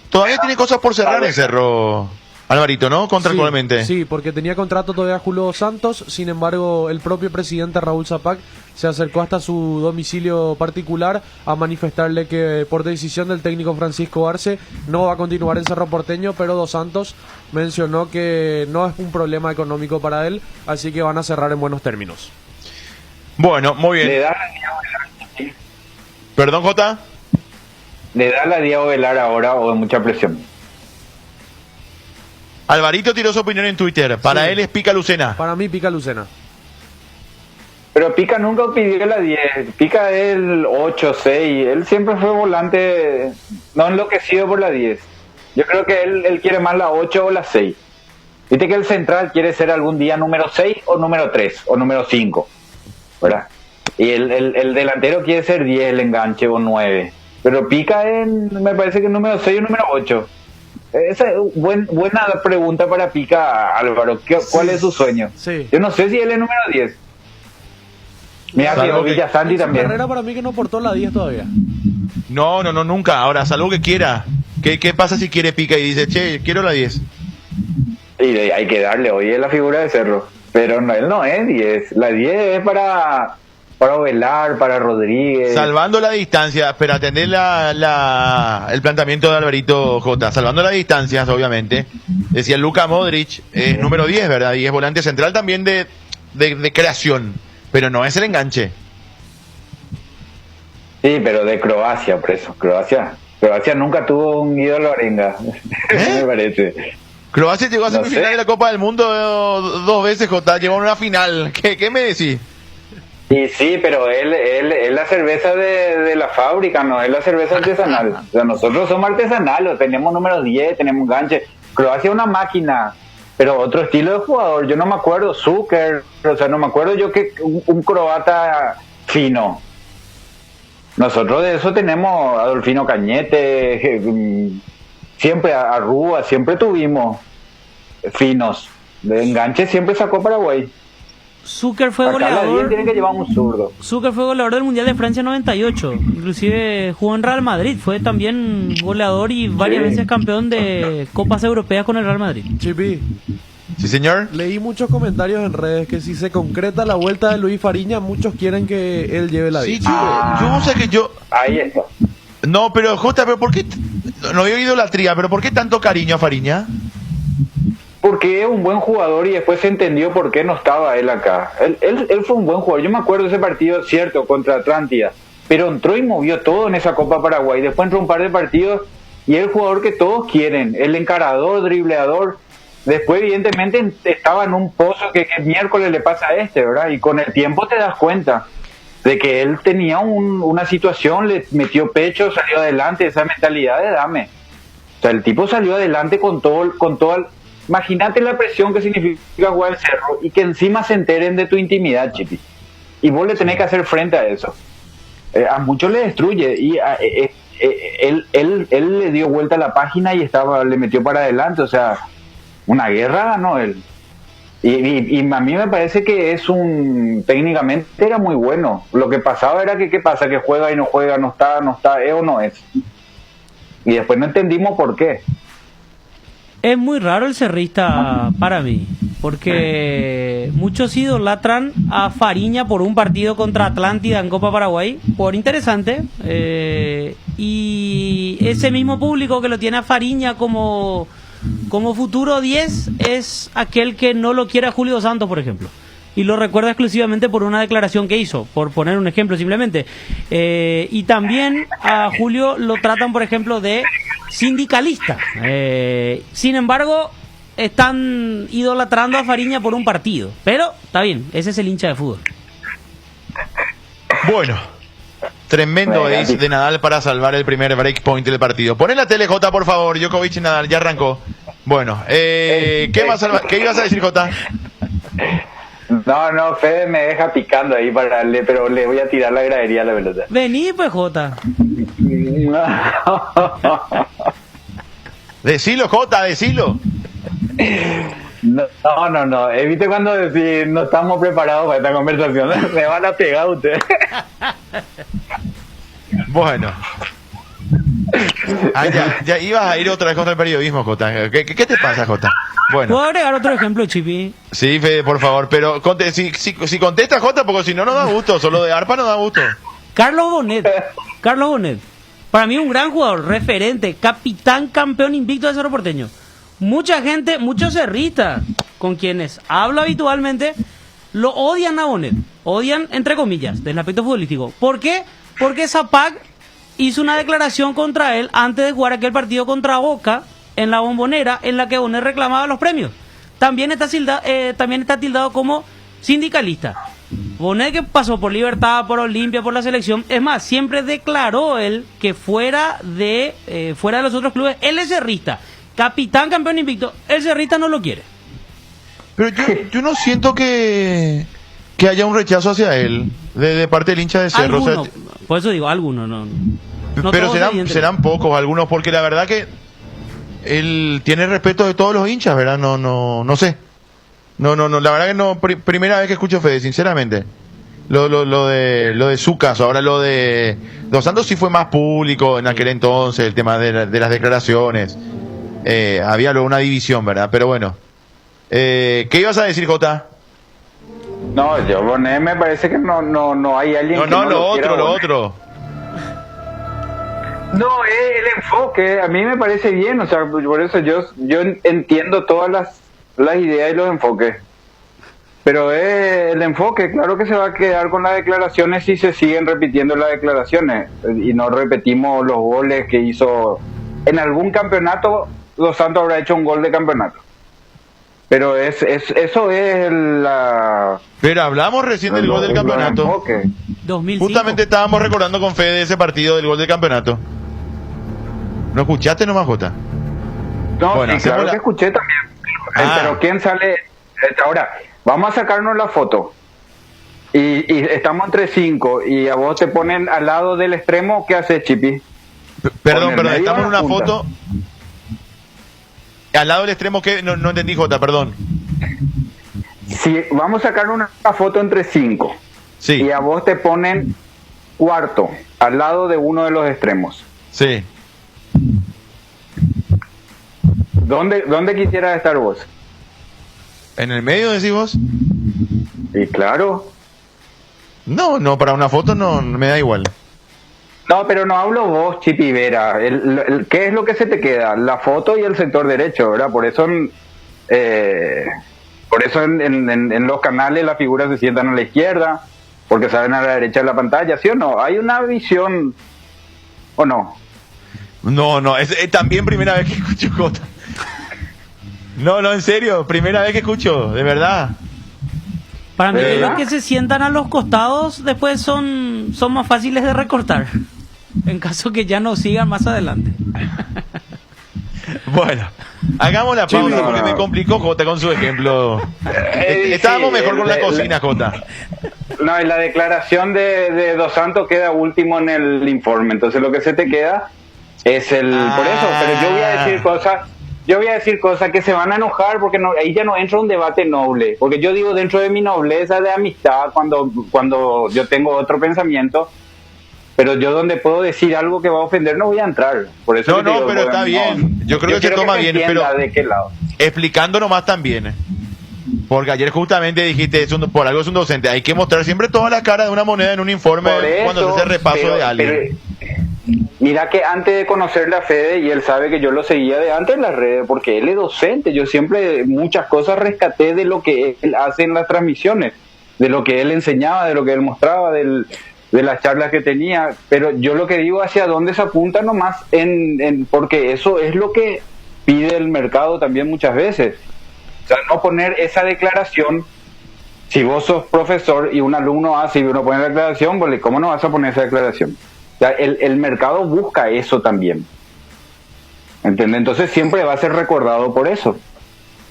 todavía tiene cosas por cerrar el Cerro, Alvarito, ¿no? Contractualmente. Sí, porque tenía contrato todavía Julio Dos Santos. Sin embargo, el propio presidente Raúl Zapac se acercó hasta su domicilio particular a manifestarle que por decisión del técnico Francisco Arce no va a continuar en Cerro Porteño, pero Dos Santos mencionó que no es un problema económico para él, así que van a cerrar en buenos términos. Bueno, muy bien. ¿Le da ¿Perdón, Jota? ¿Le da la Diego Velar ahora o de mucha presión? Alvarito tiró su opinión en Twitter. Para él es Pica Lucena. Para mí Pica Lucena. Pero Pica nunca pidió la 10. Pica es el 8, 6. Él siempre fue volante, no enloquecido por la 10. Yo creo que él quiere más la 8 o la 6. Viste que el central quiere ser algún día número 6 o número 3 o número 5. ¿Verdad? Y el delantero quiere ser 10, el enganche o 9. Pero Pica me parece que es número 6 o número 8. Esa es buena pregunta para Pica, Álvaro. ¿Cuál es su sueño? Sí. Yo no sé si él es número 10. Mira, que Villasanti también. Carrera para mí que no portó la 10 todavía. No, nunca. Ahora, salvo que quiera. ¿Qué pasa si quiere Pica y dice, che, quiero la 10? Y hay que darle, hoy es la figura de Cerro. Pero no, él no es 10. La 10 es para Ovelar, para Rodríguez. Salvando la distancia, pero atender el planteamiento de Alvarito J. Salvando las distancias, obviamente. Decía Luka Modric, número 10, ¿verdad? Y es volante central también de creación. Pero no es el enganche. Sí, pero de Croacia, por eso. Croacia nunca tuvo un ídolo arenga. Me parece. Croacia llegó a semifinal de la Copa del Mundo 2 veces, Jota. Llegó a una final. ¿Qué me decís? Y sí, pero él es la cerveza de la fábrica, no es la cerveza artesanal. O sea, nosotros somos artesanales, tenemos número 10, tenemos ganche. Croacia es una máquina, pero otro estilo de jugador. Yo no me acuerdo, Zucker, o sea, no me acuerdo yo que un croata fino. Nosotros de eso tenemos a Adolfino Cañete, siempre a Rúa, siempre tuvimos finos. De enganche siempre sacó Paraguay. Zucker fue goleador. Tiene que llevar un zurdo. Zucker fue goleador del Mundial de Francia 98. Inclusive jugó en Real Madrid. Fue también goleador y varias veces campeón de Copas Europeas con el Real Madrid. Chipi. Sí, señor. Leí muchos comentarios en redes que si se concreta la vuelta de Luis Fariña, muchos quieren que él lleve la 10. Sí, yo sé que yo... Ahí está. No, pero Jota, ¿pero por qué? No he oído la tría, pero ¿por qué tanto cariño a Fariña? Porque es un buen jugador y después se entendió por qué no estaba él acá. Él fue un buen jugador. Yo me acuerdo de ese partido, cierto, contra Atlántida. Pero entró y movió todo en esa Copa Paraguay. Después entró un par de partidos y es el jugador que todos quieren. El encarador, dribleador. Después, evidentemente, estaba en un pozo que miércoles le pasa a ¿verdad? Y con el tiempo te das cuenta de que él tenía una situación, le metió pecho, salió adelante, esa mentalidad de dame. O sea, el tipo salió adelante con todo. Imagínate la presión que significa jugar el Cerro y que encima se enteren de tu intimidad, Chipi. Y vos le tenés que hacer frente a eso. A muchos le destruye. Y él le dio vuelta a la página y le metió para adelante. O sea, una guerra ganó él. Y a mí me parece que técnicamente era muy bueno. Lo que pasaba era que, ¿qué pasa? Que juega y no juega, no está, es o no es. Y después no entendimos por qué. Es muy raro el cerrista para mí, porque muchos idolatran a Fariña por un partido contra Atlántida en Copa Paraguay, por interesante, y ese mismo público que lo tiene a Fariña como futuro 10 es aquel que no lo quiere a Julio Dos Santos, por ejemplo, y lo recuerda exclusivamente por una declaración que hizo, por poner un ejemplo simplemente. Y también a Julio lo tratan, por ejemplo, de sindicalista. Sin embargo, están idolatrando a Fariña por un partido. Pero está bien, ese es el hincha de fútbol. Bueno, tremendo ace de Nadal para salvar el primer breakpoint del partido. Poné la tele, Jota, por favor. Djokovic y Nadal, ya arrancó. Bueno, ¿qué ibas a decir, Jota? No, Fede me deja picando ahí para darle, pero le voy a tirar la gradería a la pelota. Vení, pues, Jota. Decilo, Jota, decilo. No. Evite cuando decir no estamos preparados para esta conversación. Me van a pegar ustedes. Bueno. Ya ibas a ir otra vez contra el periodismo, Jota. ¿Qué te pasa, Jota? Bueno. ¿Puedo agregar otro ejemplo, Chipi? Sí, Fede, por favor, pero si contesta, Jota, porque si no, no da gusto. Solo de arpa no da gusto. Carlos Bonet. Para mí un gran jugador, referente, capitán, campeón invicto de Cerro Porteño. Mucha gente, muchos cerristas con quienes hablo habitualmente, lo odian a Bonet. Odian, entre comillas, del aspecto futbolístico. ¿Por qué? Porque Zapac hizo una declaración contra él antes de jugar aquel partido contra Boca en la Bombonera, en la que Bonet reclamaba los premios. También está tildado como sindicalista. Bonet, que pasó por Libertad, por Olimpia, por la selección, es más, siempre declaró él que fuera de los otros clubes, él es cerrista, capitán, campeón invicto, el cerrista no lo quiere. Pero yo no siento que haya un rechazo hacia él de parte del hincha de Cerro. Alguno, o sea, por eso digo, algunos, no pero serán pocos algunos, porque la verdad que él tiene respeto de todos los hinchas, ¿verdad? No sé. No, la verdad que no, primera vez que escucho Fede, sinceramente. Lo de su caso, ahora lo de Dos Santos sí fue más público en aquel entonces, el tema de las declaraciones. Había luego una división, ¿verdad? Pero bueno. ¿Qué ibas a decir, Jota? No, yo Bonet me parece que no hay alguien que no lo quiera, otro. No, el enfoque, a mí me parece bien, o sea, por eso yo entiendo todas las ideas y los enfoques. Pero el enfoque, claro que se va a quedar con las declaraciones si se siguen repitiendo las declaraciones y no repetimos los goles que hizo en algún campeonato. Dos Santos habrá hecho un gol de campeonato. Pero eso es la... Pero hablamos recién del gol del campeonato. 2005. Justamente estábamos recordando con Fede ese partido del gol del campeonato. ¿No escuchaste nomás, Jota? No, bueno, sí, claro que escuché también. Pero ¿quién sale? Ahora, vamos a sacarnos la foto. Y estamos entre 5 y a vos te ponen al lado del extremo. ¿Qué haces, Chipi? Perdón, estamos en una foto... Al lado del extremo, que no entendí, Jota, perdón. Si vamos a sacar una foto entre 5, sí, y a vos te ponen cuarto, al lado de uno de los extremos. Sí. ¿Dónde quisieras estar vos? ¿En el medio, decís vos? Y claro. No, para una foto no me da igual. No, pero no hablo vos, Chipi Vera. ¿Qué es lo que se te queda? La foto y el sector derecho, ¿verdad? Por eso en los canales las figuras se sientan a la izquierda, porque saben a la derecha de la pantalla, ¿sí o no? ¿Hay una visión o no? No, es también primera vez que escucho, Jota. No, en serio, primera vez que escucho, de verdad. Para mí los que se sientan a los costados después son más fáciles de recortar, en caso que ya no sigan más adelante. Bueno, hagamos la pausa porque me complicó Jota con su ejemplo. Estábamos mejor con la cocina, Jota. No, y la declaración de Dos Santos queda último en el informe, entonces lo que se te queda es por eso, pero yo voy a decir cosas que se van a enojar porque ahí ya no entra un debate noble, porque yo digo dentro de mi nobleza de amistad cuando yo tengo otro pensamiento, pero yo donde puedo decir algo que va a ofender no voy a entrar. Por eso pero está bien, yo creo que se toma bien, pero ¿de qué lado? Explicando nomás también, porque ayer justamente dijiste por algo es un docente, hay que mostrar siempre toda la cara de una moneda en un informe cuando se hace repaso de alguien. Mira que antes de conocerle a Fede, y él sabe que yo lo seguía de antes en las redes, porque él es docente, yo siempre muchas cosas rescaté de lo que él hace en las transmisiones, de lo que él enseñaba, de lo que él mostraba, de las charlas que tenía, pero yo lo que digo hacia dónde se apunta nomás, porque eso es lo que pide el mercado también muchas veces. O sea, no poner esa declaración, si vos sos profesor y un alumno hace y uno pone la declaración, pues, ¿cómo no vas a poner esa declaración? O sea, el mercado busca eso también. ¿Entendés? Entonces siempre va a ser recordado por eso.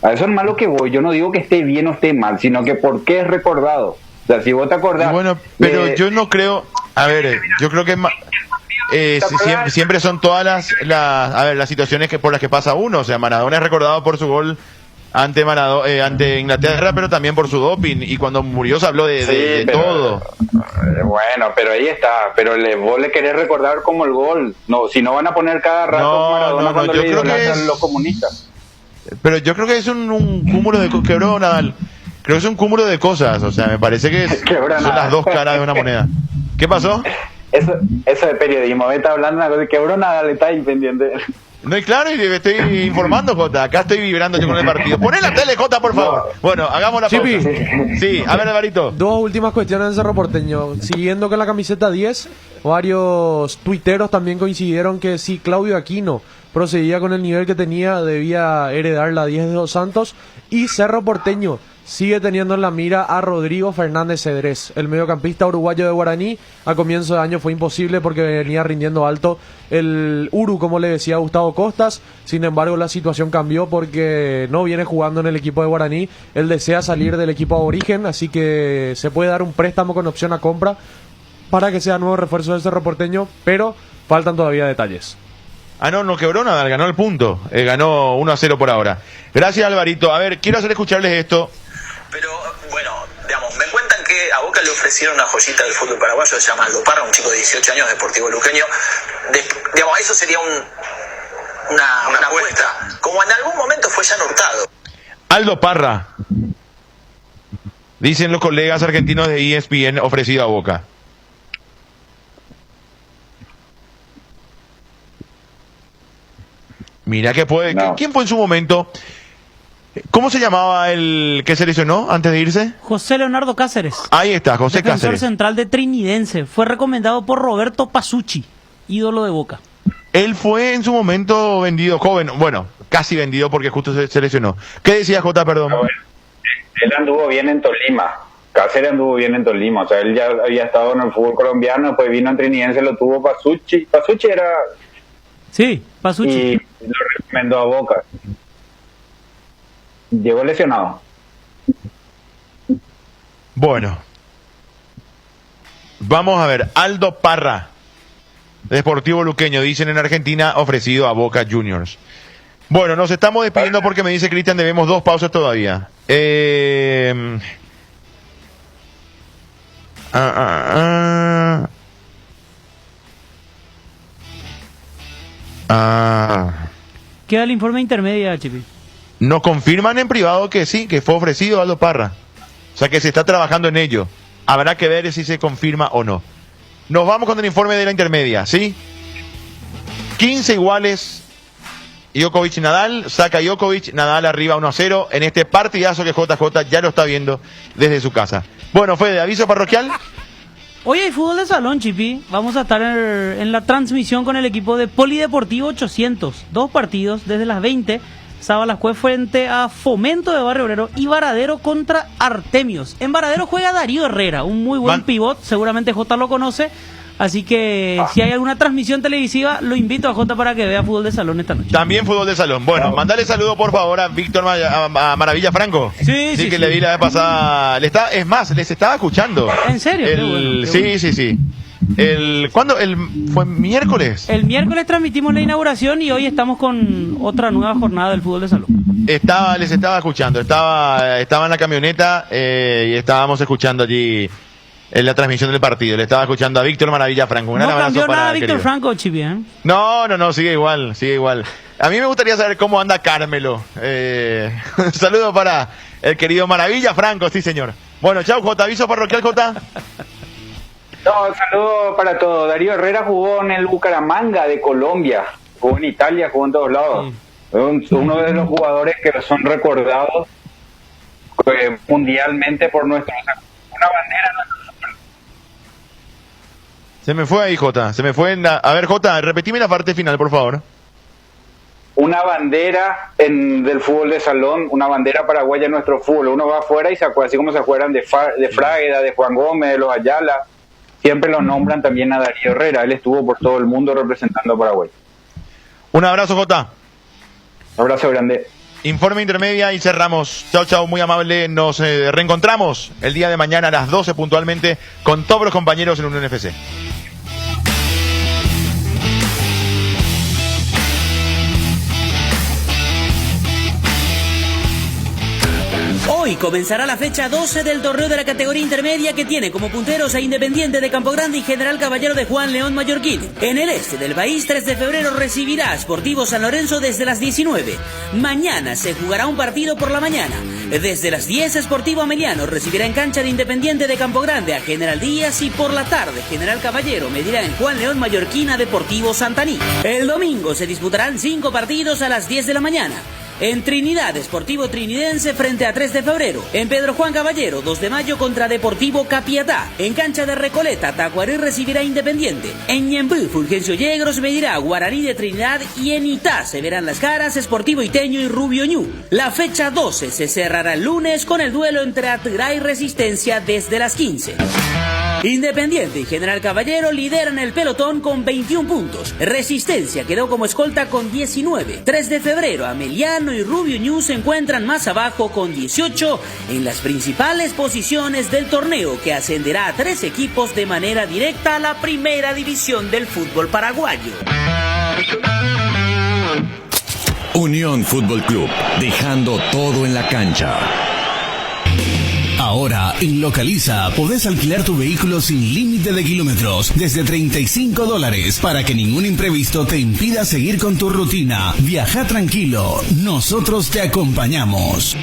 A eso es malo que voy. Yo no digo que esté bien o esté mal, sino que por qué es recordado. O sea, si vos te acordás... Bueno, pero yo no creo... A ver, yo creo que siempre son todas las situaciones por las que pasa uno. O sea, Maradona es recordado por su gol ante Inglaterra, pero también por su doping, y cuando murió se habló de todo. Bueno, pero ahí está, pero vos le querés recordar como el gol. No, si no van a poner cada rato Maradona cuando le idolatran los comunistas. Pero yo creo que es un cúmulo de quebró Nadal. Creo que es un cúmulo de cosas, o sea, me parece que son las dos caras de una moneda. ¿Qué pasó? Eso de periodismo, está hablando de quebró Nadal, está ahí pendiente. No, y claro, y me estoy informando, Jota. Acá estoy vibrando yo con el partido. Poné la tele, Jota, por favor. Bueno, hagamos la pausa. Sí, a ver, Alvarito. Dos últimas cuestiones en Cerro Porteño. Siguiendo con la camiseta 10, varios tuiteros también coincidieron que si Claudio Aquino procedía con el nivel que tenía, debía heredar la 10 de Dos Santos. Y Cerro Porteño sigue teniendo en la mira a Rodrigo Fernández Cedrés, el mediocampista uruguayo de Guaraní. A comienzo de año fue imposible porque venía rindiendo alto el Uru, como le decía Gustavo Costas. Sin embargo, la situación cambió porque no viene jugando en el equipo de Guaraní. Él desea salir del equipo aborigen, así que se puede dar un préstamo con opción a compra para que sea nuevo refuerzo del Cerro Porteño, pero faltan todavía detalles. No quebró nada, ganó el punto. Ganó 1-0 por ahora. Gracias, Alvarito. A ver, quiero hacer escucharles esto. Pero, bueno, digamos, me cuentan que a Boca le ofrecieron una joyita del fútbol paraguayo, se llama Aldo Parra, un chico de 18 años, deportivo luqueño. Digamos, eso sería una apuesta. Como en algún momento fue Jan Hurtado. Aldo Parra, dicen los colegas argentinos de ESPN, ofrecido a Boca. Mira que puede. No. ¿Quién fue en su momento? ¿Cómo se llamaba el que se lesionó antes de irse? José Leonardo Cáceres. Ahí está, José Defensor Cáceres. Central de Trinidense. Fue recomendado por Roberto Pasucci, ídolo de Boca. Él fue en su momento vendido joven, bueno, casi vendido porque justo se lesionó. ¿Qué decía Jota, perdón? Él anduvo bien en Tolima. Cáceres anduvo bien en Tolima. O sea, él ya había estado en el fútbol colombiano, después vino en Trinidense, lo tuvo Pasucci. Pasucci era... Sí, Pasucci. Y lo recomendó a Boca. Llegó lesionado. Bueno. Vamos a ver. Aldo Parra, Deportivo Luqueño, dicen en Argentina, ofrecido a Boca Juniors. Bueno, nos estamos despidiendo porque me dice Cristian, debemos 2 pausas todavía. Queda el informe intermedio, Chipi. Nos confirman en privado que sí, que fue ofrecido Aldo Parra. O sea que se está trabajando en ello. Habrá que ver si se confirma o no. Nos vamos con el informe de la intermedia, ¿sí? 15 iguales. Djokovic Nadal, saca Djokovic, Nadal arriba 1-0 en este partidazo que JJ ya lo está viendo desde su casa. Bueno, fue de aviso parroquial. Hoy hay fútbol de salón, Chipi. Vamos a estar en la transmisión con el equipo de Polideportivo 800. 2 partidos desde las 20. Sabalascue frente a Fomento de Barrio Obrero y Varadero contra Artemios. En Varadero juega Darío Herrera, un muy buen pivot. Seguramente Jota lo conoce. Así que si hay alguna transmisión televisiva, lo invito a Jota para que vea fútbol de salón esta noche. También fútbol de salón. Bueno, mandale saludo por favor a Víctor a Maravilla Franco. Sí, que le vi la vez pasada. Es más, les estaba escuchando. ¿En serio? Qué bueno. Sí. ¿Cuándo? ¿Fue miércoles? El miércoles transmitimos la inauguración y hoy estamos con otra nueva jornada del fútbol de salón. Les estaba escuchando. Estaba en la camioneta y estábamos escuchando allí en la transmisión del partido. Le estaba escuchando a Víctor Maravilla Franco. Un gran abrazo cambió para nada el Víctor querido. Franco, Chipi, ¿eh? No, sigue igual. A mí me gustaría saber cómo anda Carmelo. Un saludo para el querido Maravilla Franco, sí señor. Bueno, chau Jota, aviso parroquial Jota. No, saludo para todos. Darío Herrera jugó en el Bucaramanga de Colombia, jugó en Italia, jugó en todos lados. Uno de los jugadores que son recordados mundialmente por una bandera. Se me fue ahí, Jota. A ver, Jota, repetime la parte final, por favor. Una bandera del fútbol de salón, una bandera paraguaya en nuestro fútbol. Uno va afuera y se acuerda, así como se acuerdan de Fragueda, de Juan Gómez, de los Ayala. Siempre lo nombran también a Darío Herrera. Él estuvo por todo el mundo representando a Paraguay. Un abrazo, Jota. Un abrazo grande. Informe intermedia y cerramos. Chau, muy amable. Nos reencontramos el día de mañana a las 12 puntualmente con todos los compañeros en Unión FC. Hoy comenzará la fecha 12 del torneo de la categoría intermedia que tiene como punteros a Independiente de Campo Grande y General Caballero de Juan León Mallorquín. En el este del país, 3 de febrero recibirá a Sportivo San Lorenzo desde las 19. Mañana se jugará un partido por la mañana. Desde las 10, Sportivo Ameliano recibirá en cancha de Independiente de Campo Grande a General Díaz y por la tarde General Caballero medirá en Juan León Mallorquín a Deportivo Santaní. El domingo se disputarán 5 partidos a las 10 de la mañana. En Trinidad, Sportivo Trinidense frente a 3 de febrero. En Pedro Juan Caballero, 2 de mayo contra Deportivo Capiatá. En cancha de Recoleta, Tacuarí recibirá Independiente. En Ñembú, Fulgencio Yegros medirá Guaraní de Trinidad y en Itá se verán las caras Sportivo Iteño y Rubio Ñu. La fecha 12 se cerrará el lunes con el duelo entre Atirá y Resistencia desde las 15. Independiente y General Caballero lideran el pelotón con 21 puntos. Resistencia quedó como escolta con 19. 3 de febrero, Ameliano y Rubio Ñu se encuentran más abajo con 18 en las principales posiciones del torneo que ascenderá a 3 equipos de manera directa a la primera división del fútbol paraguayo. Unión Fútbol Club, dejando todo en la cancha. Ahora, en Localiza, podés alquilar tu vehículo sin límite de kilómetros desde $35 para que ningún imprevisto te impida seguir con tu rutina. Viaja tranquilo, nosotros te acompañamos.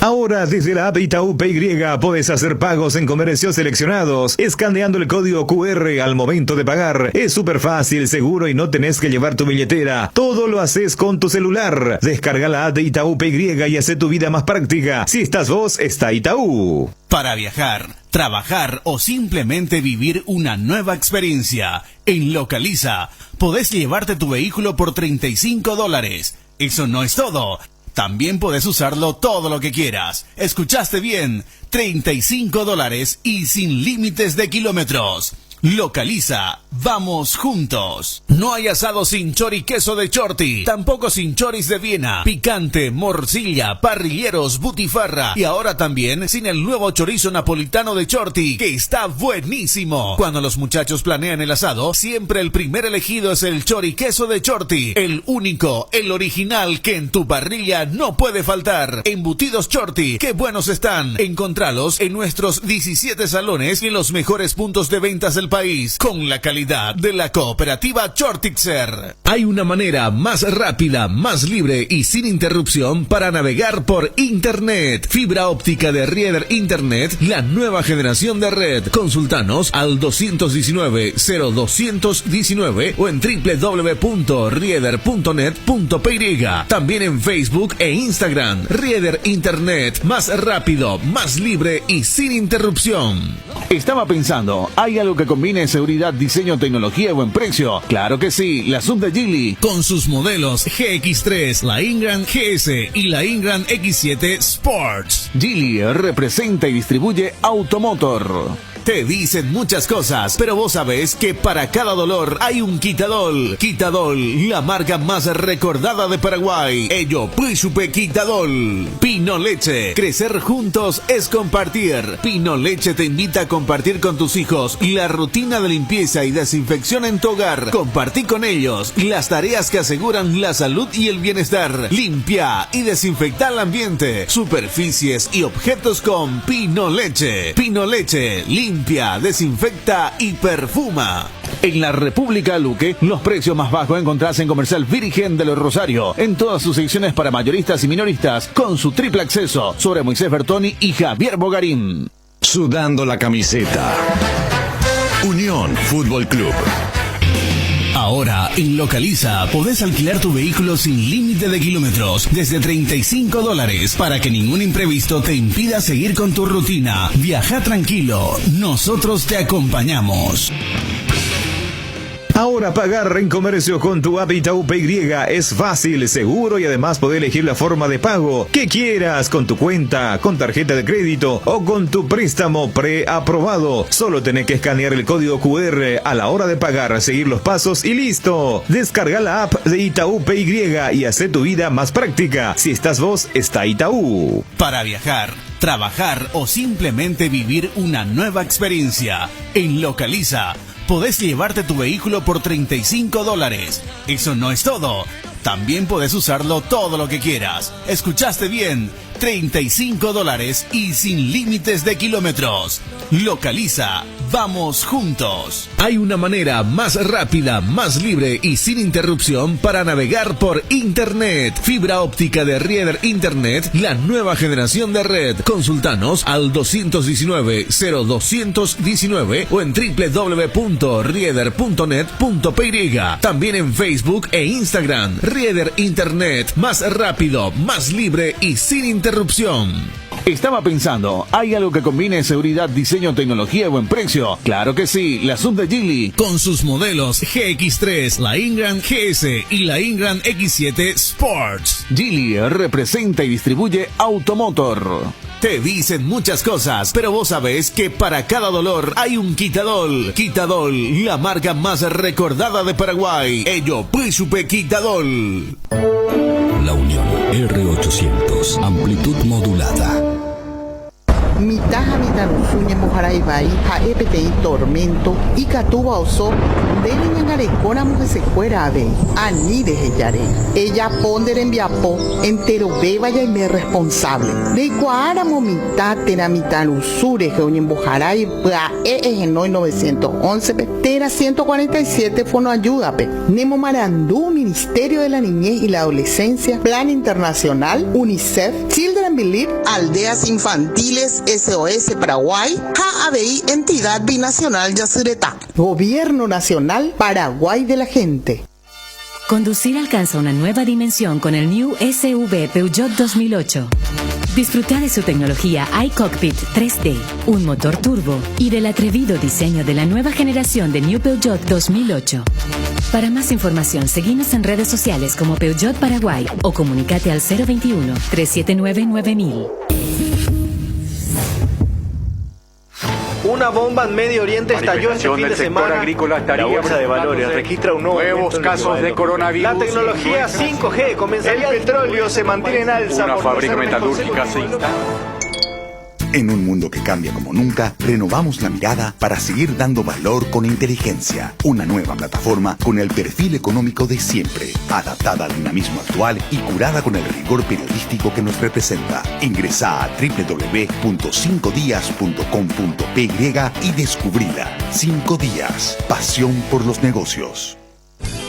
Ahora desde la app Itaú PY puedes hacer pagos en comercios seleccionados escaneando el código QR al momento de pagar. Es súper fácil, seguro y no tenés que llevar tu billetera. Todo lo haces con tu celular. Descarga la app de Itaú PY y hace tu vida más práctica. Si estás vos, está Itaú. Para viajar, trabajar o simplemente vivir una nueva experiencia, en Localiza podés llevarte tu vehículo por $35. Eso no es todo. También podés usarlo todo lo que quieras. ¿Escuchaste bien? $35 y sin límites de kilómetros. Localiza, vamos juntos. No hay asado sin chori queso de Chorti, tampoco sin choris de Viena, picante, morcilla, parrilleros, butifarra y ahora también sin el nuevo chorizo napolitano de Chorti, que está buenísimo. Cuando los muchachos planean el asado, siempre el primer elegido es el chori queso de Chorti, el único, el original que en tu parrilla no puede faltar. Embutidos Chorti, qué buenos están. Encontralos en nuestros 17 salones y en los mejores puntos de ventas del país, con la calidad de la cooperativa Chortitzer. Hay una manera más rápida, más libre y sin interrupción para navegar por Internet. Fibra óptica de Rieder Internet, la nueva generación de red. Consultanos al 219-0219 o en www.rieder.net.py. También en Facebook e Instagram. Rieder Internet, más rápido, más libre y sin interrupción. Estaba pensando, ¿hay algo que combine seguridad, diseño, tecnología y buen precio? Claro que sí, la sub de Geely. Con sus modelos GX3, la Ingram GS y la Ingram X7 Sports. Geely representa y distribuye Automotor. Te dicen muchas cosas, pero vos sabés que para cada dolor hay un Quitadol. Quitadol, la marca más recordada de Paraguay. Ello, Puchupe Quitadol. Pino Leche, crecer juntos es compartir. Pino Leche te invita a compartir con tus hijos la rutina de limpieza y desinfección en tu hogar. Compartí con ellos las tareas que aseguran la salud y el bienestar. Limpia y desinfecta el ambiente, superficies y objetos con Pino Leche. Pino Leche, limpia, desinfecta y perfuma. En la República Luque, los precios más bajos encontrás en Comercial Virgen de los Rosario, en todas sus secciones para mayoristas y minoristas, con su triple acceso sobre Moisés Bertoni y Javier Bogarín. Sudando la camiseta. Unión Fútbol Club. Ahora, en Localiza, podés alquilar tu vehículo sin límite de kilómetros desde $35 para que ningún imprevisto te impida seguir con tu rutina. Viaja tranquilo, nosotros te acompañamos. Ahora pagar en comercio con tu app Itaú PY es fácil, seguro y además podés elegir la forma de pago que quieras, con tu cuenta, con tarjeta de crédito o con tu préstamo preaprobado. Solo tenés que escanear el código QR a la hora de pagar, seguir los pasos y listo. Descarga la app de Itaú PY y haz tu vida más práctica. Si estás vos, está Itaú. Para viajar, trabajar o simplemente vivir una nueva experiencia, en Localiza podés llevarte tu vehículo por $35. Eso no es todo. También podés usarlo todo lo que quieras. ¿Escuchaste bien? $35 y sin límites de kilómetros. Localiza Vamos Juntos. Hay una manera más rápida, más libre y sin interrupción para navegar por Internet. Fibra óptica de Rieder Internet, la nueva generación de red. Consultanos al 219-0219 o en www.rieder.net.py. También en Facebook e Instagram. Rieder Internet, más rápido, más libre y sin interrupción. Estaba pensando, ¿hay algo que combine seguridad, diseño, tecnología y buen precio? Claro que sí, la sub de Geely. Con sus modelos GX3, la Ingram GS y la Ingram X7 Sports. Geely representa y distribuye Automotor. Te dicen muchas cosas, pero vos sabés que para cada dolor hay un Quitadol. Quitadol, la marca más recordada de Paraguay. Ello, Príncipe Quitadol. La Unión R800, amplitud modulada. Mitaja mitanusuñe mojaraibai, jaepetei tormento, y catuba oso, dele ñangarecona mujesecuera ave, ani de heyare. Ella ponder en viapo, entero beba y me responsable. De cuara momita tera mitanusure, geoñen bojarai, pa enoi 911, tera 147 fono ayúdape. Nemo marandú, Ministerio de la Niñez y la Adolescencia, Plan Internacional, UNICEF, Children Believe, Aldeas Infantiles, SOS Paraguay, JABI, Entidad Binacional Yacyretá. Gobierno Nacional Paraguay de la Gente. Conducir alcanza una nueva dimensión con el New SUV Peugeot 2008. Disfruta de su tecnología iCockpit 3D, un motor turbo y del atrevido diseño de la nueva generación de New Peugeot 2008. Para más información, seguinos en redes sociales como Peugeot Paraguay o comunicate al 021-379-9000. Una bomba en Medio Oriente estalló este fin de semana. La bolsa de valores registra un nuevos casos de coronavirus. La tecnología 5G comenzaría. El petróleo se mantiene en alza. Una fábrica metalúrgica se instala. En un mundo que cambia como nunca, renovamos la mirada para seguir dando valor con inteligencia. Una nueva plataforma con el perfil económico de siempre, adaptada al dinamismo actual y curada con el rigor periodístico que nos representa. Ingresá a www.5dias.com.py y descubrila. 5 días. Pasión por los negocios.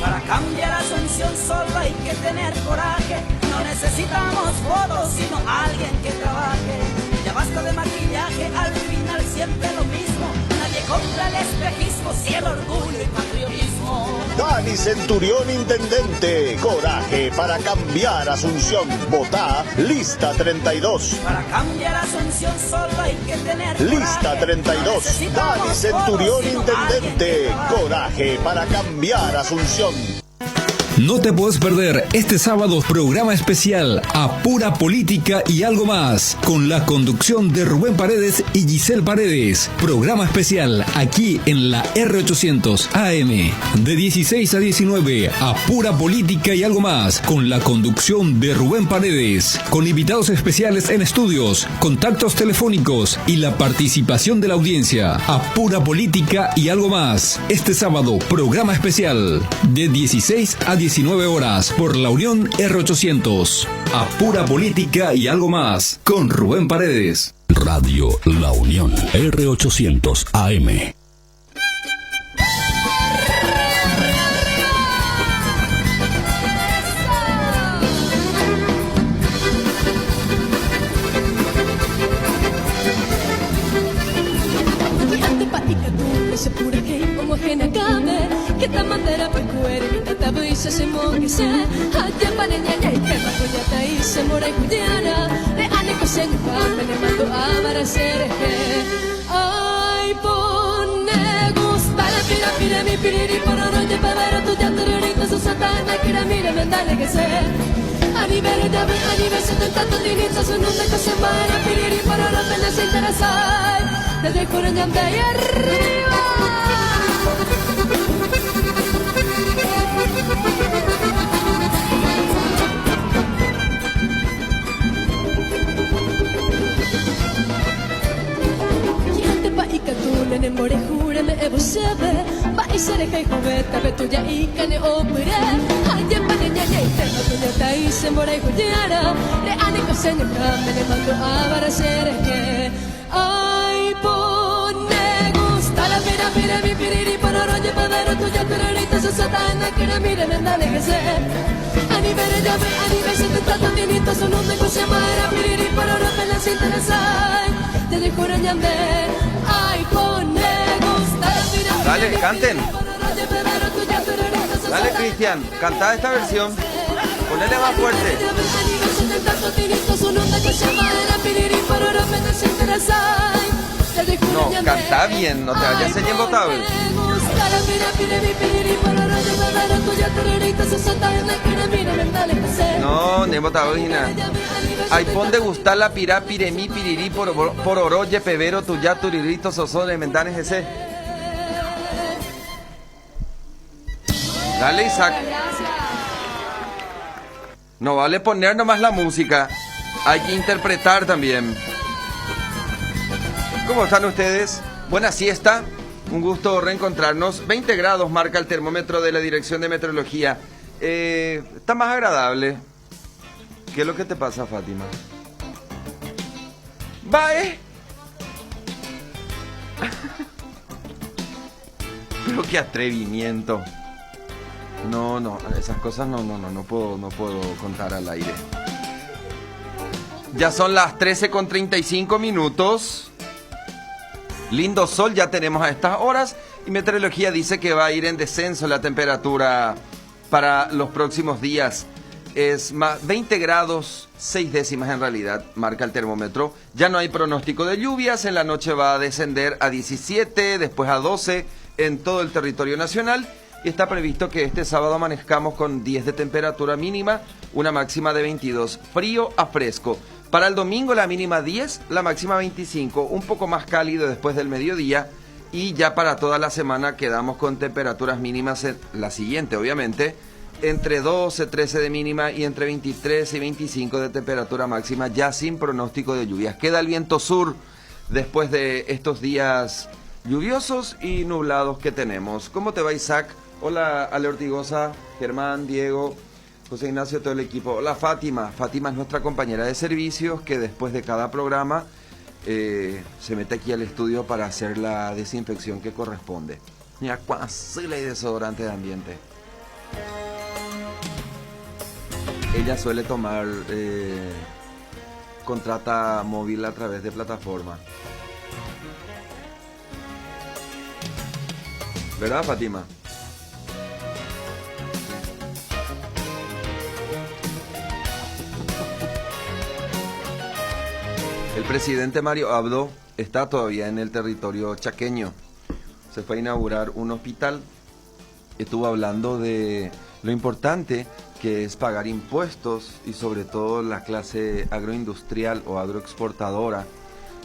Para cambiar Asunción solo hay que tener coraje. No necesitamos votos, sino alguien que trabaje. Ya basta de maquillaje, al final siempre lo mismo. Nadie compra el espejismo, si el orgullo y patriotismo. Dani Centurión, intendente. Coraje para cambiar Asunción. Votá Lista 32. Para cambiar Asunción solo hay que tener coraje. Lista 32. Dani Centurión, intendente. Coraje para cambiar Asunción. No te puedes perder este sábado programa especial A Pura Política y Algo Más, con la conducción de Rubén Paredes y Giselle Paredes. Programa especial aquí en la R800 AM, de 16 a 19, A Pura Política y Algo Más, con la conducción de Rubén Paredes, con invitados especiales en estudios, contactos telefónicos y la participación de la audiencia. A Pura Política y Algo Más, este sábado, programa especial, de 16 a 19 horas por la Unión R800. A Pura Política y Algo Más, con Rubén Paredes. Radio La Unión R800 AM. Kita mandara perkuer kita tabu isa se mongese hanya panenya nyai tema punya tai se morai kudiana le ane kosen pa me mando amara serhe ay ponne gusta la pira mi piriri para no te pavera tu teatro rito su satana kira mira mendale que se anivere dave anivere se tanto di inizio su non me cosa mara piriri para la pena se interesai desde cuore andai arriba. Ne more jure me evo sebe ba isere kai joveta be tuya ikane opere haye pane nya nya te no tuya tai se more juyara le ane ko diseño me le mando a baracer que ay pone gusta la pira mi piriri para rolle padero tuya pererita se sata en la que mire mendale que se anivere ya ve anivere se te trata tinito son un de se mara piriri para romper las interesas te dejo ñande ay pone gusta la pira Dale, canten. Dale, Cristian, canta esta versión. Ponele más fuerte. No, canta bien, no te vayas a embotado. No, ni embotado, Gina. Ay, pon de gustar la pirá, piremí, pirirí, por oroye, pebero, tuyá, turirito, sosón, mendanes, ese. Dale, Isaac. No vale poner nomás la música, hay que interpretar también. ¿Cómo están ustedes? Buena siesta, un gusto reencontrarnos. 20 grados marca el termómetro de la Dirección de Meteorología. Está más agradable. ¿Qué es lo que te pasa, Fátima? ¡Bye! Pero qué atrevimiento. No, esas cosas no puedo contar al aire. Ya son las 13:35 minutos. Lindo sol ya tenemos a estas horas y meteorología dice que va a ir en descenso la temperatura para los próximos días. Es más 20 grados 6 décimas en realidad, marca el termómetro. Ya no hay pronóstico de lluvias, en la noche va a descender a 17, después a 12 en todo el territorio nacional. Y está previsto que este sábado amanezcamos con 10 de temperatura mínima, una máxima de 22, frío a fresco. Para el domingo la mínima 10, la máxima 25, un poco más cálido después del mediodía. Y ya para toda la semana quedamos con temperaturas mínimas, la siguiente obviamente, entre 12, 13 de mínima y entre 23 y 25 de temperatura máxima, ya sin pronóstico de lluvias. Queda el viento sur después de estos días lluviosos y nublados que tenemos. ¿Cómo te va, Isaac? Hola, Ale Ortigosa, Germán, Diego, José Ignacio, todo el equipo. Hola, Fátima. Fátima es nuestra compañera de servicios que después de cada programa se mete aquí al estudio para hacer la desinfección que corresponde. Y acuazila y desodorante de ambiente. Ella suele tomar contrata móvil a través de plataforma. ¿Verdad, Fátima? El presidente Mario Abdo está todavía en el territorio chaqueño. Se fue a inaugurar un hospital. Estuvo hablando de lo importante que es pagar impuestos y sobre todo la clase agroindustrial o agroexportadora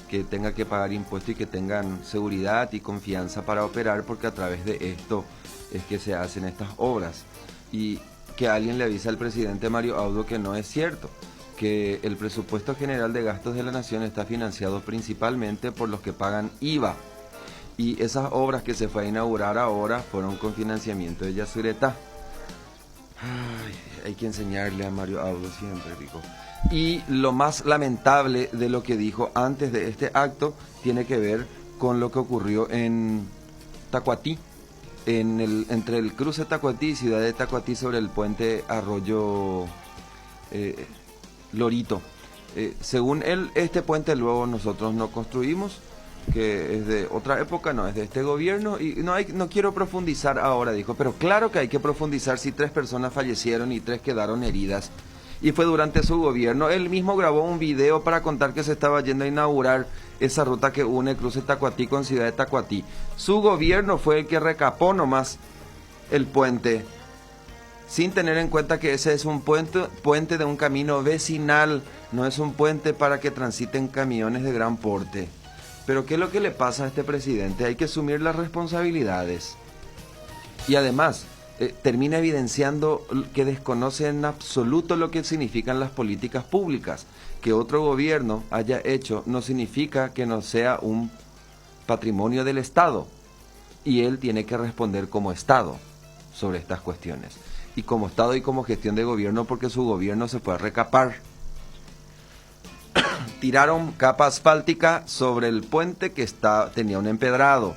que tenga que pagar impuestos y que tengan seguridad y confianza para operar, porque a través de esto es que se hacen estas obras. Y que alguien le avise al presidente Mario Abdo que no es cierto, que el presupuesto general de gastos de la nación está financiado principalmente por los que pagan IVA. Y esas obras que se fue a inaugurar ahora fueron con financiamiento de Yacyretá. Hay que enseñarle a Mario Abdo siempre, Rico. Y lo más lamentable de lo que dijo antes de este acto tiene que ver con lo que ocurrió en Tacuatí, entre el cruce Tacuatí y ciudad de Tacuatí sobre el puente Arroyo Lorito. Según él, este puente luego nosotros no construimos, que es de otra época, no es de este gobierno, y no quiero profundizar ahora, dijo, pero claro que hay que profundizar si 3 personas fallecieron y 3 quedaron heridas. Y fue durante su gobierno. Él mismo grabó un video para contar que se estaba yendo a inaugurar esa ruta que une el cruce Tacuatí con ciudad de Tacuatí. Su gobierno fue el que recapó nomás el puente, sin tener en cuenta que ese es un puente de un camino vecinal, no es un puente para que transiten camiones de gran porte. Pero ¿qué es lo que le pasa a este presidente? Hay que asumir las responsabilidades. Y además termina evidenciando que desconoce en absoluto lo que significan las políticas públicas. Que otro gobierno haya hecho no significa que no sea un patrimonio del Estado. Y él tiene que responder como Estado sobre estas cuestiones. Y como Estado y como gestión de gobierno, porque su gobierno se puede recapar. tiraron capa asfáltica sobre el puente que tenía un empedrado.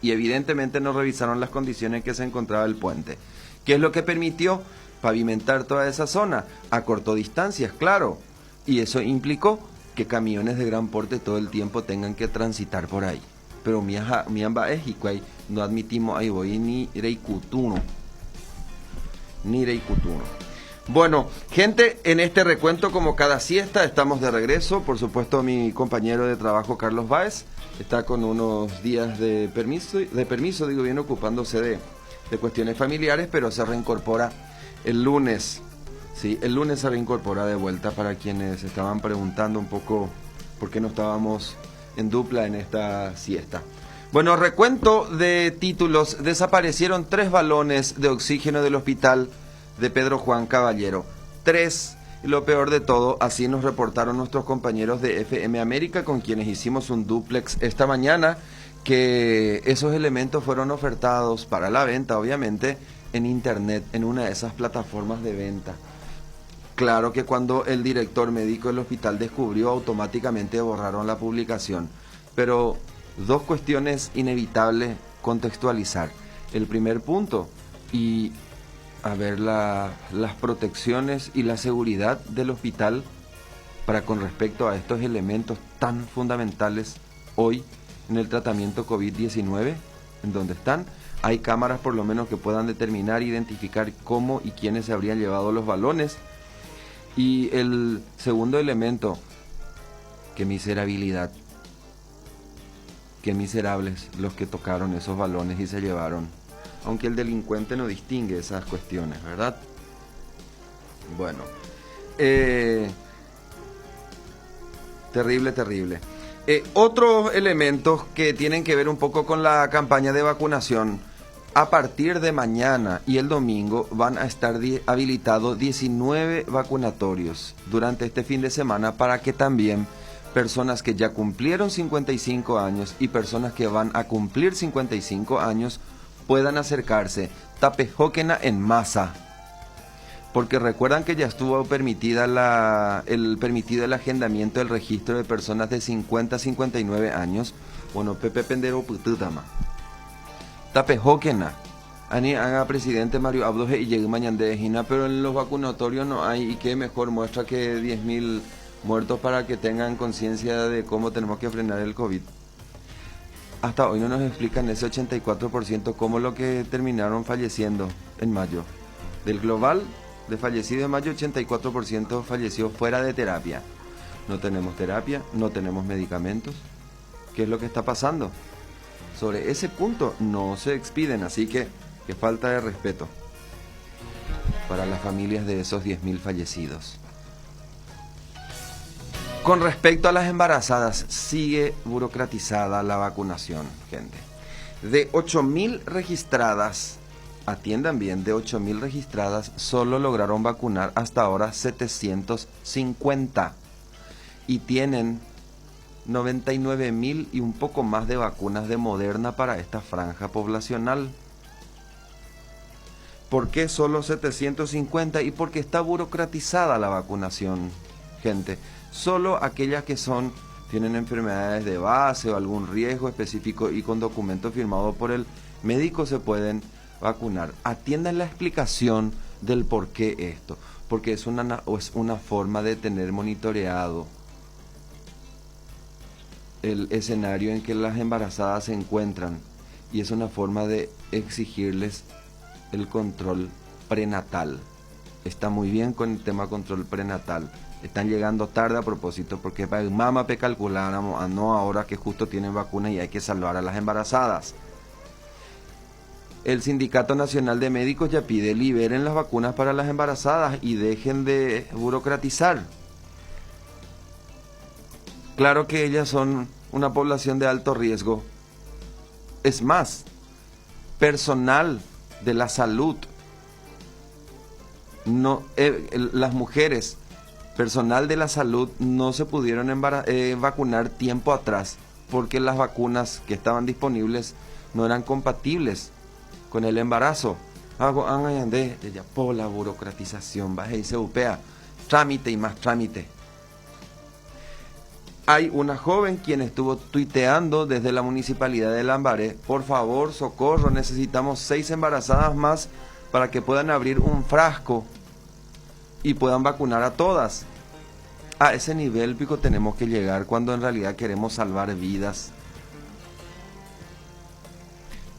Y evidentemente no revisaron las condiciones en que se encontraba el puente. ¿Qué es lo que permitió? Pavimentar toda esa zona a corto distancias, claro. Y eso implicó que camiones de gran porte todo el tiempo tengan que transitar por ahí. Pero miamba es y no admitimos ahí voy ni reikutuno. Bueno, gente, en este recuento, como cada siesta, estamos de regreso. Por supuesto, mi compañero de trabajo, Carlos Báez, está con unos días de permiso, digo bien, ocupándose de cuestiones familiares, pero se reincorpora el lunes. Sí, el lunes se reincorpora de vuelta, para quienes estaban preguntando un poco por qué no estábamos en dupla en esta siesta. Bueno, recuento de títulos. Desaparecieron 3 balones de oxígeno del hospital de Pedro Juan Caballero. 3, y lo peor de todo, así nos reportaron nuestros compañeros de FM América, con quienes hicimos un dúplex esta mañana, que esos elementos fueron ofertados para la venta, obviamente, en internet, en una de esas plataformas de venta. Claro que cuando el director médico del hospital descubrió, automáticamente borraron la publicación. Pero 2 cuestiones inevitables contextualizar. El primer punto, y a ver las protecciones y la seguridad del hospital para con respecto a estos elementos tan fundamentales hoy en el tratamiento COVID-19, en donde están. Hay cámaras por lo menos que puedan determinar, identificar cómo y quiénes se habrían llevado los balones. Y el segundo elemento, qué miserabilidad, qué miserables los que tocaron esos balones y se llevaron. Aunque el delincuente no distingue esas cuestiones, ¿verdad? Bueno, terrible. Otros elementos que tienen que ver un poco con la campaña de vacunación. A partir de mañana y el domingo van a estar habilitados 19 vacunatorios durante este fin de semana, para que también personas que ya cumplieron 55 años y personas que van a cumplir 55 años puedan acercarse. Tapejóquena en masa. Porque recuerdan que ya estuvo permitido el agendamiento del registro de personas de 50 a 59 años. Bueno, Pepe Pendero Pututama. Tapejóquena. Ani haga presidente Mario Abdoje y llegue mañana de Gina, pero en los vacunatorios no hay. Y qué mejor muestra que 10.000 muertos para que tengan conciencia de cómo tenemos que frenar el COVID. Hasta hoy no nos explican ese 84% cómo lo que terminaron falleciendo en mayo. Del global de fallecidos en mayo, 84% falleció fuera de terapia. No tenemos terapia, no tenemos medicamentos. ¿Qué es lo que está pasando? Sobre ese punto no se expiden, así que falta de respeto para las familias de esos 10.000 fallecidos. Con respecto a las embarazadas, sigue burocratizada la vacunación, gente. De 8.000 registradas, atiendan bien, de 8.000 registradas, solo lograron vacunar hasta ahora 750. Y tienen 99.000 y un poco más de vacunas de Moderna para esta franja poblacional. ¿Por qué solo 750? Y porque está burocratizada la vacunación, gente. Solo aquellas que tienen enfermedades de base o algún riesgo específico y con documento firmado por el médico se pueden vacunar. Atiendan la explicación del por qué esto. Porque es una forma de tener monitoreado el escenario en que las embarazadas se encuentran. Y es una forma de exigirles el control prenatal. Está muy bien con el tema control prenatal. Están llegando tarde a propósito, porque para el mama pe calculáramos, no ahora que justo tienen vacuna y hay que salvar a las embarazadas. El Sindicato Nacional de Médicos ya pide liberen las vacunas para las embarazadas y dejen de burocratizar. Claro que ellas son una población de alto riesgo. Es más, personal de la salud, las mujeres, personal de la salud no se pudieron vacunar tiempo atrás porque las vacunas que estaban disponibles no eran compatibles con el embarazo. Por la burocratización, baja y se upea, trámite y más trámite. hay una joven quien estuvo tuiteando desde la municipalidad de Lambaré: por favor, socorro, necesitamos 6 embarazadas más para que puedan abrir un frasco y puedan vacunar a todas. A ese nivel, pico, tenemos que llegar cuando en realidad queremos salvar vidas.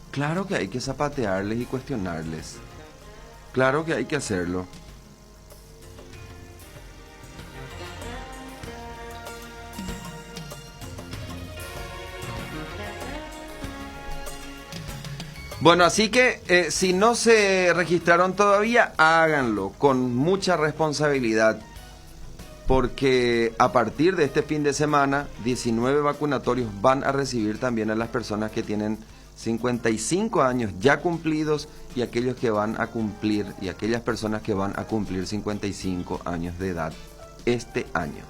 Claro que hay que zapatearles y cuestionarles. Claro que hay que hacerlo. Bueno, así que si no se registraron todavía, háganlo con mucha responsabilidad, porque a partir de este fin de semana, 19 vacunatorios van a recibir también a las personas que tienen 55 años ya cumplidos y aquellos que van a cumplir, y aquellas personas que van a cumplir 55 años de edad este año.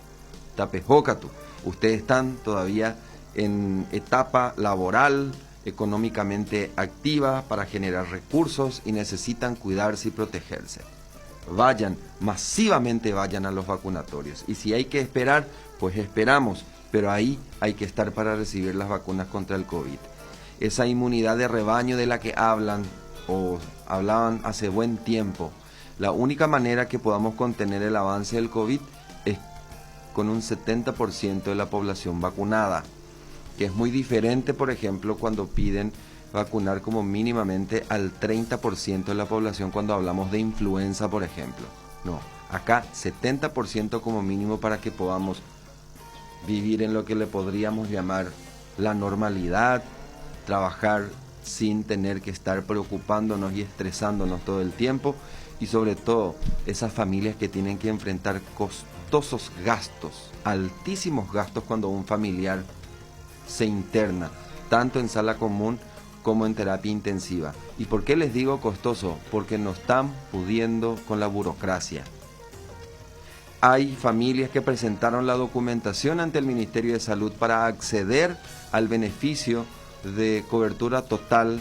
Tapejócatu, ustedes están todavía en etapa laboral, económicamente activa, para generar recursos y necesitan cuidarse y protegerse. Vayan, masivamente vayan a los vacunatorios. Y si hay que esperar, pues esperamos, pero ahí hay que estar para recibir las vacunas contra el COVID. Esa inmunidad de rebaño de la que hablan o hablaban hace buen tiempo, la única manera que podamos contener el avance del COVID es con un 70% de la población vacunada, que es muy diferente, por ejemplo, cuando piden vacunar como mínimamente al 30% de la población cuando hablamos de influenza, por ejemplo. No, acá 70% como mínimo para que podamos vivir en lo que le podríamos llamar la normalidad, trabajar sin tener que estar preocupándonos y estresándonos todo el tiempo, y sobre todo esas familias que tienen que enfrentar costosos gastos, altísimos gastos cuando un familiar se interna, tanto en sala común como en terapia intensiva. ¿Y por qué les digo costoso? Porque no están pudiendo con la burocracia. Hay familias que presentaron la documentación ante el Ministerio de Salud para acceder al beneficio de cobertura total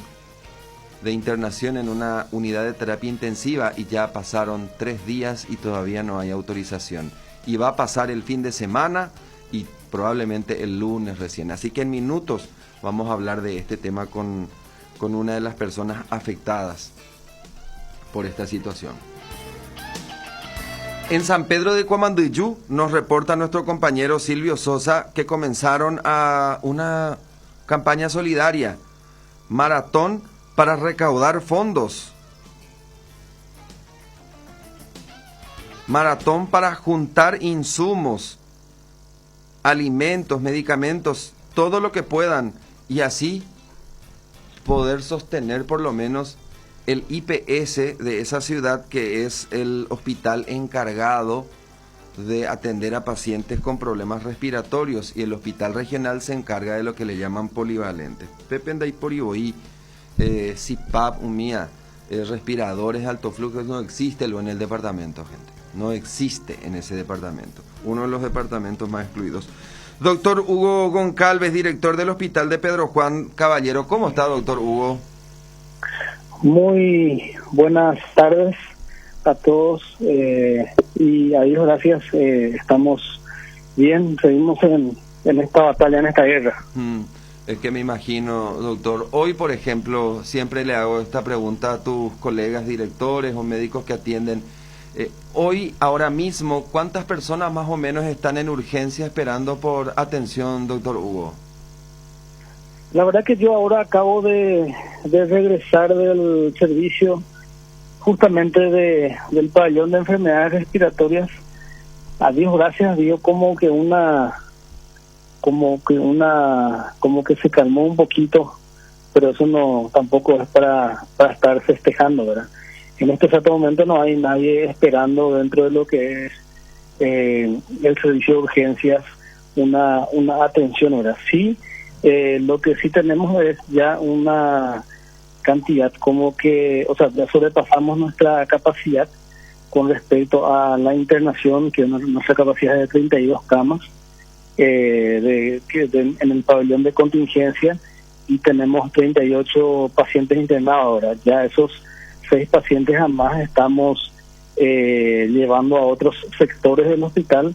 de internación en una unidad de terapia intensiva, y ya pasaron 3 días y todavía no hay autorización. Y va a pasar el fin de semana y probablemente el lunes recién. Así que en minutos vamos a hablar de este tema con una de las personas afectadas por esta situación. En San Pedro de Cuamanduyú nos reporta nuestro compañero Silvio Sosa que comenzaron a una campaña solidaria, maratón para recaudar fondos. Maratón para juntar insumos, alimentos, medicamentos, todo lo que puedan, y así poder sostener por lo menos el IPS de esa ciudad, que es el hospital encargado de atender a pacientes con problemas respiratorios, y el hospital regional se encarga de lo que le llaman polivalentes. Pependay Poriboí, CIPAP, UMIA, respiradores alto flujo, no existe lo en el departamento, gente. No existe en ese departamento. Uno de los departamentos más excluidos. Doctor Hugo Goncalves, director del Hospital de Pedro Juan Caballero. ¿Cómo está, doctor Hugo? Muy buenas tardes a todos y a Dios gracias, estamos bien, seguimos en esta batalla, en esta guerra. Es que me imagino, doctor, hoy por ejemplo, siempre le hago esta pregunta a tus colegas directores o médicos que atienden. Hoy, ahora mismo, ¿cuántas personas más o menos están en urgencia esperando por atención, doctor Hugo? La verdad que yo ahora acabo de regresar del servicio justamente del pabellón de enfermedades respiratorias. A Dios gracias, dio como que se calmó un poquito, pero eso no tampoco es para estar festejando, ¿verdad? En este exacto momento no hay nadie esperando dentro de lo que es el servicio de urgencias una atención, ¿verdad? Sí, lo que sí tenemos es ya una cantidad como que, o sea, ya sobrepasamos nuestra capacidad con respecto a la internación, que nuestra capacidad es de 32 camas en el pabellón de contingencia, y tenemos 38 pacientes internados ahora. Ya esos 6 pacientes jamás estamos llevando a otros sectores del hospital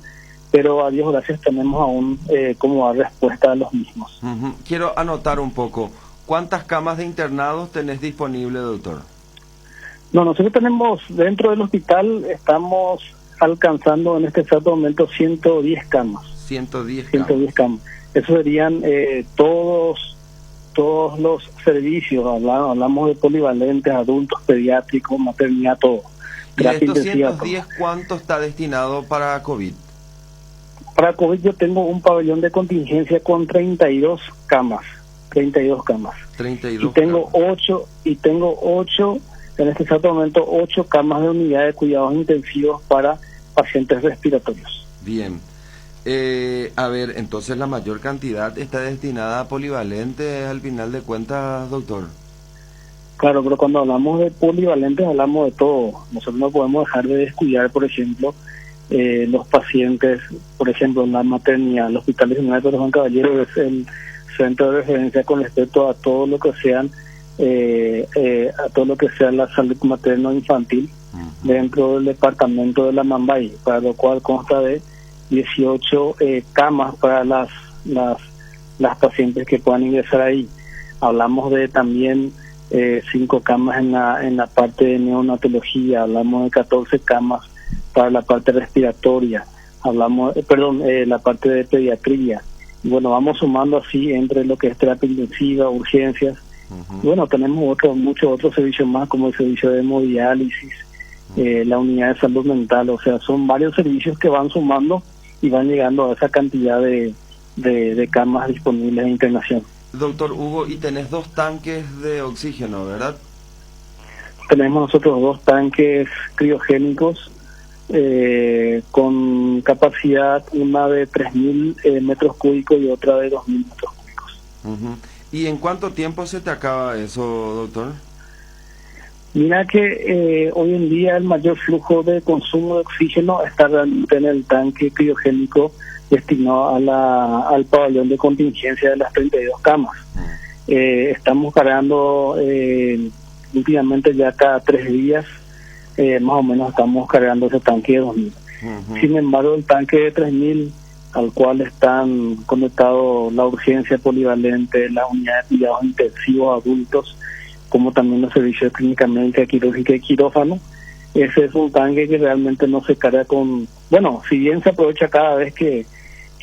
pero a Dios gracias tenemos aún cómo dar respuesta a los mismos. Quiero anotar un poco, ¿cuántas camas de internados tenés disponible, doctor? No, nosotros tenemos dentro del hospital, estamos alcanzando en este exacto momento 110 camas. 110 camas. Eso serían todos los servicios, hablamos de polivalentes, adultos, pediátricos, maternidad, todo. ¿Y de estos 110 cuánto está destinado para COVID? Para COVID yo tengo un pabellón de contingencia con 32 camas. 32 camas. 32 y tengo 8, en este exacto momento, 8 camas de unidad de cuidados intensivos para pacientes respiratorios. Bien. A ver, entonces la mayor cantidad está destinada a polivalentes al final de cuentas, doctor. Claro, pero cuando hablamos de polivalentes hablamos de todo. Nosotros no podemos dejar de descuidar, por ejemplo, los pacientes, por ejemplo, en la maternidad. El Hospital Regional de Juan Caballero es el centro de referencia con respecto a todo lo que sean la salud materno-infantil dentro del departamento de la Mambay, para lo cual consta de 18 camas para las pacientes que puedan ingresar ahí. Hablamos de también 5 camas en la parte de neonatología, hablamos de 14 camas para la parte respiratoria, la parte de pediatría. Y bueno, vamos sumando así entre lo que es terapia intensiva, urgencias. Bueno, tenemos muchos otros servicios más, como el servicio de hemodiálisis, la unidad de salud mental, o sea, son varios servicios que van sumando y van llegando a esa cantidad de camas disponibles de internación. Doctor Hugo, y tenés 2 tanques de oxígeno, ¿verdad? Tenemos nosotros 2 tanques criogénicos con capacidad, una de 3.000 metros cúbicos y otra de 2.000 metros cúbicos. ¿Y en cuánto tiempo se te acaba eso, doctor? Mira que hoy en día el mayor flujo de consumo de oxígeno está realmente en el tanque criogénico destinado al pabellón de contingencia de las 32 camas. Estamos cargando últimamente ya cada 3 días, más o menos estamos cargando ese tanque de 2.000. Sin embargo, el tanque de 3.000, al cual están conectados la urgencia polivalente, la unidad de cuidados intensivos adultos, como también los servicios de clínica médica, quirúrgica y quirófano, ese es un tanque que realmente no se carga con... Bueno, si bien se aprovecha cada vez que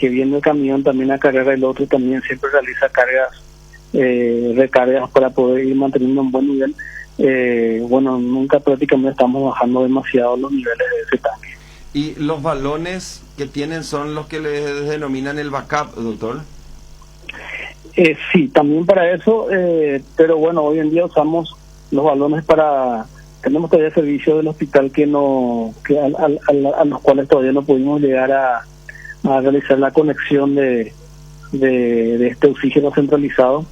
viene el camión también a cargar, el otro también siempre realiza recargas para poder ir manteniendo un buen nivel. Bueno, nunca prácticamente estamos bajando demasiado los niveles de ese tanque. ¿Y los balones que tienen son los que les denominan el backup, doctor? Sí, también para eso, pero bueno, hoy en día usamos los balones tenemos todavía servicios del hospital a los cuales todavía no pudimos llegar a realizar la conexión de este oxígeno centralizado.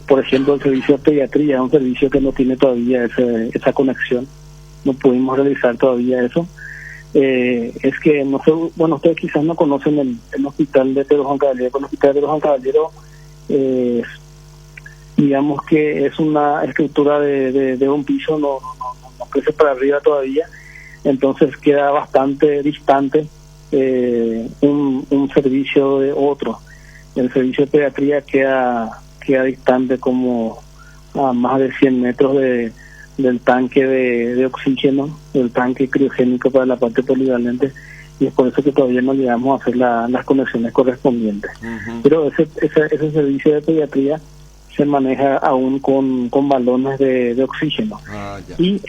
Por ejemplo, el servicio de pediatría es un servicio que no tiene todavía esa conexión, no pudimos realizar todavía eso. Es que, no sé, bueno, ustedes quizás no conocen el hospital de Pedro Juan Caballero. El hospital de Pedro Juan Caballero, digamos que es una estructura de un piso, no crece para arriba todavía, entonces queda bastante distante un servicio de otro. El servicio de pediatría queda distante como a más de 100 metros del tanque de oxígeno, del tanque criogénico para la parte polivalente, y es por eso que todavía no llegamos a hacer las conexiones correspondientes. Pero ese servicio de pediatría se maneja aún con balones de oxígeno. Y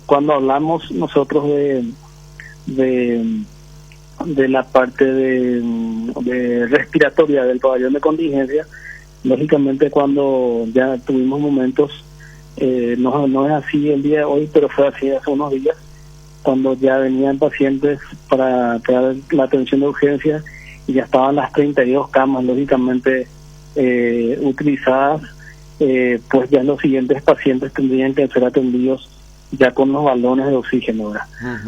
cuando hablamos nosotros de la parte de respiratoria del pabellón de contingencia, lógicamente cuando ya tuvimos momentos, no es así el día de hoy, pero fue así hace unos días, cuando ya venían pacientes para la atención de urgencia y ya estaban las 32 camas lógicamente utilizadas, pues ya los siguientes pacientes tendrían que ser atendidos ya con los balones de oxígeno, ¿verdad?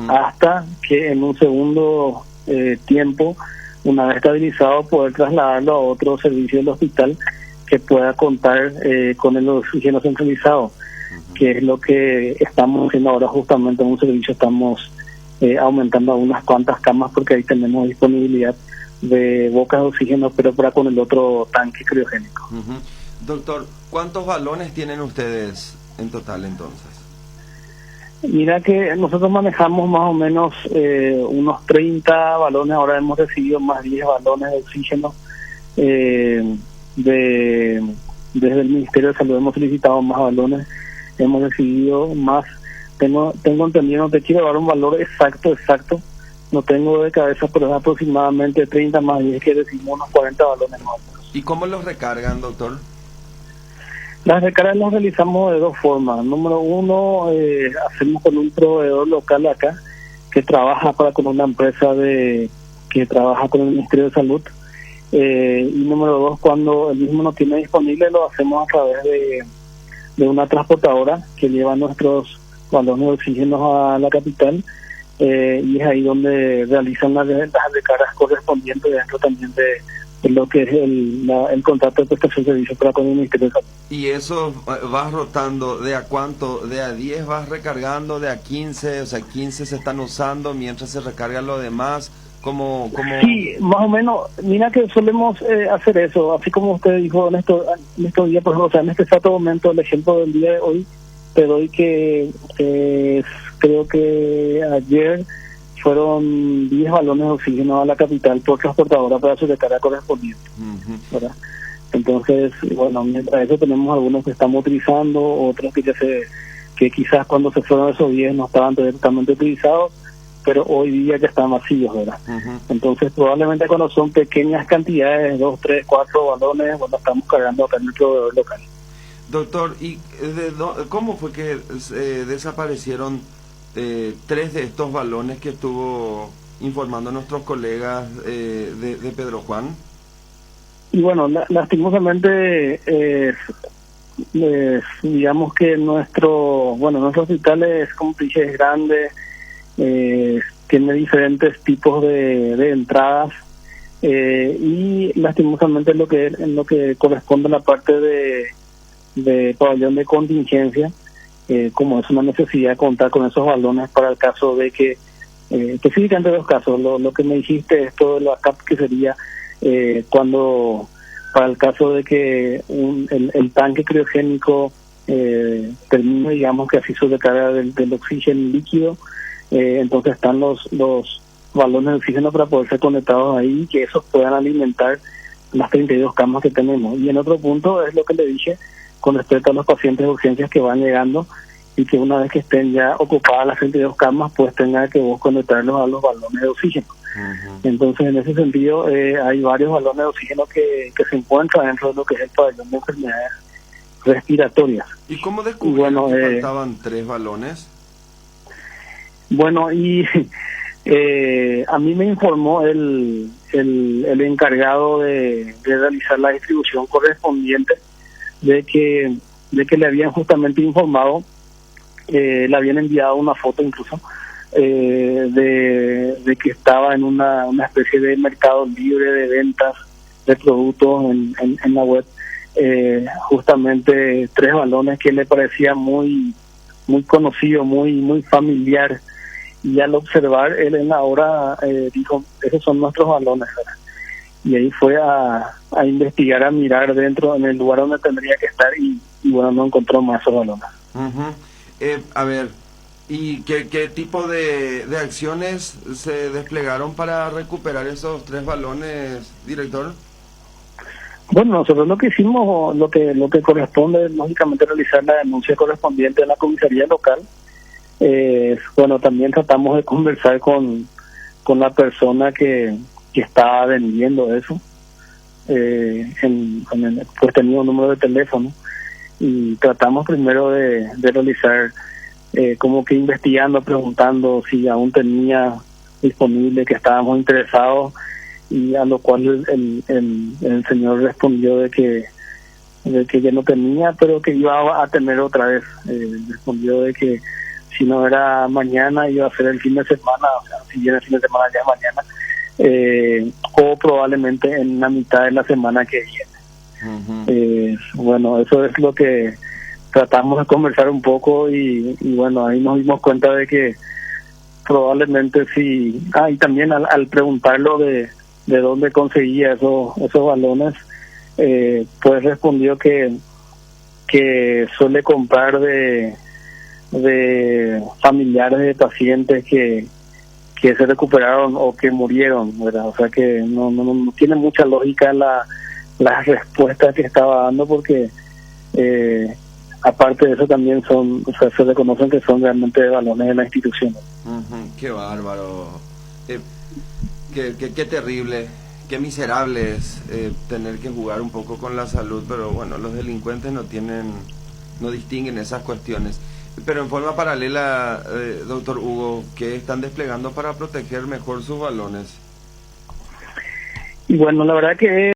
Hasta que en un segundo tiempo, una vez estabilizado, poder trasladarlo a otro servicio del hospital que pueda contar con el oxígeno centralizado, que es lo que estamos haciendo ahora. Justamente en un servicio estamos aumentando a unas cuantas camas porque ahí tenemos disponibilidad de bocas de oxígeno, pero para con el otro tanque criogénico. Doctor, ¿cuántos balones tienen ustedes en total entonces? Mira que nosotros manejamos más o menos unos 30 balones, ahora hemos recibido más 10 balones de oxígeno. Desde el Ministerio de Salud hemos solicitado más balones, hemos recibido más. Tengo entendido, no te quiero dar un valor exacto, no tengo de cabeza, pero es aproximadamente 30 más 10 que recibimos unos 40 balones más. ¿Y cómo los recargan, doctor? Las recargas las realizamos de dos formas. Número uno, hacemos con un proveedor local acá que trabaja con una empresa que trabaja con el Ministerio de Salud. Y número dos, cuando el mismo no tiene disponible, lo hacemos a través de una transportadora que lleva nuestros balones de oxígeno a la capital, y es ahí donde realizan las recargas correspondientes dentro también de lo que es el contrato de prestación de servicios para con el Ministerio de Salud. ¿Y eso vas rotando de a cuánto? ¿De a 10 vas recargando? ¿De a 15? O sea, 15 se están usando mientras se recarga lo demás. ¿Cómo? Sí, más o menos. Mira que solemos hacer eso, así como usted dijo en estos días, por ejemplo, o sea, en este exacto momento, el ejemplo del día de hoy, te doy que creo que ayer fueron 10 balones de oxígeno a la capital por transportadora para su recarga correspondiente, ¿verdad? Entonces, bueno, mientras eso tenemos algunos que estamos utilizando, otros que quizás cuando se fueron esos 10 no estaban directamente utilizados, pero hoy día ya están vacíos, ¿verdad? Entonces, probablemente cuando son pequeñas cantidades, 2, 3, 4 balones, bueno, estamos cargando acá en el proveedor local. Doctor, ¿y cómo fue que desaparecieron 3 de estos balones que estuvo informando nuestros colegas de Pedro Juan? Y bueno, lastimosamente, digamos que nuestro hospital es, como te dije, es grande, tiene diferentes tipos de entradas, y lastimosamente en lo que corresponde a la parte de pabellón de contingencia, como es una necesidad contar con esos balones para el caso de que, específicamente dos casos, lo que me dijiste, esto de la CAP, que sería cuando, para el caso de que el tanque criogénico termine, digamos que así su recarga del oxígeno líquido, entonces están los balones de oxígeno para poder ser conectados ahí y que esos puedan alimentar las 32 camas que tenemos. Y en otro punto es lo que le dije con respecto a los pacientes de urgencias que van llegando y que una vez que estén ya ocupadas las 32 camas, pues tenga que vos conectarlos a los balones de oxígeno. Entonces, en ese sentido, hay varios balones de oxígeno que se encuentran dentro de lo que es el pabellón de enfermedades respiratorias. ¿Y cómo descubrieron que faltaban 3 balones? Bueno, y a mí me informó el encargado de realizar la distribución correspondiente de que le habían justamente informado, le habían enviado una foto incluso, de que estaba en una especie de mercado libre de ventas de productos en la web, justamente 3 balones que le parecía muy conocido, muy familiar, y al observar él en la hora dijo, esos son nuestros balones, ¿verdad? Y ahí fue a investigar, a mirar dentro, en el lugar donde tendría que estar, y bueno, no encontró más esos balones. A ver, ¿y qué tipo de acciones se desplegaron para recuperar esos 3 balones, director? Bueno, nosotros lo que hicimos, lo que corresponde, lógicamente, realizar la denuncia correspondiente a la comisaría local. Bueno, también tratamos de conversar con la persona que estaba vendiendo eso, pues tenía un número de teléfono, y tratamos primero de realizar como que investigando, preguntando si aún tenía disponible, que estábamos interesados, y a lo cual el señor respondió de que ya no tenía, pero que iba a tener otra vez. Respondió de que si no era mañana, iba a ser el fin de semana, o sea, si viene el fin de semana ya es mañana, o probablemente en la mitad de la semana que viene. Bueno, eso es lo que tratamos de conversar un poco, y bueno, ahí nos dimos cuenta de que probablemente sí. Y también al preguntarlo de de dónde conseguía esos balones, pues respondió que suele comprar de familiares de pacientes que se recuperaron o que murieron, ¿verdad? O sea que no tiene mucha lógica las respuestas que estaba dando, porque aparte de eso también se reconocen que son realmente balones de la institución. Qué bárbaro, qué terrible, qué miserable es tener que jugar un poco con la salud, pero bueno, los delincuentes no distinguen esas cuestiones. Pero en forma paralela, doctor Hugo, ¿qué están desplegando para proteger mejor sus balones? Y bueno, la verdad que